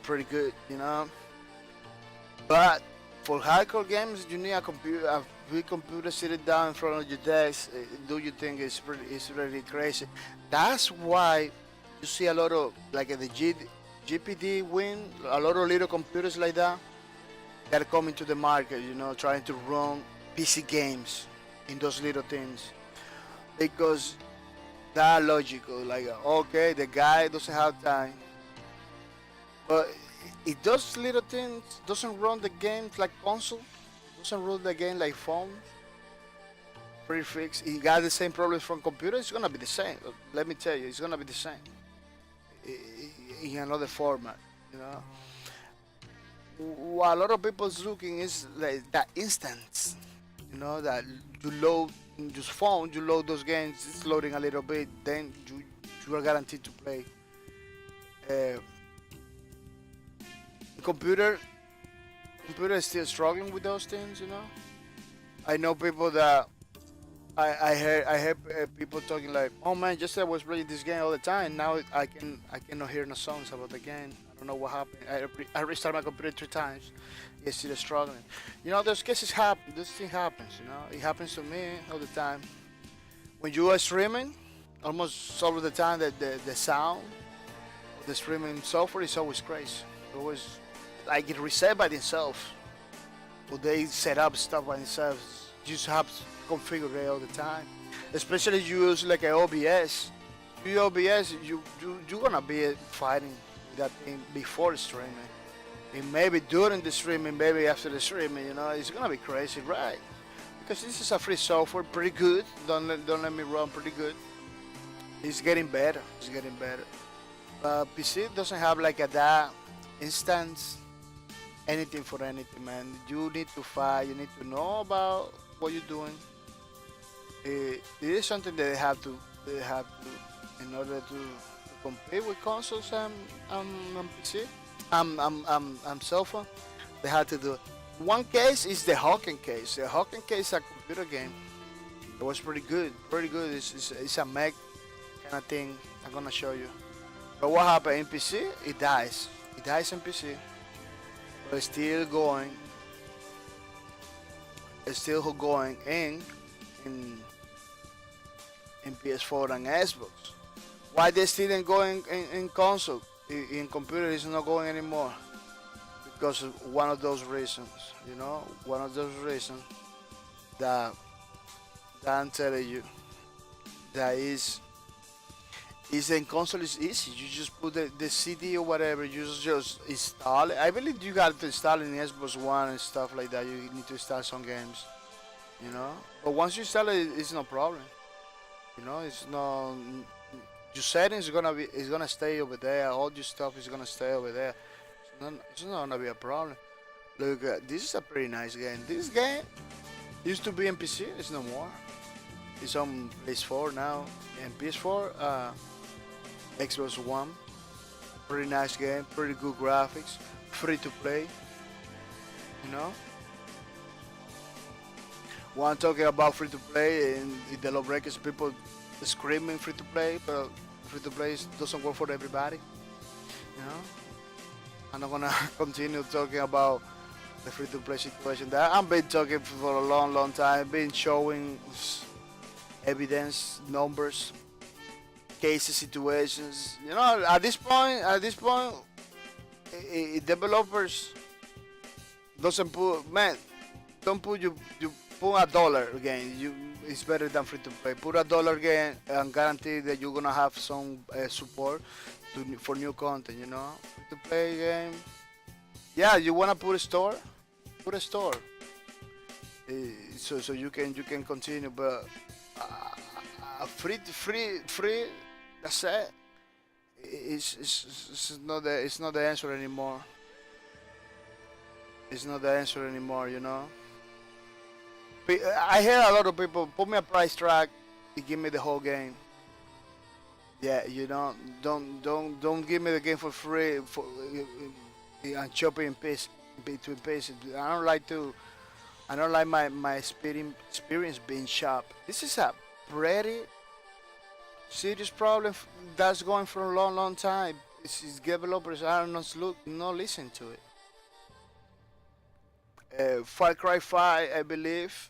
Speaker 1: pretty good, you know. But for hardcore games, you need a big computer sitting down in front of your desk. Do you think it's really crazy? That's why you see a lot of like the GPD win, a lot of little computers like that that are coming to the market, you know, trying to run PC games in those little things because that logical. Like, okay, the guy doesn't have time, but it does little things. Doesn't run the games like console. Doesn't run the game like phone. Prefix. It got the same problems from computer. It's gonna be the same. Let me tell you, it's gonna be the same in another format. You know, what a lot of people's looking is like that instance. You know that you load just phone, you load those games. It's loading a little bit, then you are guaranteed to play. Uh, computer computer is still struggling with those things. You know, I know people that I heard people talking like, oh man, just I was playing this game all the time. Now I cannot hear no songs about the game. I don't know what happened. I restarted my computer 3 times. It's still struggling. You know, those cases happen. This thing happens. You know, it happens to me all the time. When you are streaming, almost all of the time that the sound of the streaming software is always crazy. Always like it reset by themselves. Or they set up stuff by themselves. You just have to configure it all the time. Especially if you use like an OBS. You OBS, you're gonna be fighting with that thing before streaming. And maybe during the streaming, maybe after the streaming, you know, it's gonna be crazy, right? Because this is a free software, pretty good. Don't let me wrong, pretty good. It's getting better. It's getting better. PC doesn't have like a that instance, anything for anything, man. You need to fight. You need to know about what you're doing. It is something that in order to compete with consoles and PC, cell phone. They had to do it. One case is the Hawking case. The Hawking case is a computer game. It was pretty good, pretty good. It's a mech kind of thing. I'm gonna show you. But what happened in PC? It dies. It dies in PC, but it's still going. It's still going in PS4 and Xbox. Why they still ain't going in console? In computer, it's not going anymore because of one of those reasons. You know, one of those reasons that I'm telling you that is in console is easy. You just put the CD or whatever. You just install it. I believe you got to install it in Xbox One and stuff like that. You need to install some games. You know, but once you install it, it's no problem. You know, it's no. Your settings is gonna stay over there. All your stuff is gonna stay over there. It's not gonna be a problem. Look, this is a pretty nice game. This game used to be in PC. It's no more. It's on PS4 now. And PS4, Xbox One. Pretty nice game. Pretty good graphics. Free to play. You know. One talking about free to play and the lawbreakers people screaming free to play, but free to play doesn't work for everybody. You know, I'm not gonna continue talking about the free to play situation. That I've been talking for a long time. Been showing evidence, numbers, cases, situations. You know, at this point, developers doesn't put man, don't put you put $1 again. It's better than free to play. Put $1 again and guarantee that you're gonna have some support for new content. You know, free to play game. Yeah, you wanna put a store? Put a store. So you can continue, but free. That's it. It's not the answer anymore. It's not the answer anymore. You know. I hear a lot of people put me a price tag and give me the whole game. Yeah, you know, don't give me the game for free and chop it in pieces between pieces. I don't like my experience being chopped. This is a pretty serious problem that's going for a long time. Its developers are not listen to it. Far Cry 5, I believe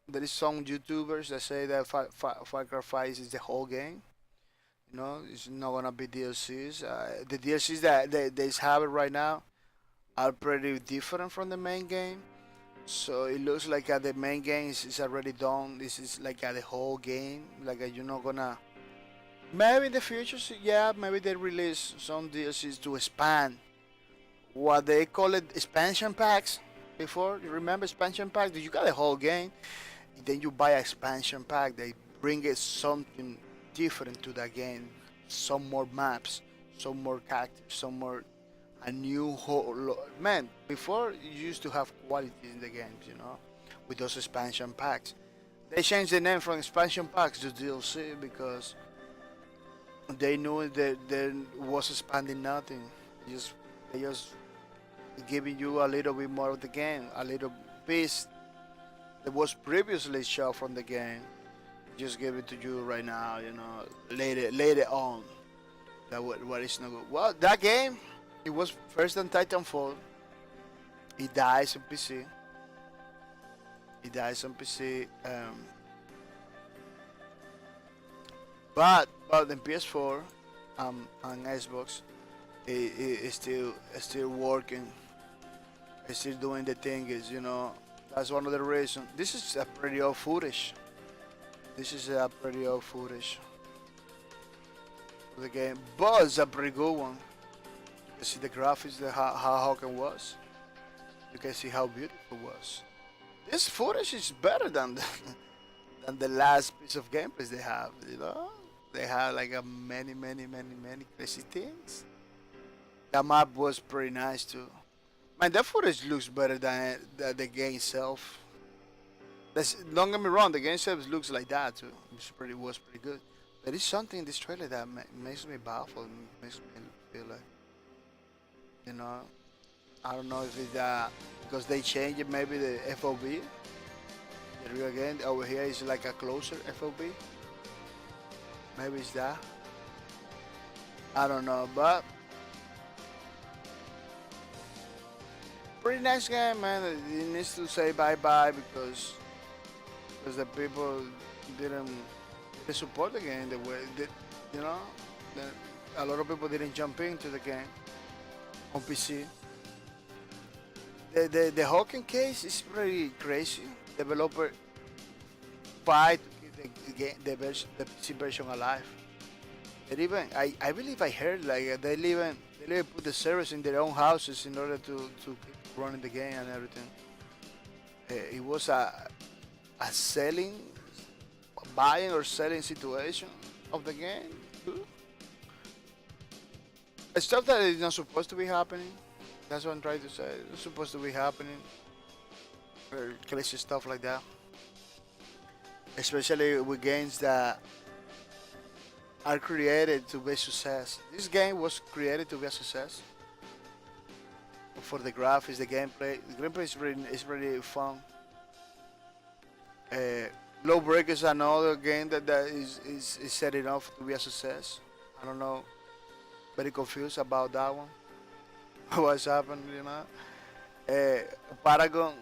Speaker 1: there is some YouTubers that say that Far Cry 5 is the whole game. You know, it's not gonna be DLCs. The DLCs that they have it right now are pretty different from the main game. So it looks like the main game is already done. This is like the whole game. Like you're not gonna. Maybe in the future, yeah, maybe they release some DLCs to expand what they call it expansion packs. Before, you remember expansion packs? You got the whole game, then you buy an expansion pack. They bring it something different to that game. Some more maps, some more characters, some more a new whole man. Before you used to have quality in the games, you know, with those expansion packs. They changed the name from expansion packs to DLC because they knew that there was expanding nothing. They just giving you a little bit more of the game, a little piece that was previously shown from the game. Just give it to you right now, you know, later on. That what is not good. Well, that game, it was first on Titanfall. It dies on PC. It dies on PC. But in PS4 and Xbox, it's still working. It's still doing the thing. Is, you know, that's one of the reasons. This is a pretty old footage. This is a pretty old footage of the game, but it's a pretty good one. You can see the graphics, how Hawken was. You can see how beautiful it was. This footage is better than than the last piece of gameplay they have. You know, they have like a many crazy things. The map was pretty nice too. Man, that footage looks better than the game itself. Don't get me wrong, the game itself looks like that too. Was pretty good. There is something in this trailer that makes me baffled, makes me feel like, you know, I don't know if it's because they changed it, maybe the FOV. The real game over here is like a closer FOV. Maybe it's that. I don't know, but pretty nice game, man. It needs to say bye bye because the people didn't support the game the way that, you know, a lot of people didn't jump into the game on PC. The Hawken case is pretty crazy. Developer fight to keep the PC version alive. And even I believe I heard like they even put the servers in their own houses in order to keep running the game and everything. It was a buying or selling situation of the game. Stuff that is not supposed to be happening. That's what I'm trying to say. It's supposed to be happening. Or crazy stuff like that. Especially with games that are created to be a success. This game was created to be a success. For the graphics, the gameplay. The gameplay is really fun. Lawbreaker is another game that is setting up to be a success. I don't know. Very confused about that one. What's happened, you know? Paragon,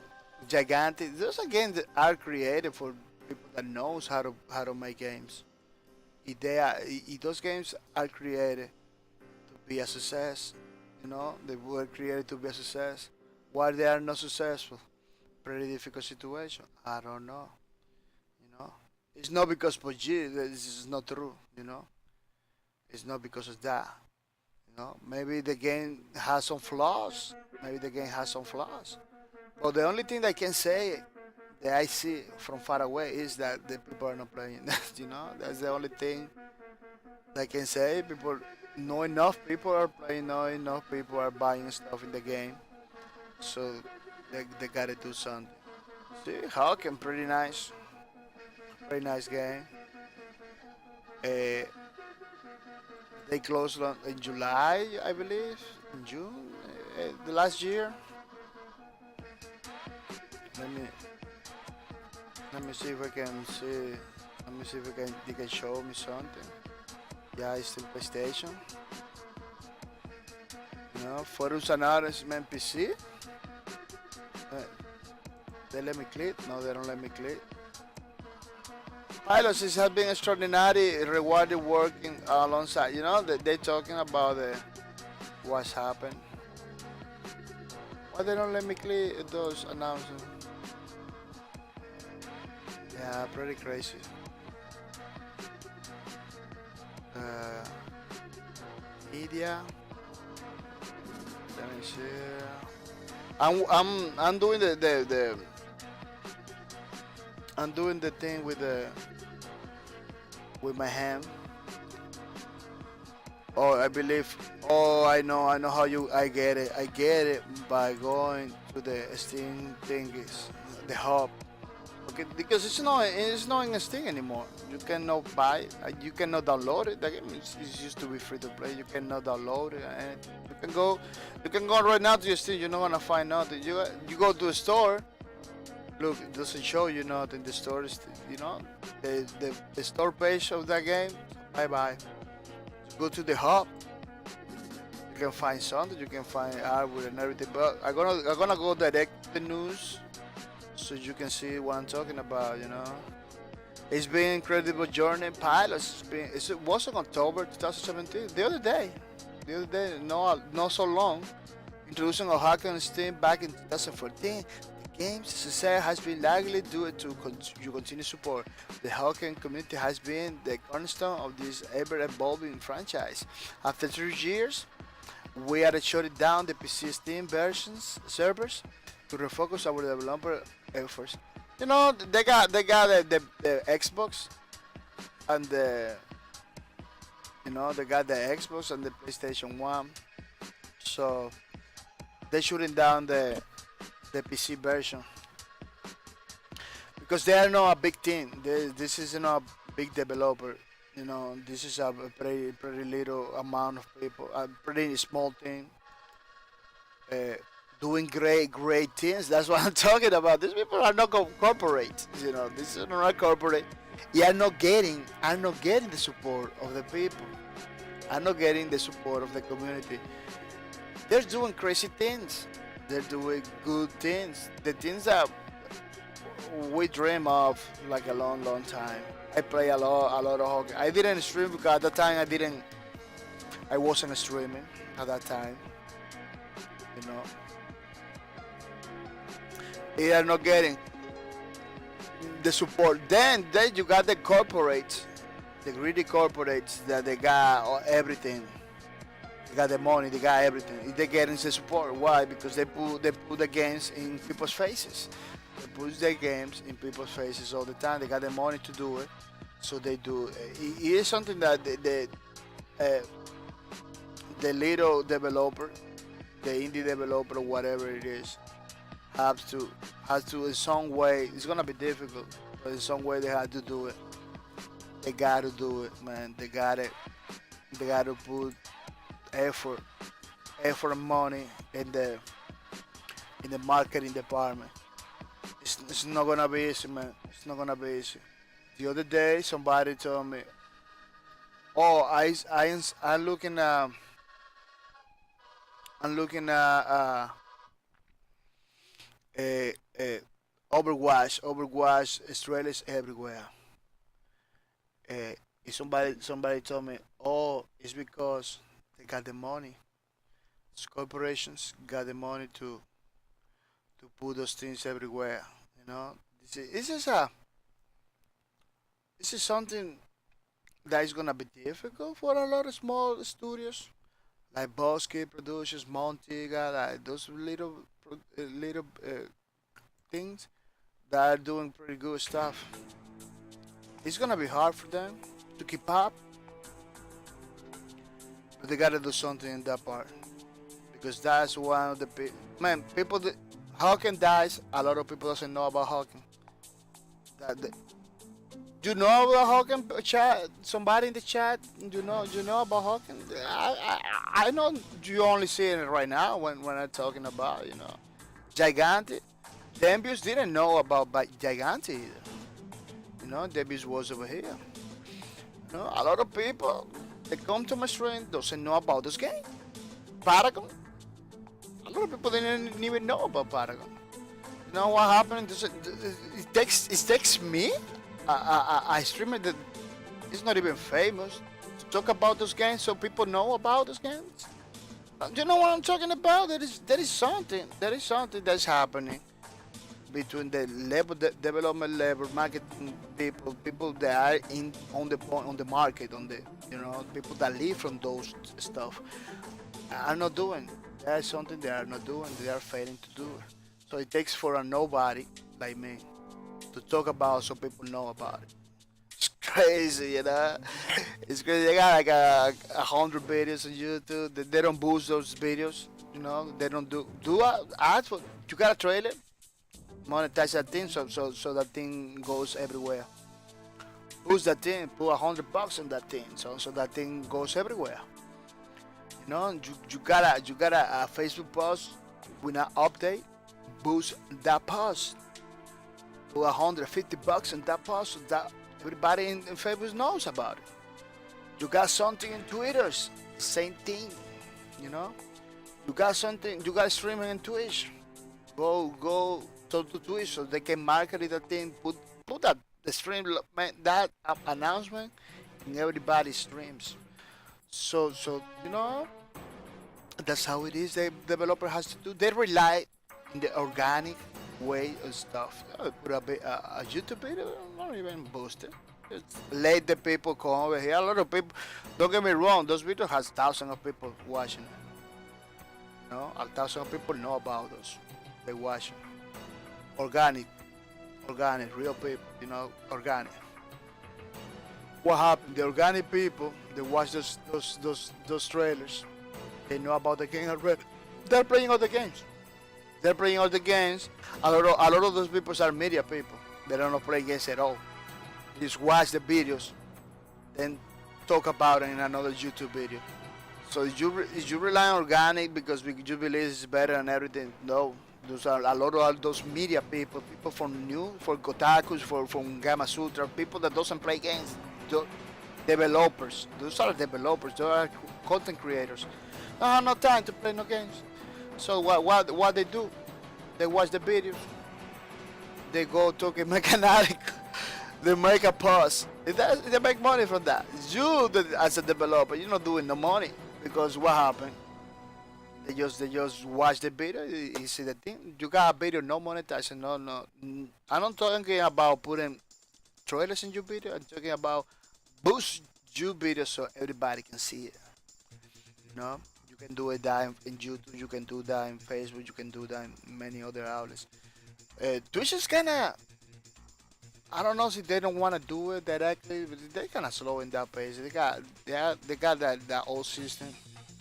Speaker 1: Gigantic. Those are games that are created for people that knows how to make games. If those games are created to be a success, you know, they were created to be a success. Why they are not successful? Pretty difficult situation. I don't know. You know, it's not because PUBG. This is not true. You know, it's not because of that. You know, maybe the game has some flaws. Maybe the game has some flaws. But the only thing that I can say that I see from far away is that the people are not playing. You know, that's the only thing that I can say. People, not enough people are playing. Not enough people are buying stuff in the game. So they gotta do something. See, Hawken, pretty nice game. Uh, they closed in July, I believe, in June, the last year. Let me see if I can see. Let me see if they can show me something. Yeah, it's still PlayStation. You know, for usar man PC. They let me click? No, they don't let me click. Pilots, it has been extraordinary, rewarded working alongside. You know, they're talking about what's happened. Why they don't let me click those announcements? Yeah, pretty crazy. Media. Let me see. I'm doing the I'm doing the thing with my hand. Oh, I believe. Oh, I know how I get it. I get it by going to the Steam thingies, the hub. Okay, because it's not in Steam anymore. You cannot buy it. You cannot download it. The game is used to be free to play. You cannot download it. And you can go right now to your Steam. You're not gonna find nothing. You go to a store. Look, it doesn't show you nothing. The store is, you know, the store page of that game. Bye bye. Go to the hub. You can find something. You can find artwork and everything. But I'm gonna go direct to the news, so you can see what I'm talking about. You know, it's been an incredible journey. Pilots. It was in October 2017. The other day, not so long. Introducing a hack on Steam back in 2014. Game's success has been largely due to your continued support. The Hawking community has been the cornerstone of this ever-evolving franchise. After 3 years, we are shutting down the PC Steam versions servers to refocus our developer efforts. You know, they got the Xbox and they got the Xbox and the PlayStation 1. So they're shutting down the PC version because they are not a big team. This is not a big developer. You know, this is a pretty little amount of people, a pretty small team doing great things. That's what I'm talking about. These people are not corporate. You know, this is not corporate. Yeah, I'm not getting the support of the people. I'm not getting the support of the community. They're doing crazy things. They're doing good things. The things that we dream of like a long time. I play a lot of hockey. I didn't stream because at that time I wasn't streaming at that time. You know. They are not getting the support. Then you got the corporates, the greedy corporates that they got everything. They got the money, they got everything. They're getting the support. Why? Because they put the games in people's faces. They put their games in people's faces all the time. They got the money to do it, so they do. It is something that the little developer, the indie developer, whatever it is, has to in some way. It's gonna be difficult, but in some way they have to do it. They gotta do it, man. They gotta put effort and money in the marketing department. It's not gonna be easy, man. It's not gonna be easy. The other day, somebody told me, "Oh, I'm looking at Overwatch trailers everywhere." Somebody told me, "Oh, it's because they got the money. These corporations got the money to put those things everywhere." You know, this is something that is gonna be difficult for a lot of small studios like Bosque Productions, Montiga, like those little things that are doing pretty good stuff. It's gonna be hard for them to keep up, but they gotta do something in that part because that's one of the people that Hawking dies. A lot of people doesn't know about Hawking. Do you know about Hawking? Chat. Somebody in the chat. Do you know about Hawking? I know you only seeing it right now when I'm talking about Gigante. Dembius didn't know about Gigante either. You know, Dembius was over here. You know, a lot of people that come to my stream doesn't know about this game. Paragon. lot of people didn't even know about Paragon. You know what happened? It takes me, a streamer that is not even famous, to talk about those games so people know about those games. You know what I'm talking about? There is something that's happening between the development level, marketing people that are in on the market, people that live from those stuff are not doing. There's something they are not doing. They are failing to do it. So it takes for a nobody like me to talk about so people know about it. It's crazy, It's crazy. They got like 100 videos on YouTube. They don't boost those videos. They don't do ads. For you got a trailer, monetize that thing so that thing goes everywhere. Boost that thing, put $100 on that thing, so that thing goes everywhere. You got a Facebook post with an update, boost that post, put $150 on that post so that everybody in Facebook knows about it. You got something in Twitter, same thing, You got something, you got streaming in Twitch. Go to Twitch so they can market it. That thing, put that the stream that announcement in everybody's streams. So that's how it is. The developer has to do. They rely in the organic way of stuff. Put a YouTube video, not even boost it. Just let the people come over here. A lot of people. Don't get me wrong. Those videos has thousands of people watching. A thousand of people know about those. They watch it. Organic, real people. Organic. What happened? The organic people, they watch those trailers. They know about the game already. They're playing all the games. A lot of those people are media people. They don't play games at all. Just watch the videos, then talk about it in another YouTube video. So you rely on organic because you believe it's better and everything. No, those are a lot of those media people for Kotakus, from Gamma Sutra, people that doesn't play games. Developers. Those are developers. Those are content creators. Don't have no time to play no games. So what they do? They watch the videos. They go talk in mechanic. They make a post. They make money from that. You, as a developer, you're not doing no money because what happened? They just watch the video. You see the thing. You got a video, no monetization, no. I'm not talking about putting trailers in your video. I'm talking about boost your video so everybody can see it. You can do it that in YouTube. You can do that in Facebook. You can do that in many other outlets. Twitch is kinda. I don't know if they don't want to do it directly, but they're kind of slow in that pace. They got that old system.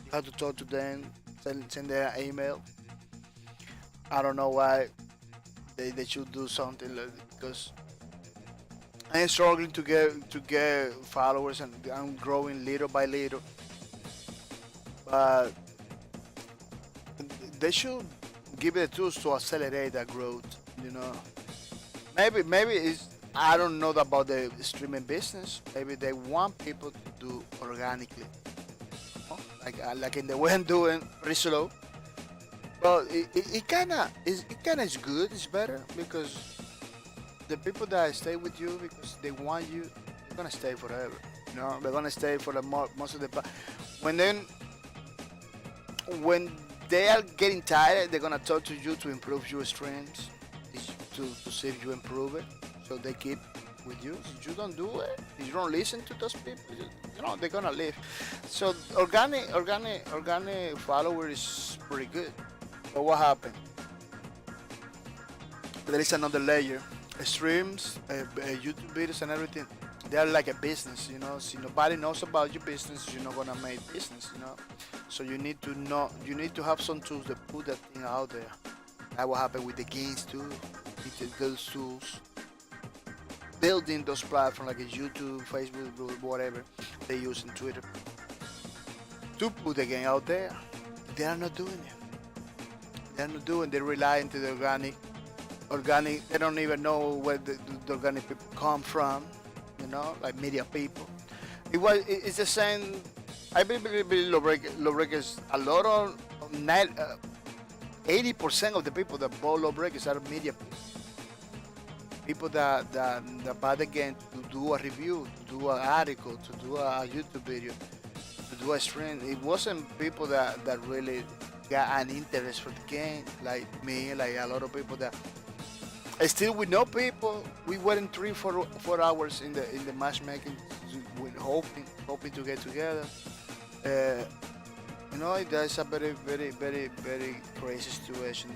Speaker 1: You have to talk to them, send their email. I don't know why they should do something because I'm struggling to get followers and I'm growing little by little. But they should give it the tools to accelerate that growth. Maybe it's. I don't know about the streaming business. Maybe they want people to do organically, like in the way I'm doing, pretty slow. But it kinda is good. It's better because the people that stay with you because they want you, they're gonna stay forever. They're gonna stay for the most of the. When they are getting tired, they're gonna talk to you to improve your streams, to see if you improve it. So they keep with you. If you don't do it, if you don't listen to those people, they're gonna leave. So organic follower is pretty good. But what happened? There is another layer. Streams, YouTube videos and everything. They are like a business, So nobody knows about your business, you're not gonna make business, So you need to know. You need to have some tools that put that thing out there. That will happen with the games too. Those tools. Building those platforms like YouTube, Facebook, whatever they use in Twitter to put the game out there. They are not doing it. They rely on the organic. They don't even know where the organic people come from. Like media people. It's the same. I believe Lowbreakers a lot of 80% of the people that bought Lawbreakers are media people that buy the game to do a review, to do an article, to do a YouTube video, to do a stream. It wasn't people that really got an interest for the game, like me, like a lot of people that still we know people. We were in 4 hours in the matchmaking, with hoping to get together. Uh, that's a very crazy situation.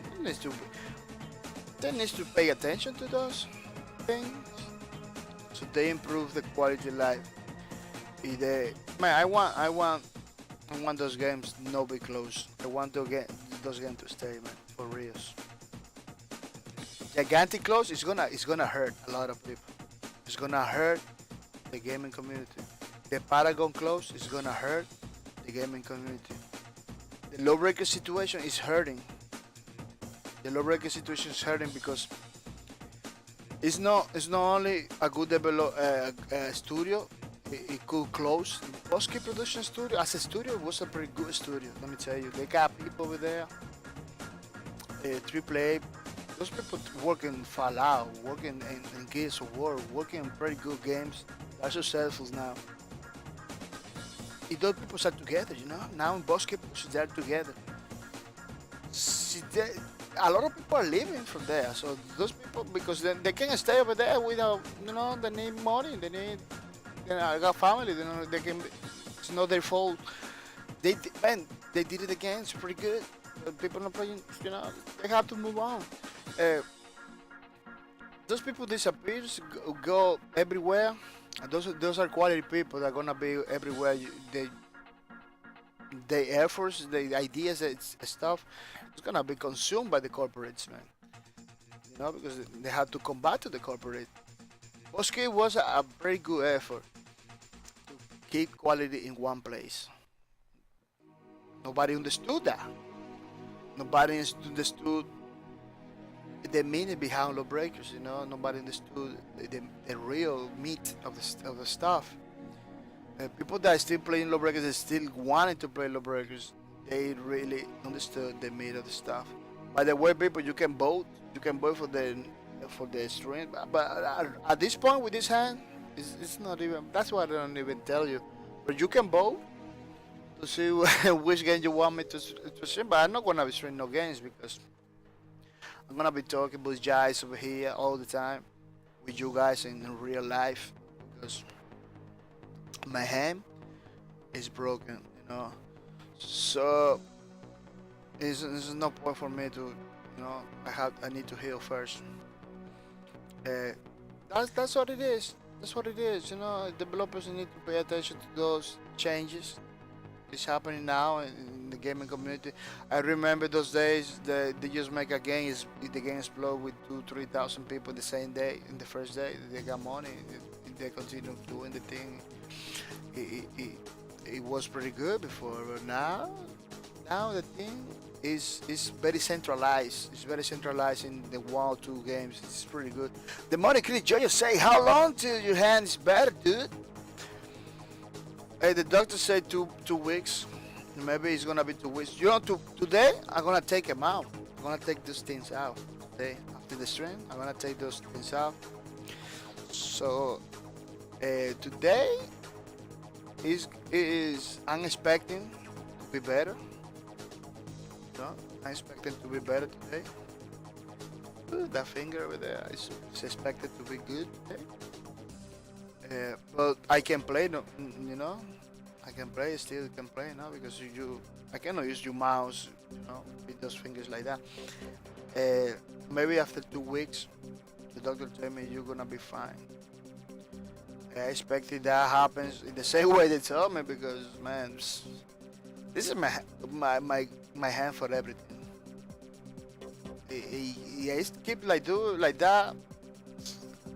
Speaker 1: They need to pay attention to those things, so they improve the quality of life. If they, man, I want those games not be closed. I want to get those games to stay, man, for reals. Gigantic close is gonna hurt a lot of people. It's gonna hurt the gaming community. The Paragon close is gonna hurt the gaming community. The Lawbreaker situation is hurting. The Lawbreaker situation is hurting because it's not only a good studio. It could close. Bosky Production Studio as a studio was a pretty good studio. Let me tell you, they got people over there. AAA. Those people working Fallout, working in Gears of War, working on pretty good games. They're successful now. Those people are together, Now in Bosky, they're together. See, a lot of people are leaving from there. So those people, because they can't stay over there without, they need money. I got family. They can. It's not their fault. They did it again. It's pretty good. But people not playing. They have to move on. Those people disappear, go everywhere. Those are quality people that are gonna be everywhere. The efforts, the ideas, stuff, it's gonna be consumed by the corporates, man. Because they have to combat to the corporate. Bosque was a very good effort to keep quality in one place. Nobody understood that. Nobody understood the meaning behind Lawbreakers. Nobody understood the real meat of the stuff. People that are still playing Lawbreakers, they still wanted to play Lawbreakers, they really understood the meat of the stuff. By the way, people, you can vote. You can vote for the stream. But at this point with this hand, it's not even. That's why I don't even tell you. But you can vote to see which game you want me to stream. But I'm not gonna be streaming no games because I'm gonna be talking with guys over here all the time with you guys in real life because my hand is broken. So it's no point for me to, I need to heal first. That's what it is. That's what it is. Developers need to pay attention to those changes. It's happening now in the gaming community. I remember those days that they just make a game, the game explode with 2,000-3,000 people the same day. In the first day, they got money. They continue doing the thing. It was pretty good before, but now the thing is very centralized. It's very centralized in the 1 or 2 games. It's pretty good. The money critic Jojo say, how long till your hand is better, dude? Hey, the doctor said two weeks. Maybe it's gonna be 2 weeks. Today I'm gonna take him out. I'm gonna take those things out. Today, after the stream, I'm gonna take those things out. So today I'm expecting to be better. I'm expecting to be better today. That finger over there is expected to be good today. But I can play, I can play, still can play now because I cannot use your mouse, with those fingers like that. Maybe after 2 weeks, the doctor told me you're gonna be fine. I expected that happens in the same way they told me because, man, this is my hand for everything. I keep do like that.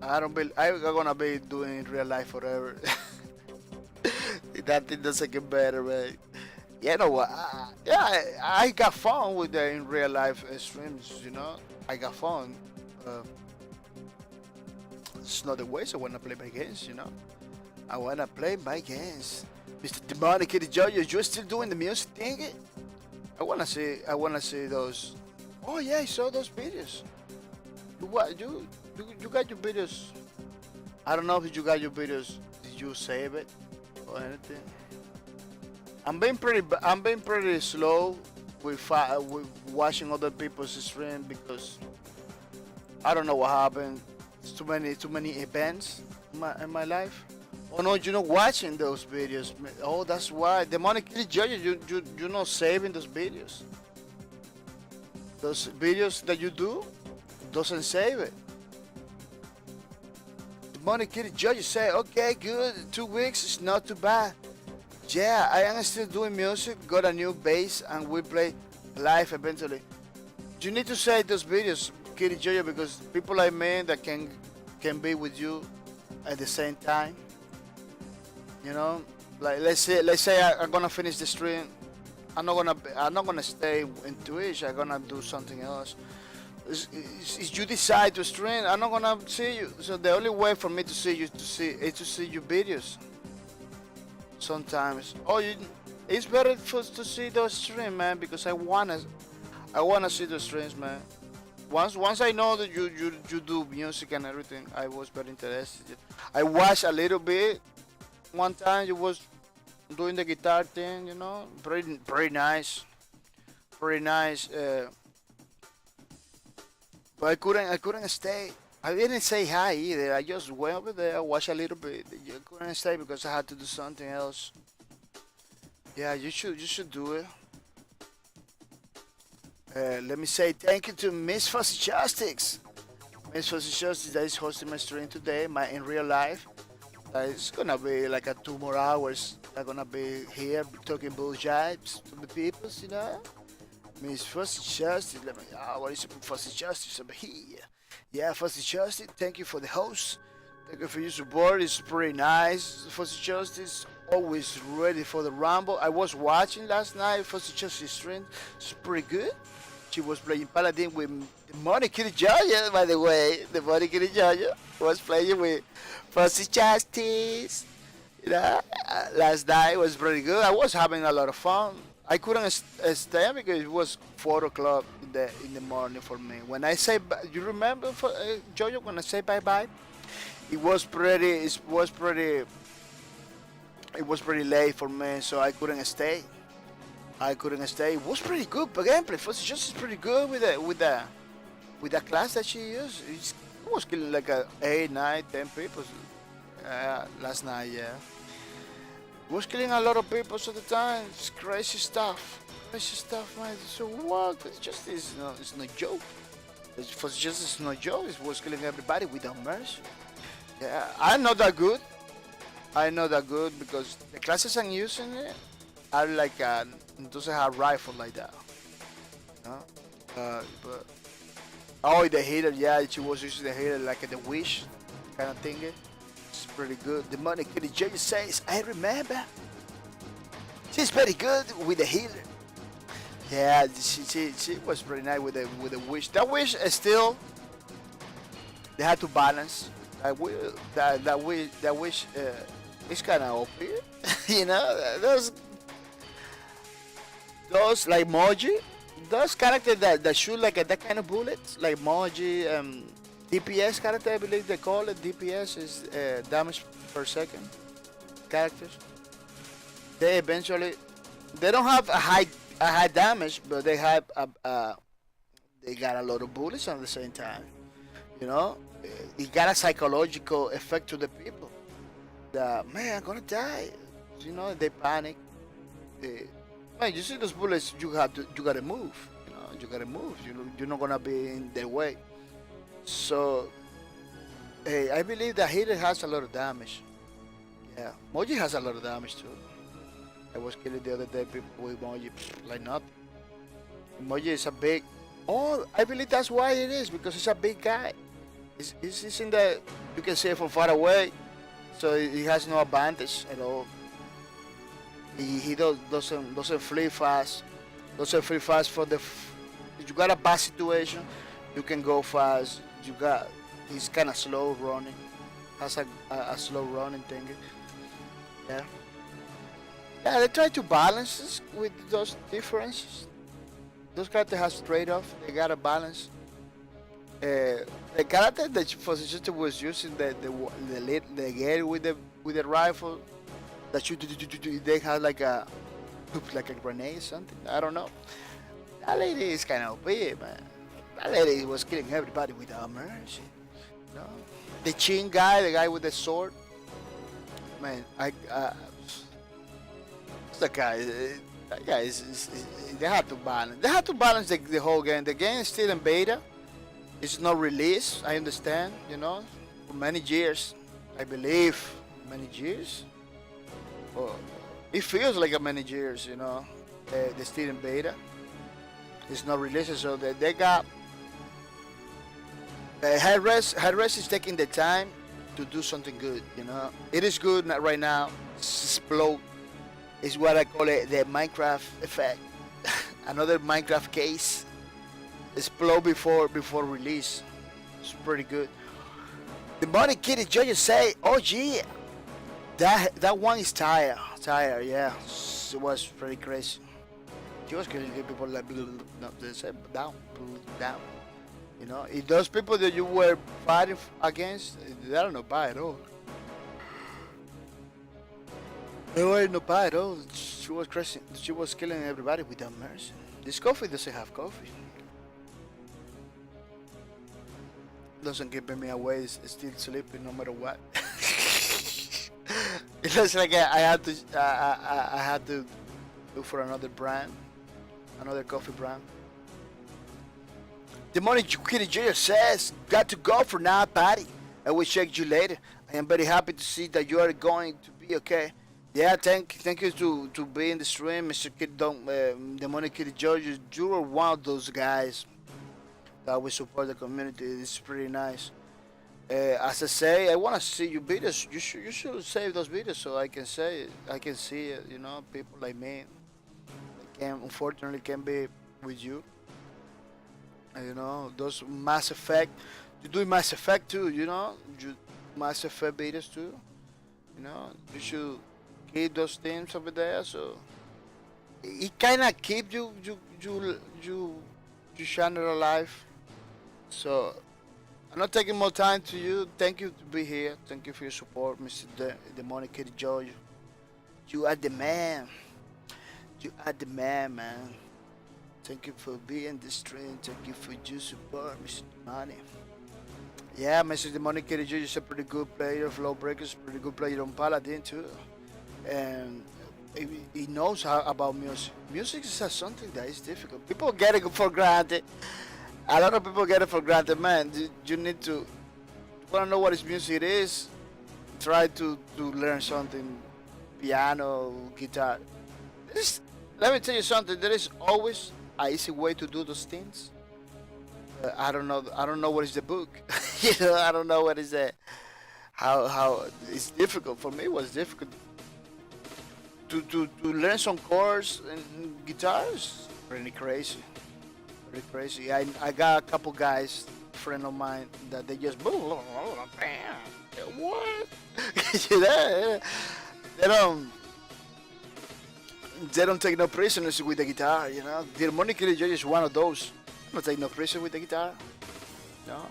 Speaker 1: I'm gonna be doing in real life forever. That thing doesn't get better, man. You know what? I got fun with the in real life streams. I got fun. It's not the way I wanna play my games. I wanna play my games. Mr. Demonic Kitty Jojo, you're still doing the music thing? I wanna see those Oh yeah, I saw those videos. You got your videos. I don't know if you got your videos. Did you save it or anything? I'm being pretty slow with watching other people's stream because I don't know what happened. It's too many events in my life. Oh no, you're not watching those videos. Oh, that's why the money kills you're not saving those videos. Those videos that you do doesn't save it. The money kills you say, okay, good, 2 weeks is not too bad. Yeah, I am still doing music, got a new bass, and we play live eventually. You need to say those videos, Kitty Jojo, because people like me that can be with you at the same time. You know, like let's say I'm gonna finish the stream. I'm not gonna stay in Twitch. I'm gonna do something else. If you decide to stream, I'm not gonna see you. So the only way for me to see you is to see your videos. Sometimes, it's better to see those streams, man, because I wanna see the streams, man. Once I know that you do music and everything, I was very interested. I watched a little bit. One time you was doing the guitar thing, you know, pretty nice, pretty nice. But I couldn't stay. I didn't say hi either. I just went over there, watched a little bit. I couldn't stay because I had to do something else. Yeah, you should do it. Let me say thank you to Miss Fuzzy Justice. Miss Fuzzy Justice that is hosting my stream today, in real life. It's gonna be like 2 more hours. I'm gonna be here talking bullshit to the people, you know. Miss Fuzzy Justice, what is Fuzzy Justice over here? Yeah, Fuzzy Justice, thank you for the host. Thank you for your support. It's pretty nice. Fuzzy Justice, always ready for the Rumble. I was watching last night Fuzzy Justice stream. It's pretty good. She was playing Paladin with the Money Kitty Jojo, by the way. The Money Kitty Jojo was playing with Fuzzy Justice. You know, last night was pretty good. I was having a lot of fun. I couldn't stay because it was 4 o'clock in the morning for me. When I say, you remember, Jojo, when I say bye bye, it was pretty late for me, so I couldn't stay. It was pretty good, but gameplay Fuzzy Justice is pretty good with the class that she used. It was killing like 8, 9, 10 people last night. Yeah. Was killing a lot of people all the time. It's crazy stuff, man. So what? It's no joke. It's just no joke. It was killing everybody without mercy. Yeah, I'm not that good. Because the classes I'm using are like doesn't have rifle like that. But the heater. Yeah, she was using the heater like the wish kind of thing. It's pretty good. The Money Kitty Judge says, I remember. She's pretty good with the healer. Yeah, she was pretty nice with the wish. That wish is still, they had to balance. That wish is kind of OP. You know, those like Moji, those characters that shoot like that kind of bullets, like Moji, DPS character, I believe they call it. DPS is damage per second characters. They don't have a high damage, but they have they got a lot of bullets at the same time. You know, it got a psychological effect to the people. That man, I'm gonna die. You know, they panic. Man, you see those bullets, you gotta move. You gotta move. You're not gonna be in their way. So, I believe that healer has a lot of damage. Yeah, Moji has a lot of damage too. I was killing the other day people with Moji like nothing. Moji is a big. Oh, I believe that's why it is, because he's a big guy. He's in the, you can see it from far away, so he has no advantage at all. He doesn't flee fast. Doesn't flee fast for the. If you got a bad situation, you can go fast. He's kind of slow running. Has a slow running thing. Yeah. Yeah, they try to balance this with those differences. those characters has trade-off. They got a balance. The character that for system was using the gear with the rifle that you they had like a grenade or something. I don't know. That lady is kind of weird, man. That lady was killing everybody without mercy. You know? The chin guy, the guy with the sword, man. The guy. That guy they had to balance. They had to balance the whole game. The game is still in beta. It's not released. I understand. You know, for many years, I believe, many years. Well, it feels like a many years. You know, they're still in beta. It's not released, so they got. Headrest is taking the time to do something good. You know, it is good right now. Explode is what I call it, the Minecraft effect. Another Minecraft case. Explode before release. It's pretty good. The money kitty judges say, "Oh yeah, that one is tired. Yeah, it was pretty crazy. She was killing people like no, they said down. You know, if those people that you were fighting against, they don't know bad at all. They were not bad at all. She was crazy. She was killing everybody without mercy. This coffee doesn't have coffee. Doesn't give me away. Still sleeping no matter what. It looks like I had to look for another brand, another coffee brand. The money Kitty J says, "Got to go for now, buddy. I will check you later. I am very happy to see that you are going to be okay." Yeah, thank you to be in the stream, Mr. Kid. The money Kitty George, you are one of those guys that will support the community. It's pretty nice. As I say, I want to see your videos. You should save those videos so I can see it. You know, people like me, unfortunately can't be with you. You know, those Mass Effect. You do Mass Effect too. You know, you Mass Effect videos too. You know, you should keep those things over there. So it kind of keep you channel alive. So I'm not taking more time to you. Thank you to be here. Thank you for your support, Mr. Demonic Kitty George. You are the man. You are the man, man. Thank you for being the stream. Thank you for your support, Mr. Money. Yeah, Mr. Demonic Kitty George is a pretty good player of Lawbreakers, pretty good player on Paladin too. And he knows about music. Music is something that is difficult. People get it for granted. A lot of people get it for granted, man. You need to want to know what his music is. Try to learn something, piano, guitar. Let me tell you something. There is always an easy way to do those things. I don't know what is the book. You know, I don't know what is the how it's difficult for me. It was difficult to learn some chords and guitars. Pretty crazy. Pretty crazy. I got a couple guys, friend of mine, that they just what? You know, they don't take no prisoners with the guitar. You know, the harmonic Judge is one of those. Don't take no prisoners with the guitar. No.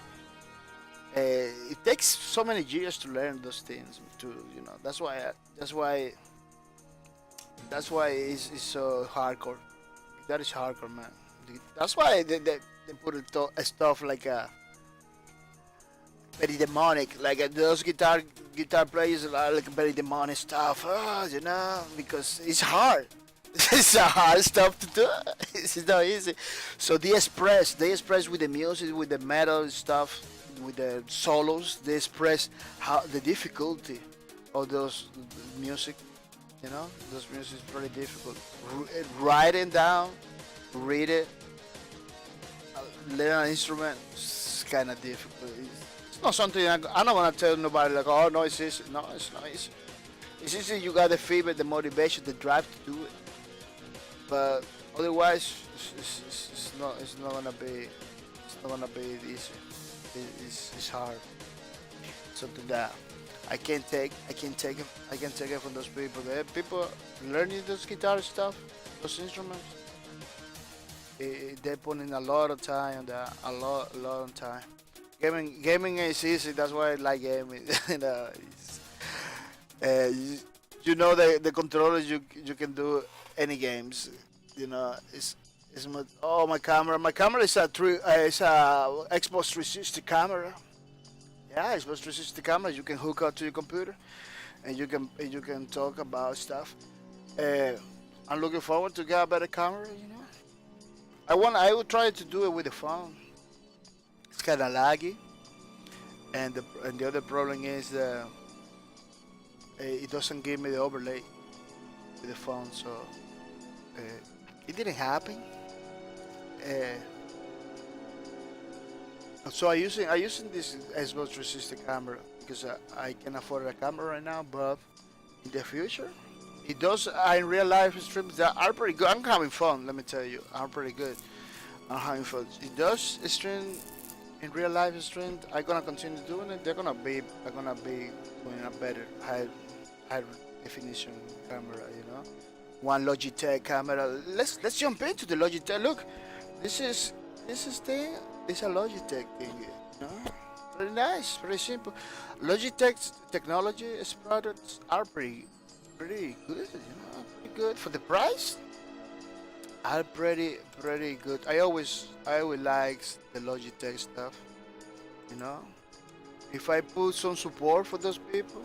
Speaker 1: It takes so many years to learn those things. You know, that's why it's so hardcore. That is hardcore, man. That's why they put stuff like very demonic, like those guitar players are like very demonic stuff. You know, because it's hard. It's a hard stuff to do. It's not easy. So they express with the music, with the metal stuff, with the solos. They express how the difficulty of those music. You know, those music is pretty difficult. Writing down, read it, learn an instrument, it's kind of difficult. It's not something I don't want to tell nobody like, oh no, it's easy. No, it's not easy. It's easy. You got the fever, the motivation, the drive to do it. But otherwise, it's not gonna be easy. It's hard. Something that I can't take it from those people. There people learning this guitar stuff, those instruments. They're putting a lot of time on that, a lot of time. Gaming is easy. That's why I like gaming. you know, uh, you, you know the controllers. You can do any games. You know, it's my, oh, my camera. My camera is a it's a Xbox 360 camera. Yeah, Xbox 360 camera. You can hook up to your computer, and you can talk about stuff. Uh, I'm looking forward to get a better camera. You know, I will try to do it with the phone. It's kind of laggy, and the other problem is it doesn't give me the overlay with the phone, so uh, it didn't happen. Uh, so I using this Xbox 360 camera because I can afford a camera right now, but in the future, it does. In real life streams that are pretty good. I'm having fun. Let me tell you, I'm pretty good. I'm having fun. It does stream in real life stream. I'm gonna continue doing it. I'm gonna be doing a better high definition camera. You know, one Logitech camera. Let's jump into the Logitech. Look, this is thing. It's a Logitech thing. You know, very nice, very simple. Logitech's technology, its products are pretty good. You know, pretty good for the price. Are pretty good. I always like the Logitech stuff. You know, if I put some support for those people,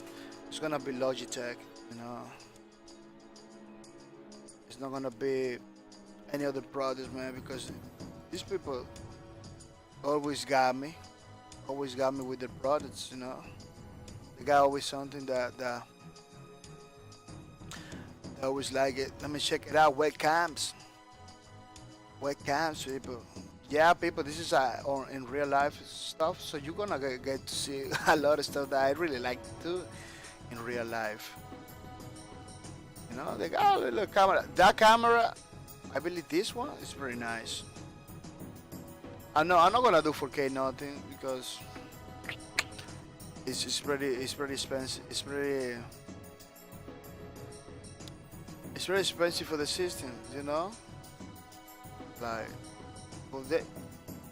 Speaker 1: it's gonna be Logitech. You know, it's not gonna be any other products, man, because these people always always got me with their products. You know, they got always something that I always like it. Let me check it out. Webcams, people. Yeah, people. This is on in real life stuff, so you're gonna get to see a lot of stuff that I really like to do in real life. You know, they got a little camera. That camera, I believe this one is very nice. I know I'm not gonna do 4K nothing because it's pretty expensive. It's very expensive for the system. You know, like, well,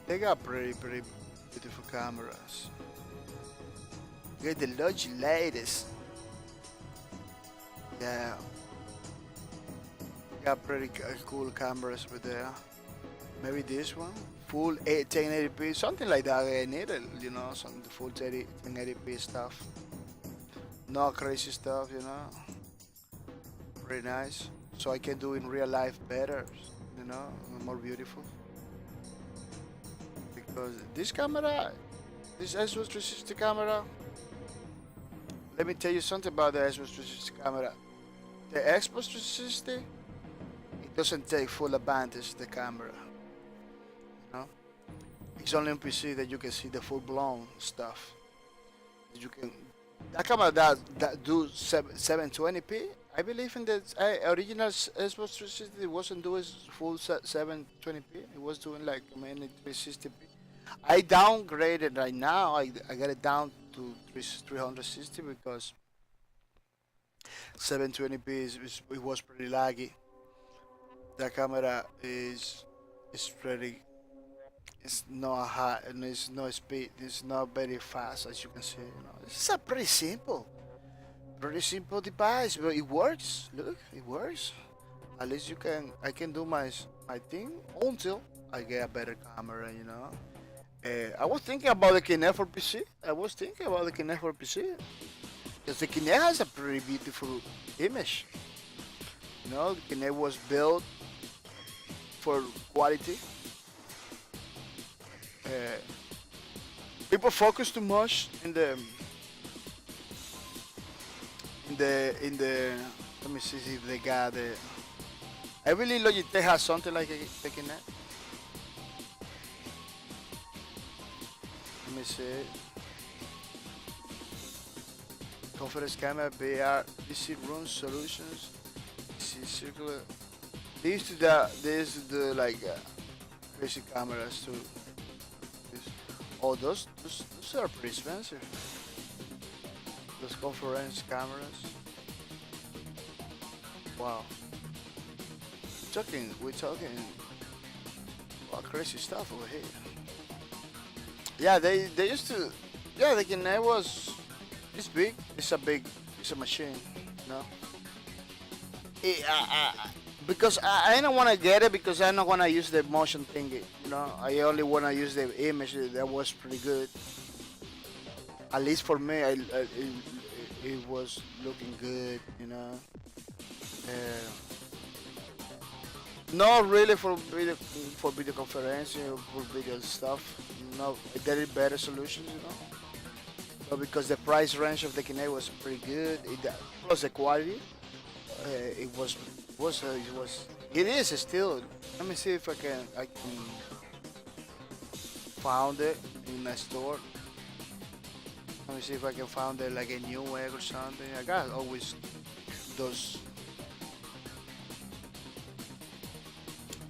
Speaker 1: they got pretty beautiful cameras. Get the Logi latest. Yeah, got pretty cool cameras over there. Maybe this one, full 1080p, something like that. I need it, you know, some full 1080p stuff. No crazy stuff, you know. Pretty nice. So I can do in real life better, you know, more beautiful. Because this camera, this Xbox 360 camera, let me tell you something about the Xbox 360 camera. The Xbox 360, it doesn't take full advantage of the camera. You know? It's only on PC that you can see the full blown stuff. You can that camera that do 720p. I believe in the original Xbox 360 it wasn't doing full 720p. It was doing like mainly 360p. I downgraded right now. I got it down to 360 because 720p it was pretty laggy. The camera is pretty. It's not high and it's no speed. It's not very fast as you can see. You know, it's a pretty simple device, but it works. Look, it works. At least you can. I can do my thing until I get a better camera. You know. I was thinking about the Kinect for PC. I was thinking about the Kinect for PC because the Kinect has a pretty beautiful image. You know, the Kinect was built for quality. Uh, People focus too much in the. Let me see if they got the. I believe Logitech has something like a Kinect. Let me see. Conference camera, VR, DC room solutions, DC circular. These do like crazy cameras too. Oh, those are pretty expensive. Those conference cameras. Wow. We're talking lot of crazy stuff over here. Yeah, they used to. Yeah, the Kinect was. It's big. It's a machine. You know. Because I don't want to get it because I don't want to use the motion thingy. You know, I only want to use the image that was pretty good. At least for me, it was looking good. You know. Uh, Not really for video conferencing or for video stuff. No, there is better solutions, you know. But because the price range of the Kinect was pretty good, plus the quality, it is still. Let me see if I can found it in a store. Let me see if I can find it like a new egg or something. I got always those.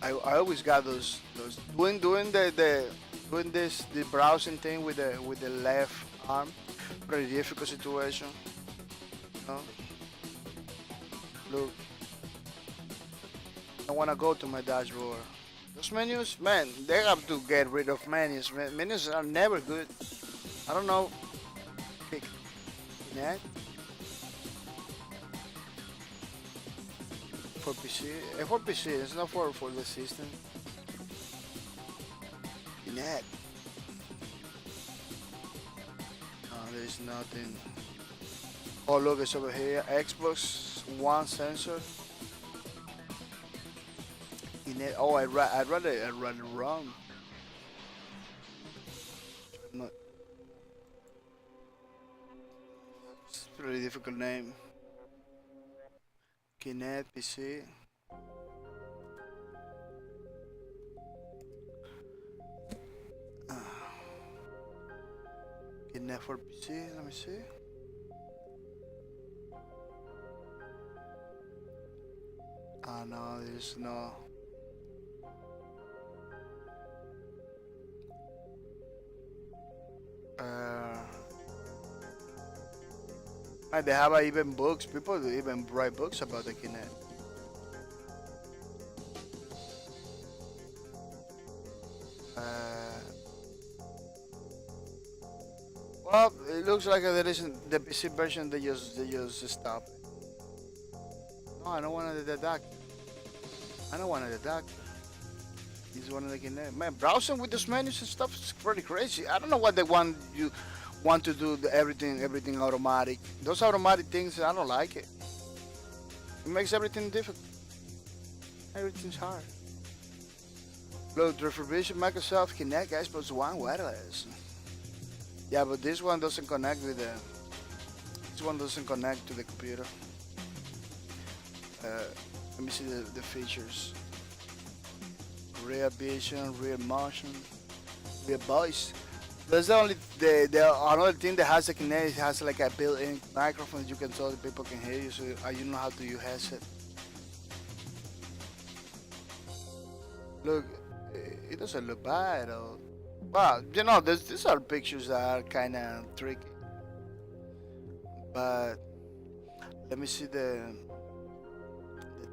Speaker 1: I always got those doing the browsing thing with the left arm, pretty difficult situation. You know? Look, I wanna go to my dashboard. Those menus, man, they have to get rid of menus. Menus are never good. I don't know. Pick that for PC. For PC, it's not for the system. Net. There's nothing. Oh look, it's over here. Xbox One sensor. Oh, I read it wrong. Not. It's a pretty difficult name. Kinect PC. Kinect for PC. Let me see. Ah no, there's no. They have even books. People even write books about the Kinect. Well, it looks like there isn't the PC version. They just stop. No, I don't want the dock. I don't want the dock. This one of the Kinect. Man, browsing with those menus and stuff is pretty crazy. I don't know what they want to do everything automatic. Those automatic things, I don't like it. It makes everything difficult. Everything's hard. Look, refurbishing Microsoft Kinect Xbox One wireless. Yeah, but this one doesn't connect with the. This one doesn't connect to the computer. Let me see the features. Rear vision, rear motion, rear voice. That's the only the another thing that has a Kinect. It has like a built-in microphone. You can tell the people can hear you, so you know how to use headset. Look, it doesn't look bad. Well, you know, these are pictures that are kind of tricky. But let me see the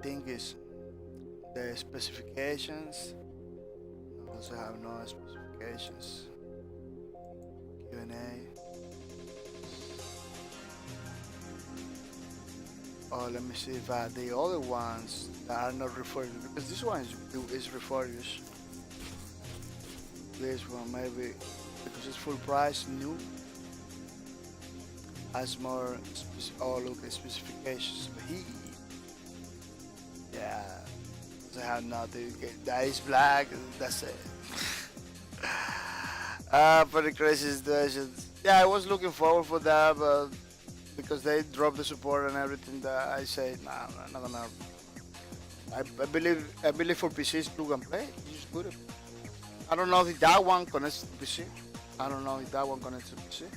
Speaker 1: thing is the specifications. Also have no specifications. Q&A. Oh, let me see if the other ones that are not refurbished, because this one is refurbished. This one maybe because it's full price, new. Has more. Oh, look at specifications. Yeah, they have nothing. That is black. That's it. Pretty crazy situations. Yeah, I was looking forward for that, but because they dropped the support and everything, that I say, nah, I'm not gonna. I believe for PCs plug and play. You just put it. I don't know if that one connects to PC. I don't know if that one connects to PC.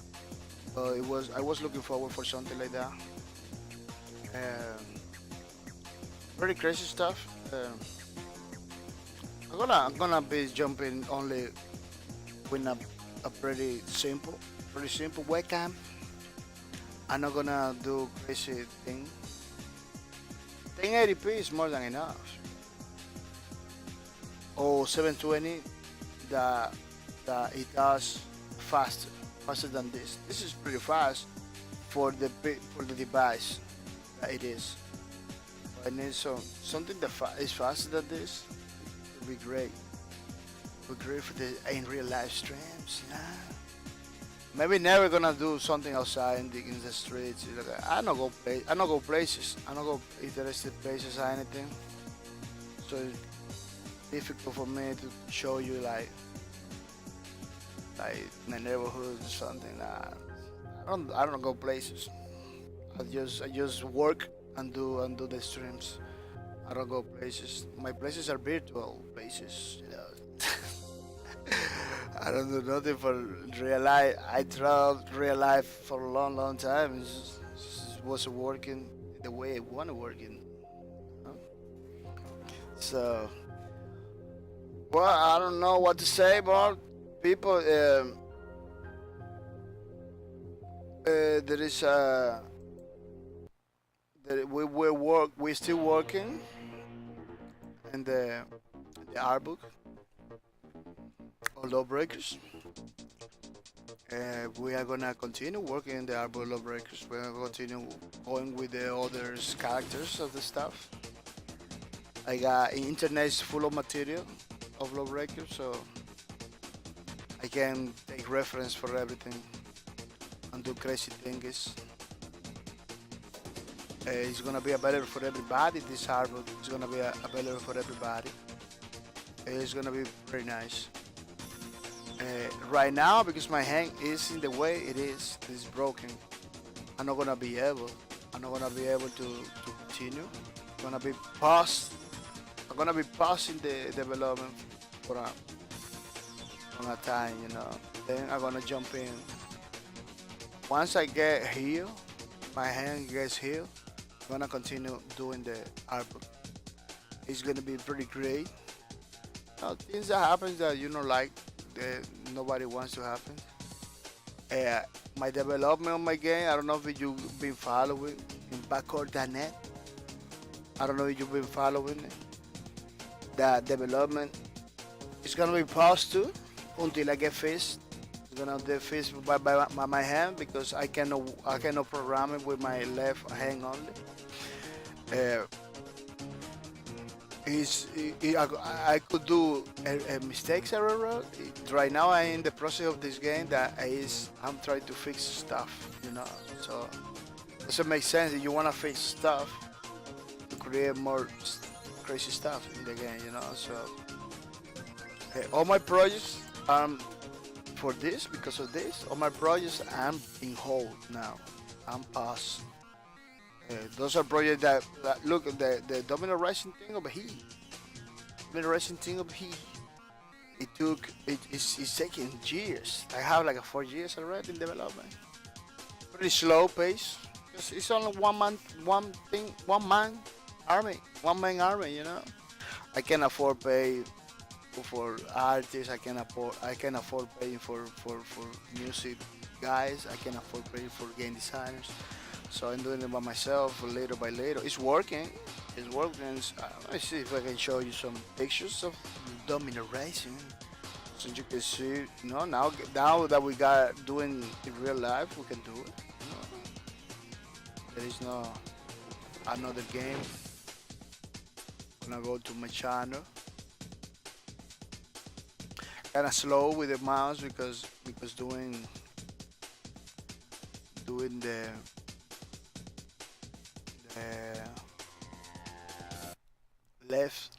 Speaker 1: But I was looking forward for something like that. Pretty crazy stuff. I'm gonna be jumping only with a pretty simple webcam. I'm not gonna do crazy thing. 1080p is more than enough. or 720 that it does faster than this. This is pretty fast for the device that it is. I need something that is faster than this. Would be great. Would be great for the in real life streams. Yeah. Maybe never gonna do something outside in the streets. Like, I don't go places. I don't go interested places or anything. So it's difficult for me to show you like my neighborhood or something. I don't go places. I just work and do the streams. I don't go places. My places are virtual places. You know. I don't do nothing for real life. I tried real life for a long time. Just wasn't working the way I want to work in. You know? So, well, I don't know what to say about people. There is we're still working in the art book or lawbreakers. We are gonna continue working in the art book lawbreakers. We're gonna continue going with the other characters of the stuff. I got internet is full of material of lawbreakers, so I can take reference for everything and do crazy things. It's gonna be available for everybody. This hardware is gonna be available for everybody. It's gonna be very nice. Right now, because my hand is in the way it's broken. I'm not gonna be able. I'm not gonna be able to continue. I'm gonna be paused. I'm gonna be pausing the development for a time, you know. Then I'm gonna jump in. Once I get healed, my hand gets healed. I'm gonna continue doing the art book. It's gonna be pretty great. Things that happen that you know like that nobody wants to happen. Uh, my development of my game. I don't know if you've been following in backcourt.net. I don't know if you've been following it. The development is gonna be paused too until I get fixed. It's gonna be fixed by my hand because I cannot program it with my left hand only. Uh, I could do mistakes error. Right now I'm in the process of this game that I'm trying to fix stuff, you know. So does it make sense if you wanna fix stuff to create more crazy stuff in the game, you know? So all my projects for this because of this. All my projects I'm in hold now. I'm paused. Those are projects that look the Domino Rising thing over here. Domino Rising thing over here. It's taking years. I have like 4 years already in development. Pretty slow pace. It's only one man army, one man army. You know, I can afford pay for artists. I can afford paying for music guys. I can afford paying for game designers. So I'm doing it by myself little by little. It's working. It's working. Let me see if I can show you some pictures of Domino Racing. So you can see, you know, now that we got doing in real life, we can do it. You know. There is no another game. I'm gonna go to my channel. Kinda slow with the mouse because doing the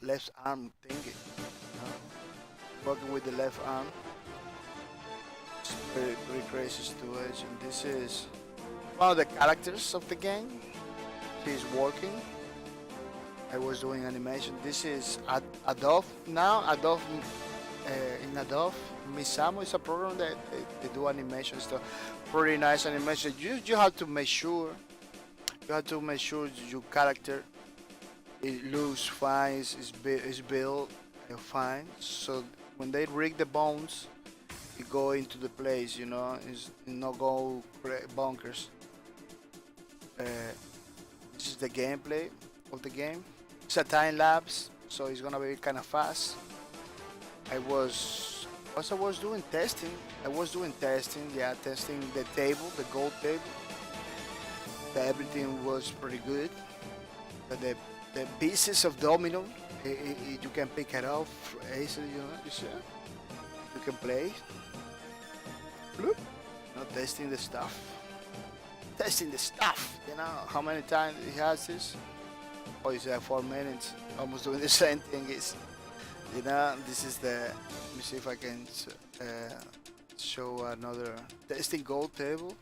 Speaker 1: left arm thingy. Working with the left arm. It's very crazy situation. This is one of the characters of the game. She's working. I was doing animation. This is Adobe now. In Adobe Misamo is a program that they do animation stuff. Pretty nice animation. You have to make sure. You have to make sure your character it looks fine, is built fine. So when they rig the bones, it go into the place. You know, it's not go bonkers. This is the gameplay of the game. It's a time lapse, so it's gonna be kind of fast. I was doing testing. I was doing testing, yeah, testing the table, the gold table. Everything was pretty good. But the pieces of domino, you can pick it off easily, you see? You can play. Bloop. Testing the stuff. Testing the stuff, how many times he has this? Oh, he's at 4 minutes, almost doing the same thing. This is the, let me see if I can show another testing gold table.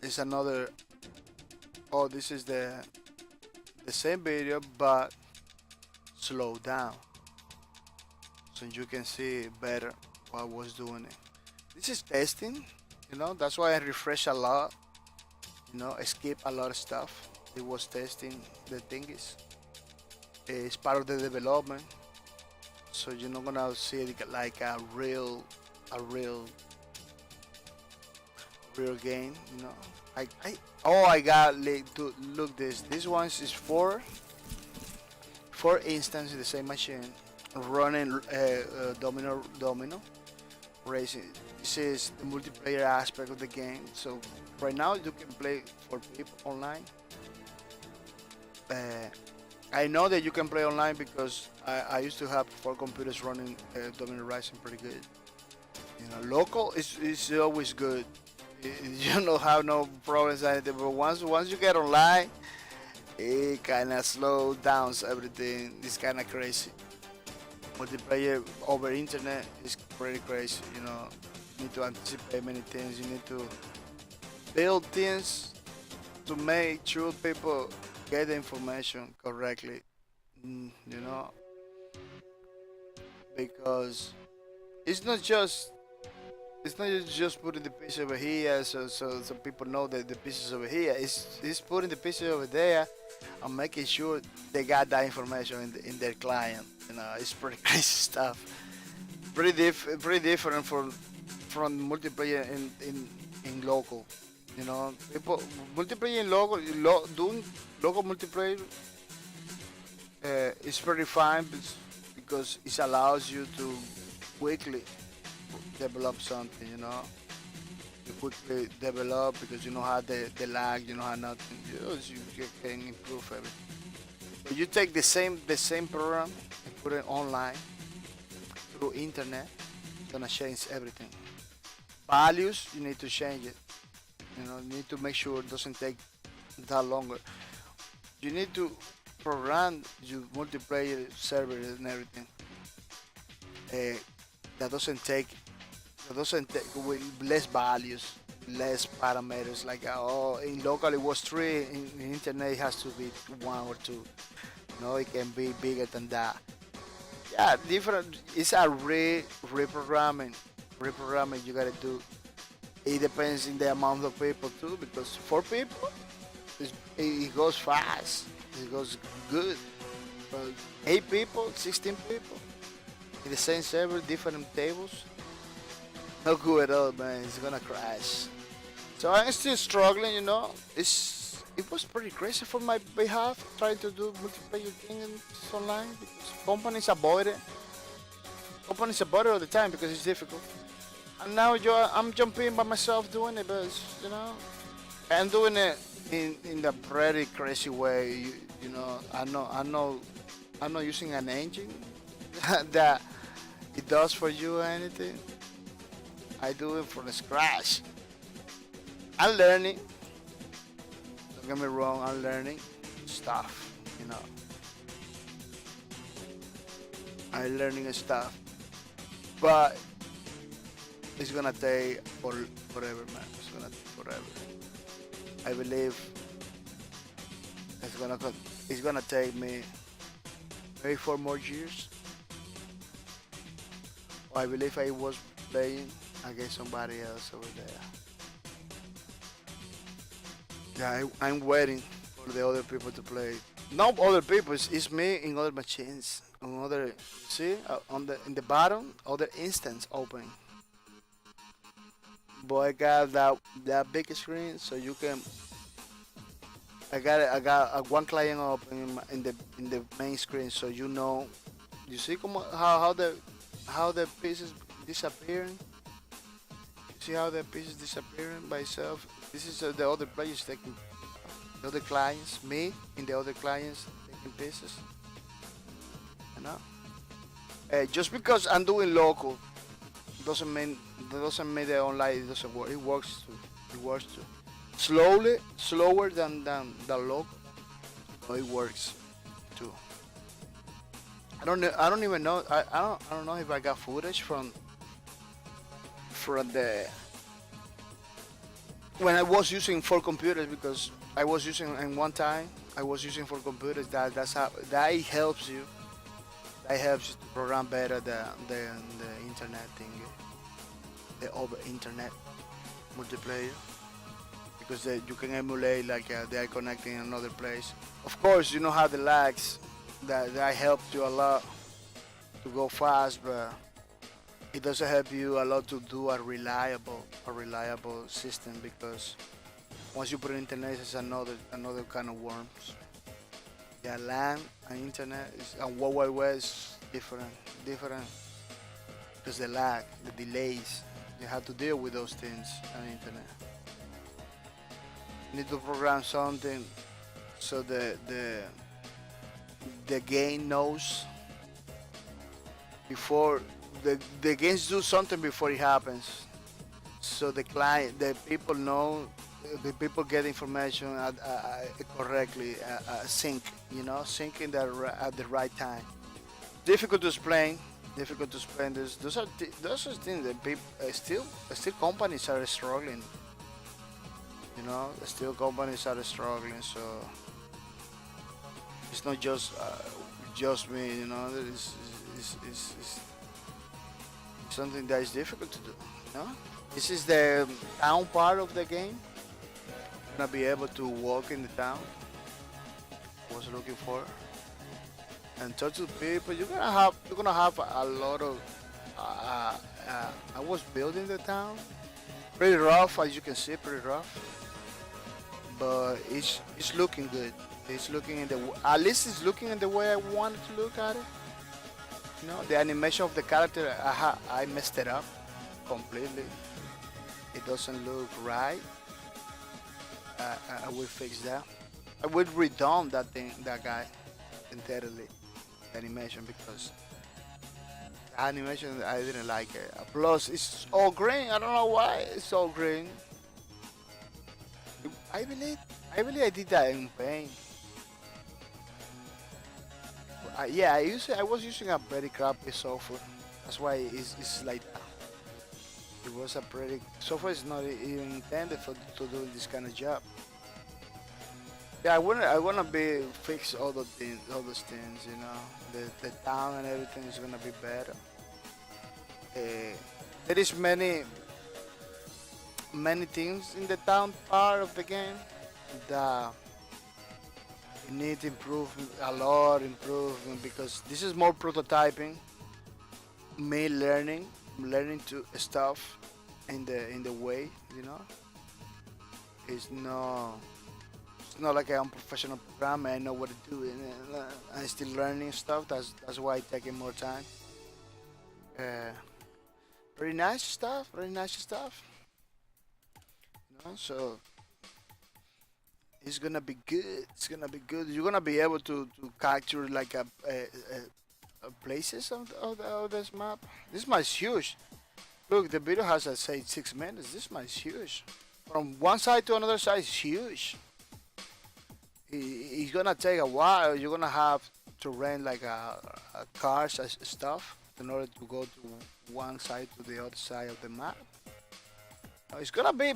Speaker 1: It's another, oh, this is the same video, but slow down. So you can see better what I was doing it. This is testing, that's why I refresh a lot, I skip a lot of stuff. It was testing the thing it's part of the development, so you're not gonna see it like a real game. I got to look this one is four instances in the same machine running domino racing. This is the multiplayer aspect of the game. So right now you can play 4 people online. I know that you can play online because I used to have 4 computers running Domino Rising pretty good. Local is always good. You don't have no problems or anything, but once you get online, it kind of slows down everything. It's kind of crazy. Multiplayer over internet is pretty crazy. You need to anticipate many things. You need to build things to make sure people get the information correctly, because it's not just putting the piece over here so people know that the pieces over here. It's putting the pieces over there and making sure they got that information in their client. It's pretty crazy stuff. Pretty different from multiplayer in local. People multiplayer in local, doing local multiplayer is pretty fine because it allows you to quickly develop something. You quickly develop because you know how the lag, you know how nothing. You can improve everything. But you take the same program and put it online through internet, it's gonna change everything. Values, you need to change it. You need to make sure it doesn't take that longer. You need to program your multiplayer server and everything. That doesn't take with less values, less parameters. Like in local it was 3, in internet it has to be 1 or 2. It can be bigger than that. Yeah, different. It's a reprogramming you gotta do. It depends in the amount of people too, because 4 people, it goes fast. It goes good. But 8 people, 16 people in the same server, different tables, not good at all, man. It's gonna crash. So I'm still struggling. It was pretty crazy for my behalf trying to do multiplayer things online because companies avoid it. Companies avoid it all the time because it's difficult. And now I'm jumping by myself doing it, but I'm doing it in a pretty crazy way. I'm not using an engine that it does for you or anything. I do it from scratch. I'm learning. Don't get me wrong, I'm learning stuff. I'm learning stuff, but it's gonna take forever, man. It's gonna take forever. I believe it's gonna take me maybe 4 more years. I believe I was playing against somebody else over there. Yeah, I'm waiting for the other people to play. Not other people, it's me in other machines. On other, see, in the bottom, other instance open. But I got that big screen, so you can. I got one client open in the main screen, so You see how the pieces disappearing. You see how the pieces disappearing by itself. This is the other players taking the other clients, me and the other clients taking pieces. You know, just because I'm doing local doesn't mean the online it doesn't work. It works too. It works too. Slowly, slower than local. But it works too. I don't even know. I don't know if I got footage from the when I was using four computers because I was using in one time. I was using four computers. That's how that helps you. That helps you to program better the internet thing, the over internet multiplayer because you can emulate like they are connecting in another place. Of course, you know how the lags that helps you a lot to go fast, but it doesn't help you a lot to do a reliable system because once you put internet, it's another kind of worms. Yeah, LAN and internet and World Wide Web is different because the lag, the delays, you have to deal with those things on internet. You need to program something so the game knows before the games do something before it happens. So the people know, the people get information correctly, sync, sync in at the right time. Difficult to explain. Difficult to explain. Those are things that people still companies are struggling. Still companies are struggling. So it's not just me. It's something that is difficult to do. This is the town part of the game. Gonna be able to walk in the town. Was looking for and talk to people. You're gonna have a lot of. I was building the town. Pretty rough, as you can see, pretty rough. But it's looking good. It's looking in the at least it's looking in the way I wanted to look at it. The animation of the character, I messed it up completely. It doesn't look right. I will fix that. I would redone that guy entirely, the animation, because the animation I didn't like it. Plus, it's all green. I don't know why it's all green. I believe I did that in Paint. Yeah, I was using a very crappy software. That's why it's like that. It was a pretty software is not even intended to do this kind of job. Yeah, I wanna be fix all those things. The town and everything is gonna be better. There is many things in the town part of the game that need improvement, a lot improvement, because this is more prototyping, me learning to stuff in the way. It's no it's not like I'm a professional programmer. I know what to do, and I'm still learning stuff. That's why it's taking more time. uh, Very nice stuff, very nice stuff. So it's gonna be good. It's gonna be good. You're gonna be able to capture like a places of this map. This map is huge. Look, the video has say 6 minutes. This map is huge. From one side to another side is huge. It's gonna take a while. You're gonna have to rent like a cars and stuff in order to go to one side to the other side of the map. It's gonna be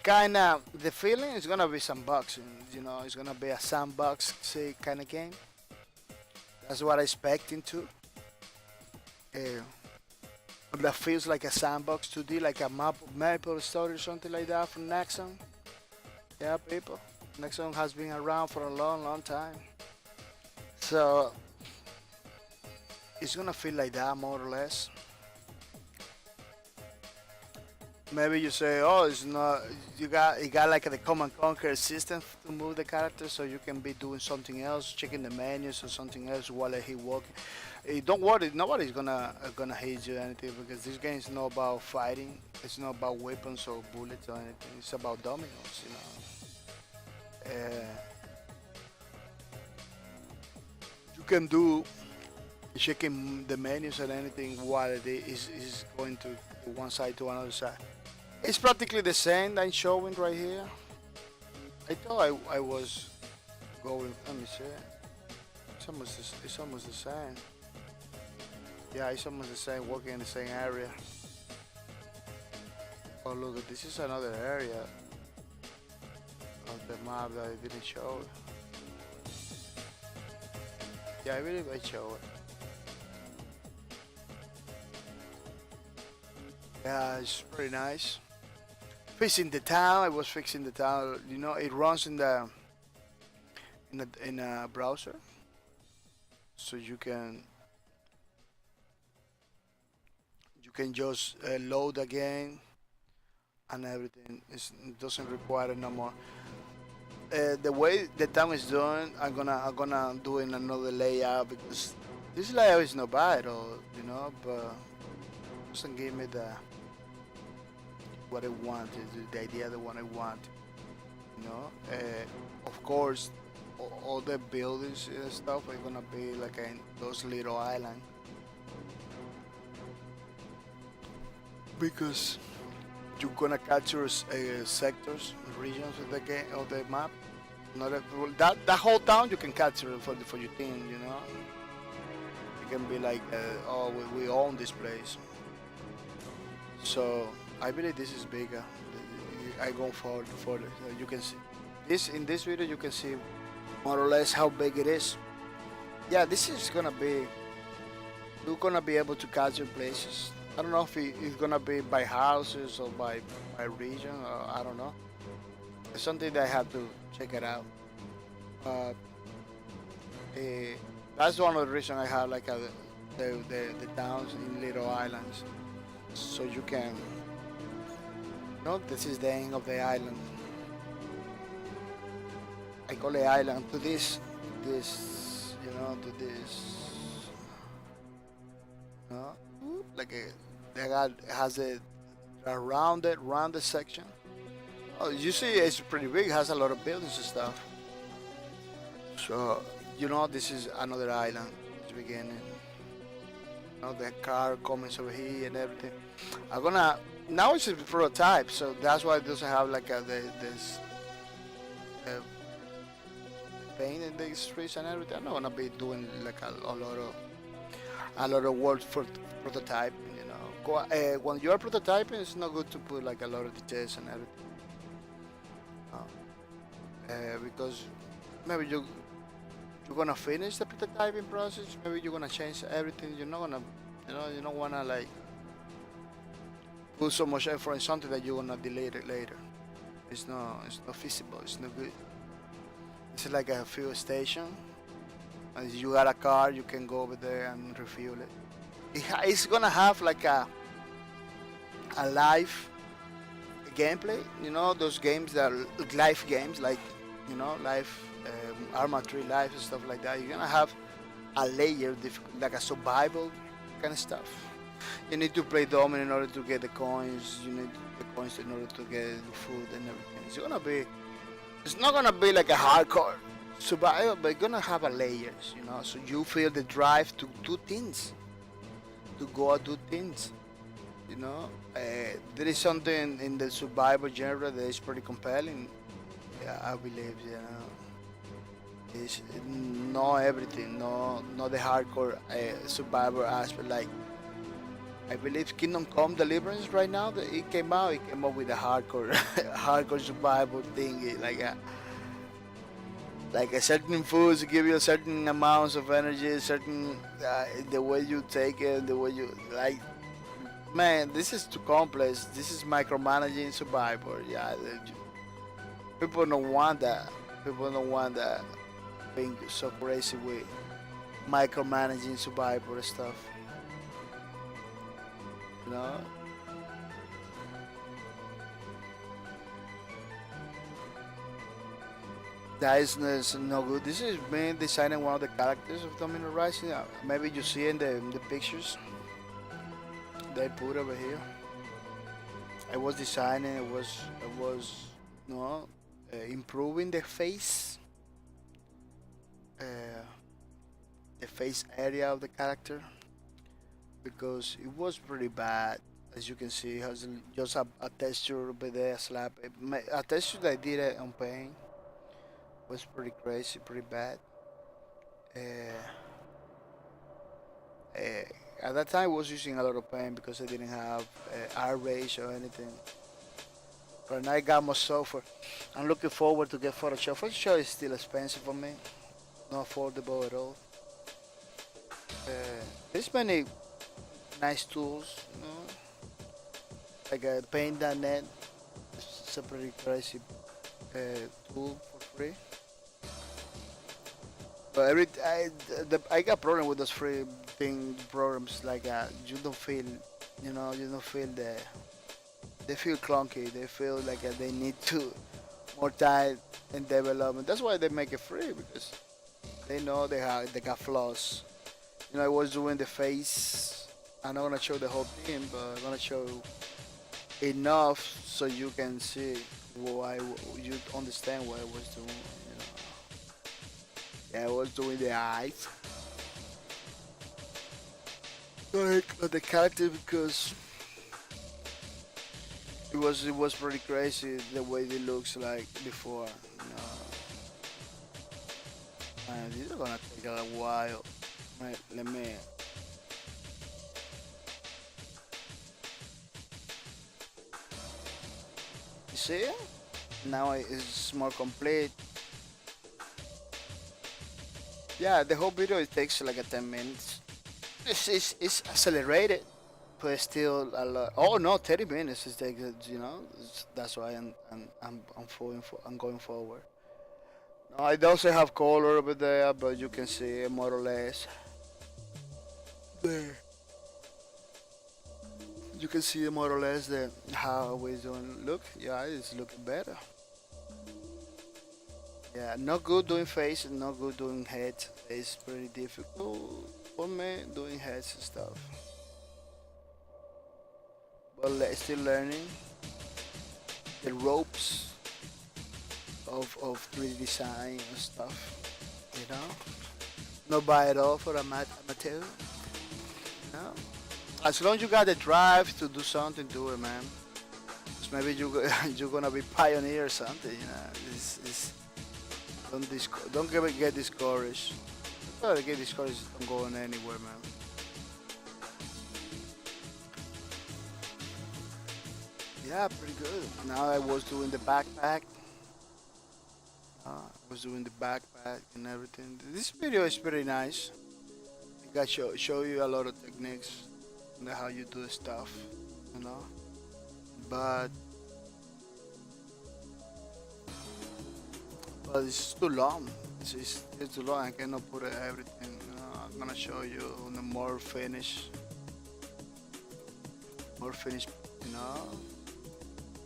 Speaker 1: kind of the feeling. Is gonna be some bugs. It's gonna be a sandbox say kind of game. That's what I expecting to. Uh, that feels like a sandbox 2D, like a Maple Story or something like that from Nexon. Yeah, people. Nexon has been around for a long, long time. So it's gonna feel like that more or less. maybe you say, oh, it's not. You got like the command conquer system to move the character, so you can be doing something else, checking the menus or something else while he walking. Don't worry, nobody's gonna hate you or anything because this game is not about fighting. It's not about weapons or bullets or anything. It's about dominoes, you know. You can do checking the menus and anything while it is going to one side to another side. It's practically the same that I'm showing right here. I thought I was going. Let me see. It's almost the same. Yeah, it's almost the same. Working in the same area. Oh look, this is another area of the map that I didn't show. Yeah, I believe I show it. Yeah, it's pretty nice. Fixing the town. I was fixing the town. You know, it runs in a browser, so you can just load again and everything. It doesn't require it no more. The way the town is done, I'm gonna do in another layout because this layout is not bad at all, you know, but it doesn't give me the what I want, the idea the one I want, you know. Of course, all the buildings and stuff are gonna be like in those little islands because you're gonna capture sectors, regions of the game of the map. Not a, well, that whole town you can capture it for your team. You know, it can be like, oh, we own this place. So I believe this is bigger. I go for it. You can see this in this video. You can see more or less how big it is. Yeah, this is gonna be. You're gonna be able to capture places. I don't know if it's gonna be by houses or by region, or I don't know. It's something that I have to check it out. Uh, eh, that's one of the reasons I have like the towns in little islands, so you can. No, this is the end of the island. I call the island to this, you know, to this. No, like they got has a rounded section. Oh, you see, it's pretty big. It has a lot of buildings and stuff. So you know, this is another island. It's beginning. You know, the car comments over here and everything. I'm gonna now it's a prototype, so that's why it doesn't have like this uh, paint in the streets and everything. I'm not gonna be doing like a lot of work for prototyping. You know, when you are prototyping, it's not good to put like a lot of details and everything. Because maybe you're gonna finish the prototyping process. Maybe you're gonna change everything. You're not gonna, you know, you don't wanna like put so much effort in something that you're gonna delete it later. It's not feasible. It's not good. It's like a fuel station. And if you got a car, you can go over there and refuel it. It's gonna have like a live gameplay. You know those games that are live games, like you know, live Arma 3 live and stuff like that. You're gonna have a layer, like a survival kind of stuff. You need to play Dom in order to get the coins. You need the coins in order to get the food and everything. It's not gonna be like a hardcore survival, but it's gonna have a layers, you know. So you feel the drive to do things, to go and do things. You know, there is something in the survival genre that is pretty compelling. Yeah, I believe, you know, it's not everything, not the hardcore survivor aspect. Like I believe Kingdom Come Deliverance right now that it came out with a hardcore hardcore survival thing, like a certain foods give you a certain amounts of energy, certain the way you take it, the way you like. Man, this is too complex. This is micromanaging survivor. Yeah, people don't want that. People don't want that being so crazy with micromanaging survivor stuff. You know, That is no good. This is me designing one of the characters of Domino Rising. Maybe you see in the pictures they put over here. I was designing. I was no improving uh, the face area of the character because it was pretty bad. As you can see, it has just a texture over there, slap. A texture that I did it on paint was pretty crazy, pretty bad. Uh, at that time, I was using a lot of paint because I didn't have R-Race or anything. But now I got more software. I'm looking forward to get Photoshop. Photoshop is still expensive for me, not affordable at all. Uh, there's many nice tools, like Paint.net. It's a pretty crazy tool for free. But I got problem with those free thing programs. Like you don't feel, you don't feel they feel clunky. They feel like they need to more time in development. That's why they make it free because they know they got flaws. I was doing the face. I'm not gonna show the whole thing, but I'm gonna show enough so you can see why you understand what I was doing. Yeah, I was doing the eyes, like the character because it was pretty crazy the way it looks like before. Man, this is gonna take a while. Right, let me. You see? Now it's more complete. Yeah, the whole video it takes like a 10 minutes. It's accelerated, but it's still a lot. Oh no, 30 minutes is take that's why I'm going forward. No, I also have color over there, but you can see more or less there. You can see more or less the how we doing. Look, yeah, it's looking better. Yeah, not good doing face and not good doing head. It's pretty difficult for me doing heads and stuff. But still learning the ropes of 3D design and stuff. You know, not bad at all for a amateur. You know? As long as you got the drive to do something, do it, man. 'Cause maybe you're gonna be pioneer or something. Don't get discouraged. Don't get discouraged from going anywhere, man. Yeah, pretty good. Now I was doing the backpack. I was doing the backpack and everything. This video is pretty nice. I got show you a lot of techniques and how you do the stuff, you know. But it's too long. It's too long. I cannot put everything. I'm gonna show you the more finished. You know.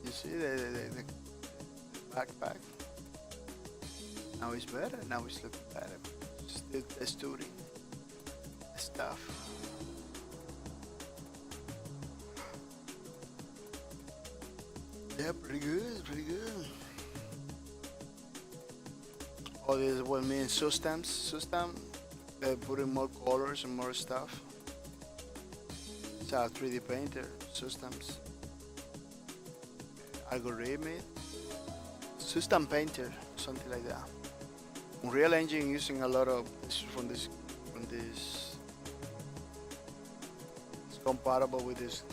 Speaker 1: You see the backpack. Now it's better. Now it's looking better. Still texturing stuff. Yeah, pretty good. Pretty good. Oh, this is what means System. They put in more colors and more stuff. It's a 3D painter. Systems. Algorithmic. System painter. Something like that. Unreal Engine using a lot of this from this. It's compatible with this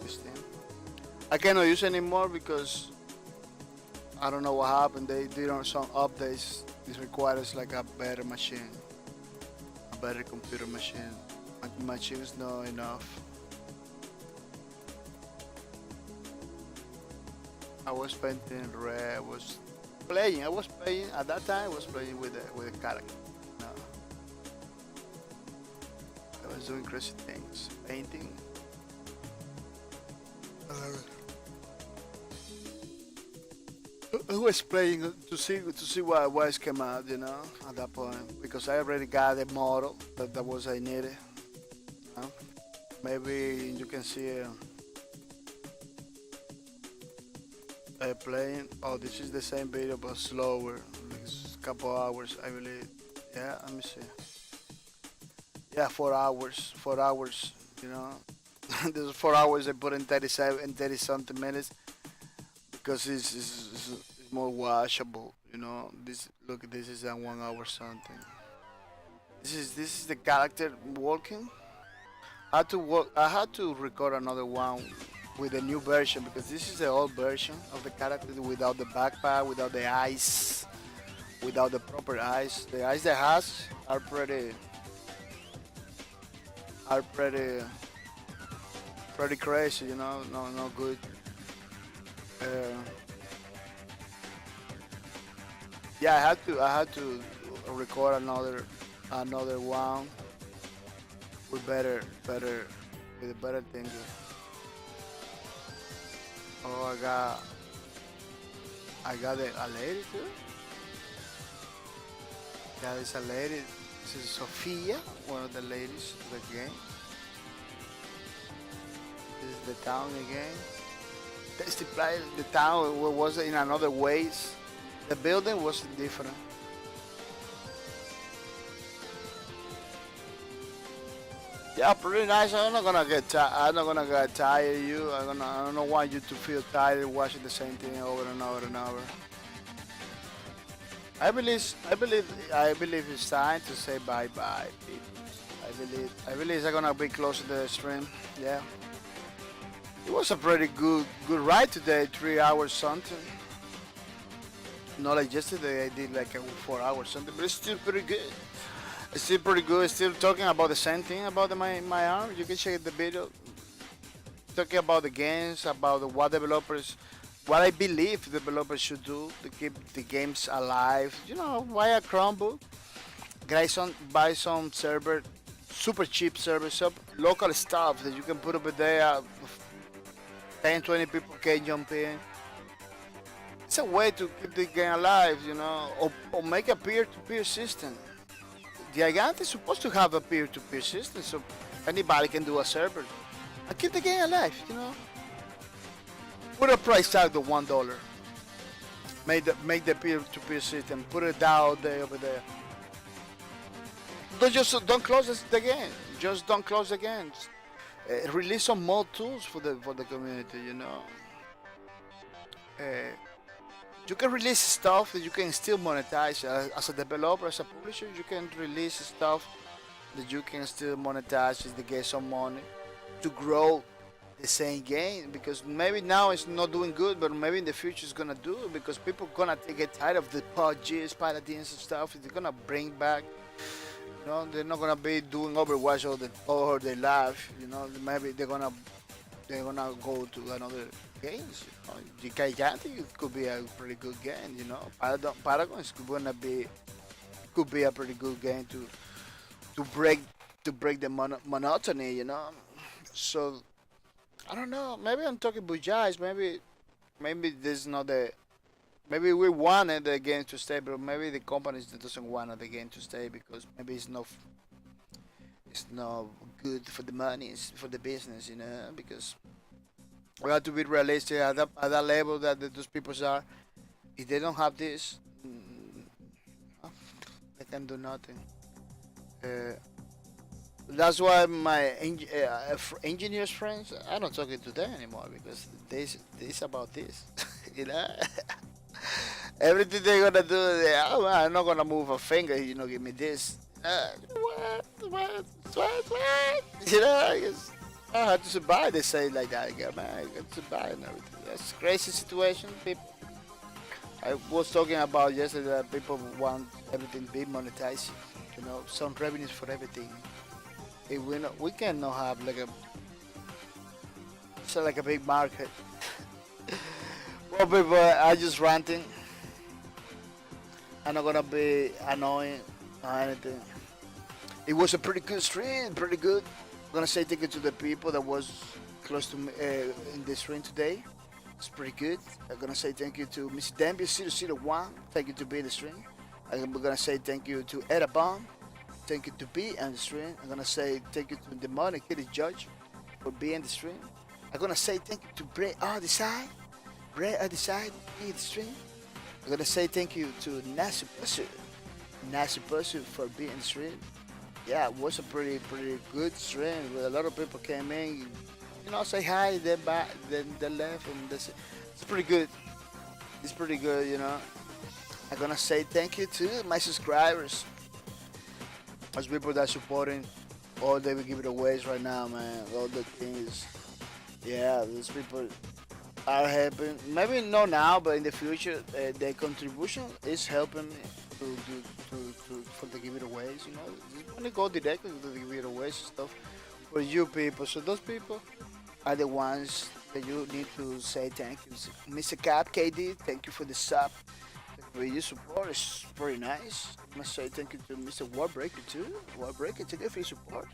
Speaker 1: thing. I cannot use anymore because I don't know what happened. They did on some updates. This requires like a better machine, a better computer machine. My machine is not enough. I was painting red. I was playing at that time. I was playing with a character. No, I was doing crazy things, painting. I love it. I was playing to see what came out, at that point because I already got the model that was I needed. You know? Maybe you can see playing. Oh, this is the same video but slower, like a couple hours, I believe. Yeah, let me see. Yeah, 4 hours. 4 hours. You know, there's 4 hours I put in 37, 30 something minutes because it's more washable. This look, this is at 1 hour something. This is the character walking. I had to record another one with a new version because this is the old version of the character without the backpack, without the eyes, without the proper eyes. The eyes that has are pretty crazy. No good. Uh, yeah, I had to record another one with better with a better thing. Oh, I got a lady too. Yeah, there's a lady. This is Sophia, one of the ladies of the game. This is the town again. The town was in another ways. The building was different. Yeah, pretty nice. I'm not gonna get tired. I don't want you to feel tired watching the same thing over and over and over. I believe it's time to say bye bye, people. I believe I'm gonna be closing the stream. Yeah, it was a pretty good ride today. 3 hours something. Not like yesterday. I did like a 4 hours something, but it's still pretty good. It's still pretty good. Still talking about the same thing about my arm. You can check the video. Talking about the games, about what what I believe developers should do to keep the games alive. Buy a Chromebook, buy some server, super cheap server, some local stuff that you can put over there. 10, 20 people can jump in. It's a way to keep the game alive, or make a peer-to-peer system. The Gigant is supposed to have a peer-to-peer system, so anybody can do a server and keep the game alive. Put a price tag of $1. Make the peer-to-peer system. Put it down there over there. Don't close the game. Just don't close the games. Release some more tools for the community. Uh, you can release stuff that you can still monetize as a developer, as a publisher. You can release stuff that you can still monetize to get some money to grow the same game, because maybe now it's not doing good, but maybe in the future it's gonna do it because people gonna get tired of the PUBGs, Paladins and stuff. They're gonna bring back. They're not gonna be doing Overwatch all their life. Maybe they're gonna go to another games. The Gigantic could be a pretty good game. Paragon could be a pretty good game to break the monotony. So I don't know. Maybe I'm talking bujais. Maybe this is not the. Maybe we wanted the game to stay, but maybe the company doesn't want the game to stay because maybe it's not good for the money, it's for the business, because we have to be realistic at that level that those people are. If they don't have this, they can do nothing. Uh, that's why my engineers friends, I don't talk to them anymore because this about this, you know. Everything they're gonna do, I'm not gonna move a finger. Give me this. What? I had to survive. They say like that again, man. I got to survive and everything. That's a crazy situation, people. I was talking about yesterday that people want everything to be monetized. Some revenues for everything. If we cannot have like a big market. Well, people, I just ranting. I'm not gonna be annoying or anything. It was a pretty good stream, pretty good. I'm gonna say thank you to the people that was close to me in the stream today. It's pretty good. I'm gonna say thank you to Miss Dambia001. Thank you to be in the stream. I'm gonna say thank you to Edabomb. Thank you to be on the stream. I'm gonna say thank you to the Money Kitty Judge for being in the stream. I'm gonna say thank you to Bray on the side. Bray on the side, be in the stream. I'm gonna say thank you to Nasi Pussy for being in the stream. Yeah, it was a pretty good stream. A lot of people came in, say hi, then back, then they left, and that's it. It's pretty good. It's pretty good, I'm gonna say thank you to my subscribers, those people that are supporting all the giveaways right now, man. All the things, yeah, those people are helping. Maybe not now, but in the future, their contribution is helping me for the giveaways. Just want to go directly to the giveaways and stuff for you people. So those people are the ones that you need to say thank you. Mr. Cap KD, thank you for the sub. For your support is very nice. I must say thank you to Mr. Warbreaker too. Warbreaker, thank you for your support.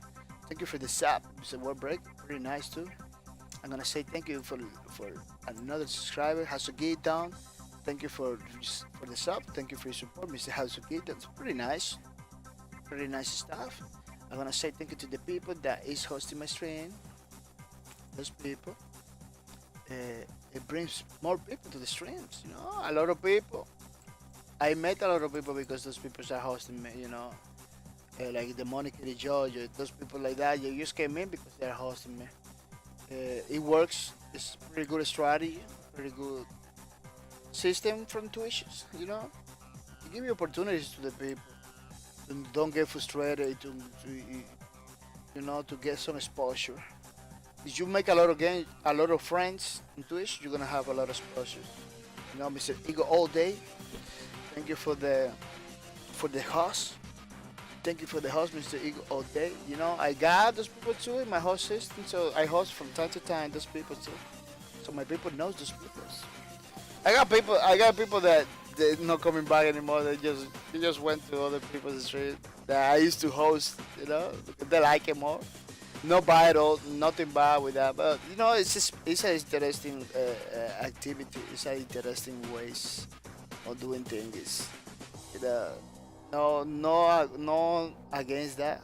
Speaker 1: Thank you for the sub, Mr. Warbreaker, pretty nice too. I'm gonna say thank you for another subscriber, Hasugi Down. Thank you for the sub. Thank you for your support, Mr. Hasugi. That's pretty nice. Pretty nice stuff. I'm gonna say thank you to the people that is hosting my stream. Those people. It brings more people to the streams. A lot of people. I met a lot of people because those people are hosting me. Like the Monica, the George, those people like that. You just came in because they're hosting me. It works. It's pretty good strategy, pretty good system from Twitch. You give you opportunities to the people. And don't get frustrated to get some exposure. If you make a lot of friends in Twitch, you're gonna have a lot of exposure. Mr. Ego all day. Thank you for the host. Thank you for the host, Mr. Eagle, all day. I got those people too in my host system, so I host from time to time those people too. So my people knows those people. I got people that they're not coming back anymore. They just went to other people's street that I used to host. Because they like it more. No bad at all, nothing bad with that. But it's an interesting activity. It's an interesting ways of doing things. No against that.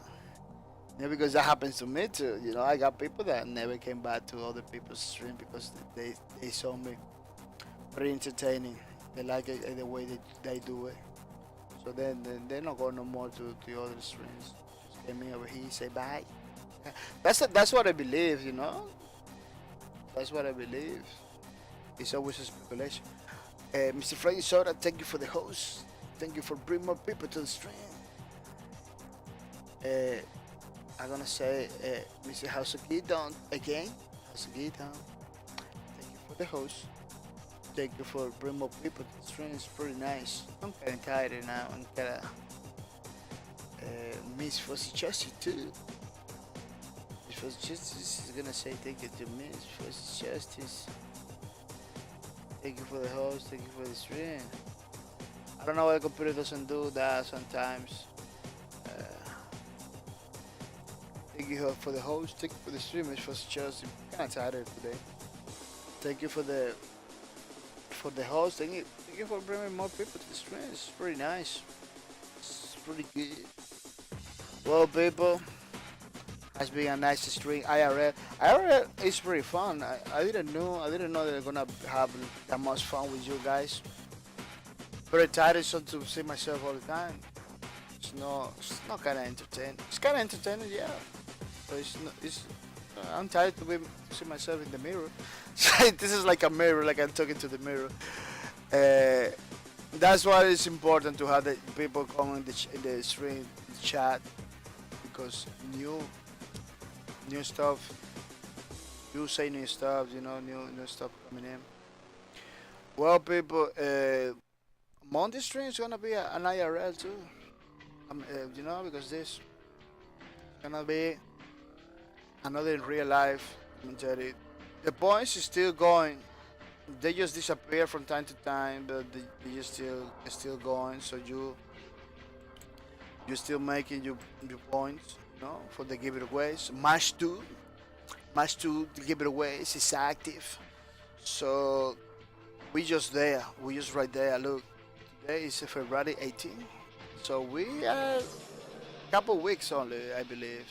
Speaker 1: Because that happens to me too. I got people that never came back to other people's stream because they saw me pretty entertaining. They like it the way they do it. So then they're not going no more to the other streams. Just get me over here, say bye. That's what I believe. That's what I believe. It's always a speculation. Mr. Freddy Soda, thank you for the host. Thank you for bringing more people to the stream. I'm gonna say Mr. Hasugi Down again. Hasugi Down. Thank you for the host. Thank you for bringing more people to the stream. It's pretty nice. I'm kinda tired now. I'm kinda Miss Fuzzy Chelsea too. Miss Fuzzy Justice is gonna say thank you to Miss Fuzzy Justice. Thank you for the host, thank you for the stream. I don't know why the computer doesn't do that sometimes. Thank you for the host, thank you for the stream, Miss Fuzzy Justice. I'm kinda tired today. Thank you for the host, thank you for bringing more people to the stream. It's pretty nice. It's pretty good. Well, people, has been a nice stream. IRL is pretty fun. I didn't know they're gonna have that much fun with you guys. Very tired to see myself all the time. It's not kind of entertaining. It's kind of entertaining, yeah. But I'm tired to see myself in the mirror. This is like a mirror, like I'm talking to the mirror. That's why it's important to have the people come in the stream, the chat, because new stuff. You say new stuff, new stuff coming in. Well, people, Monday stream is gonna be an IRL too. Because this is gonna be another in real life commentary. The points is still going. They just disappear from time to time, but they just still going. So you're still making your points, for the giveaways. Match 2, the giveaways is active. So we just there. We just right there. Look, today is February 18th. So we are couple weeks only, I believe.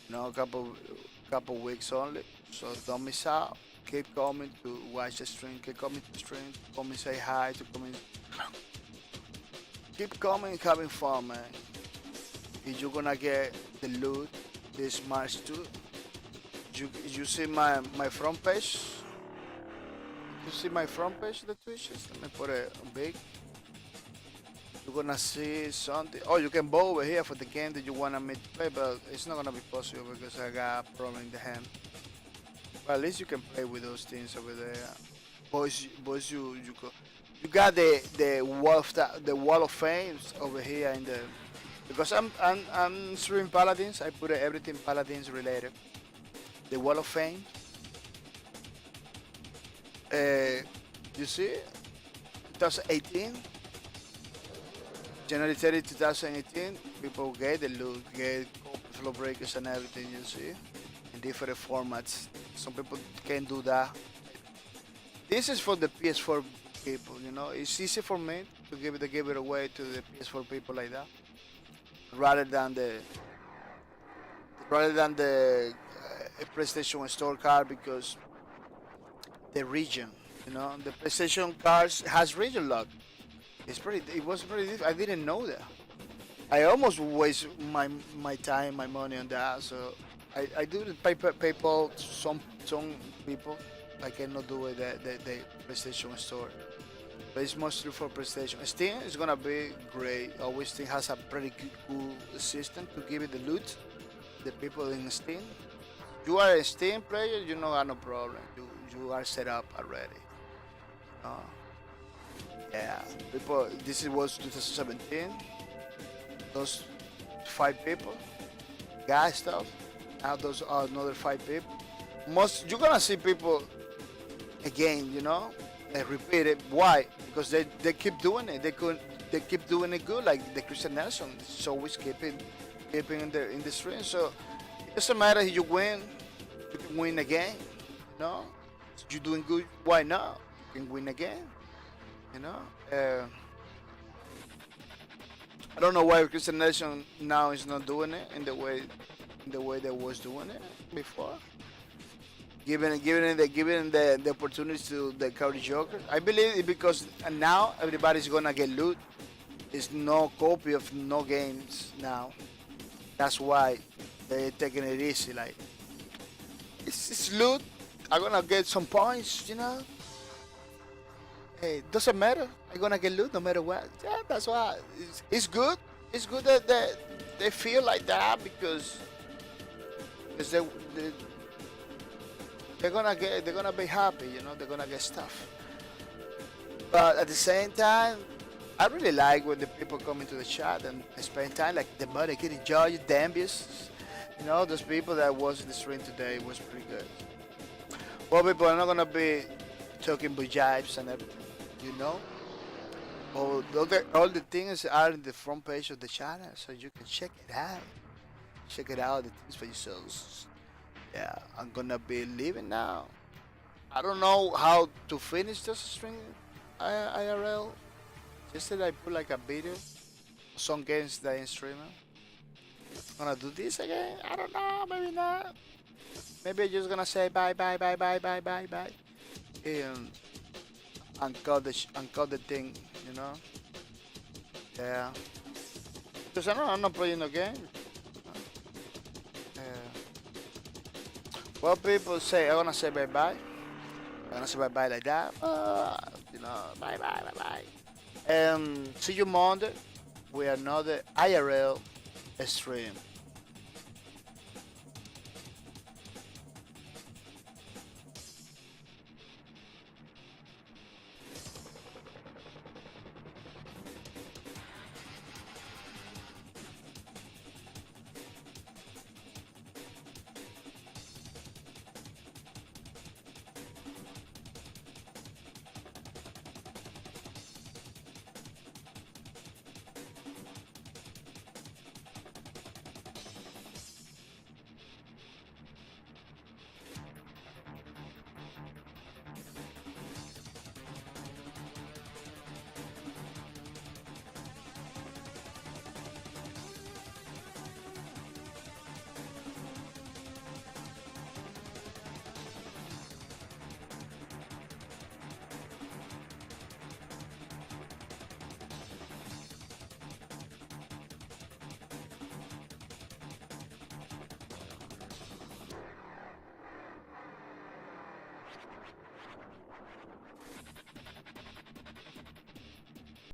Speaker 1: No, couple weeks only. So don't miss out. Keep coming to watch the stream. Keep coming to the stream. Come and say hi. To come and keep coming, having fun, man. If you're gonna get the loot this March too. You see my front page? You see my front page, the Twitches? Let me put it big. You're gonna see something. Oh, you can vote over here for the game that you wanna me to play, but it's not gonna be possible because I got a problem in the hand. But at least you can play with those things over there. Boys, you got the wall of fame over here in the because I'm streaming Paladins. I put everything Paladins related. The wall of fame. You see, 2018. January 30, 2018, people get the loot, get flow breakers and everything, you see, in different formats. Some people can do that. This is for the PS4 people, you know. It's easy for me to give it away to the PS4 people like that, rather than the PlayStation Store card because the region, you know, the PlayStation cards has region lock. It was pretty difficult. I didn't know that. I almost waste my time, my money on that. So I do the PayPal. Some people I cannot do it the PlayStation Store. But it's mostly for PlayStation. Steam is gonna be great. Always Steam has a pretty cool system to give it the loot. The people in Steam. You are a Steam player, you don't have no problem. You are set up already. Uh, Yeah, people. This was 2017. Those 5 people, guy stuff. Now those are another 5 people. Most you're gonna see people again. You know, they repeat it. Why? Because they keep doing it. They keep doing it good. Like the Christian Nelson is always keeping in the stream. So it doesn't matter if you win. You can win again. You know, you're doing good. Why not? You can win again. You know, I don't know why Christian Nation now is not doing it in the way they was doing it before. Giving the opportunity to the Cowdy Joker. I believe it because now everybody's gonna get loot. There's no copy of no games now. That's why they're taking it easy. Like it's loot. I'm gonna get some points. You know. Hey, doesn't matter. I'm gonna get loot no matter what. Yeah, that's why it's good. It's good that they feel like that because they're gonna be happy. You know, they're gonna get stuff. But at the same time, I really like when the people come into the chat and spend time like the mother kid enjoy the ambience. You know, those people that was in the stream today was pretty good. Well, people are not gonna be talking bujibes and everything. You know, all the things are in the front page of the channel, so you can check it out. Check it out, the things for yourselves. Yeah, I'm gonna be leaving now. I don't know how to finish this stream IRL. Just that I put like a video, some games that I'm streaming. Gonna do this again? I don't know, maybe not. Maybe I'm just gonna say bye. And cut the thing, you know. Yeah. Because I'm not playing the game. Yeah. Well, people say I'm gonna say bye. I'm gonna say bye like that. You know, bye. And see you Monday with another IRL stream.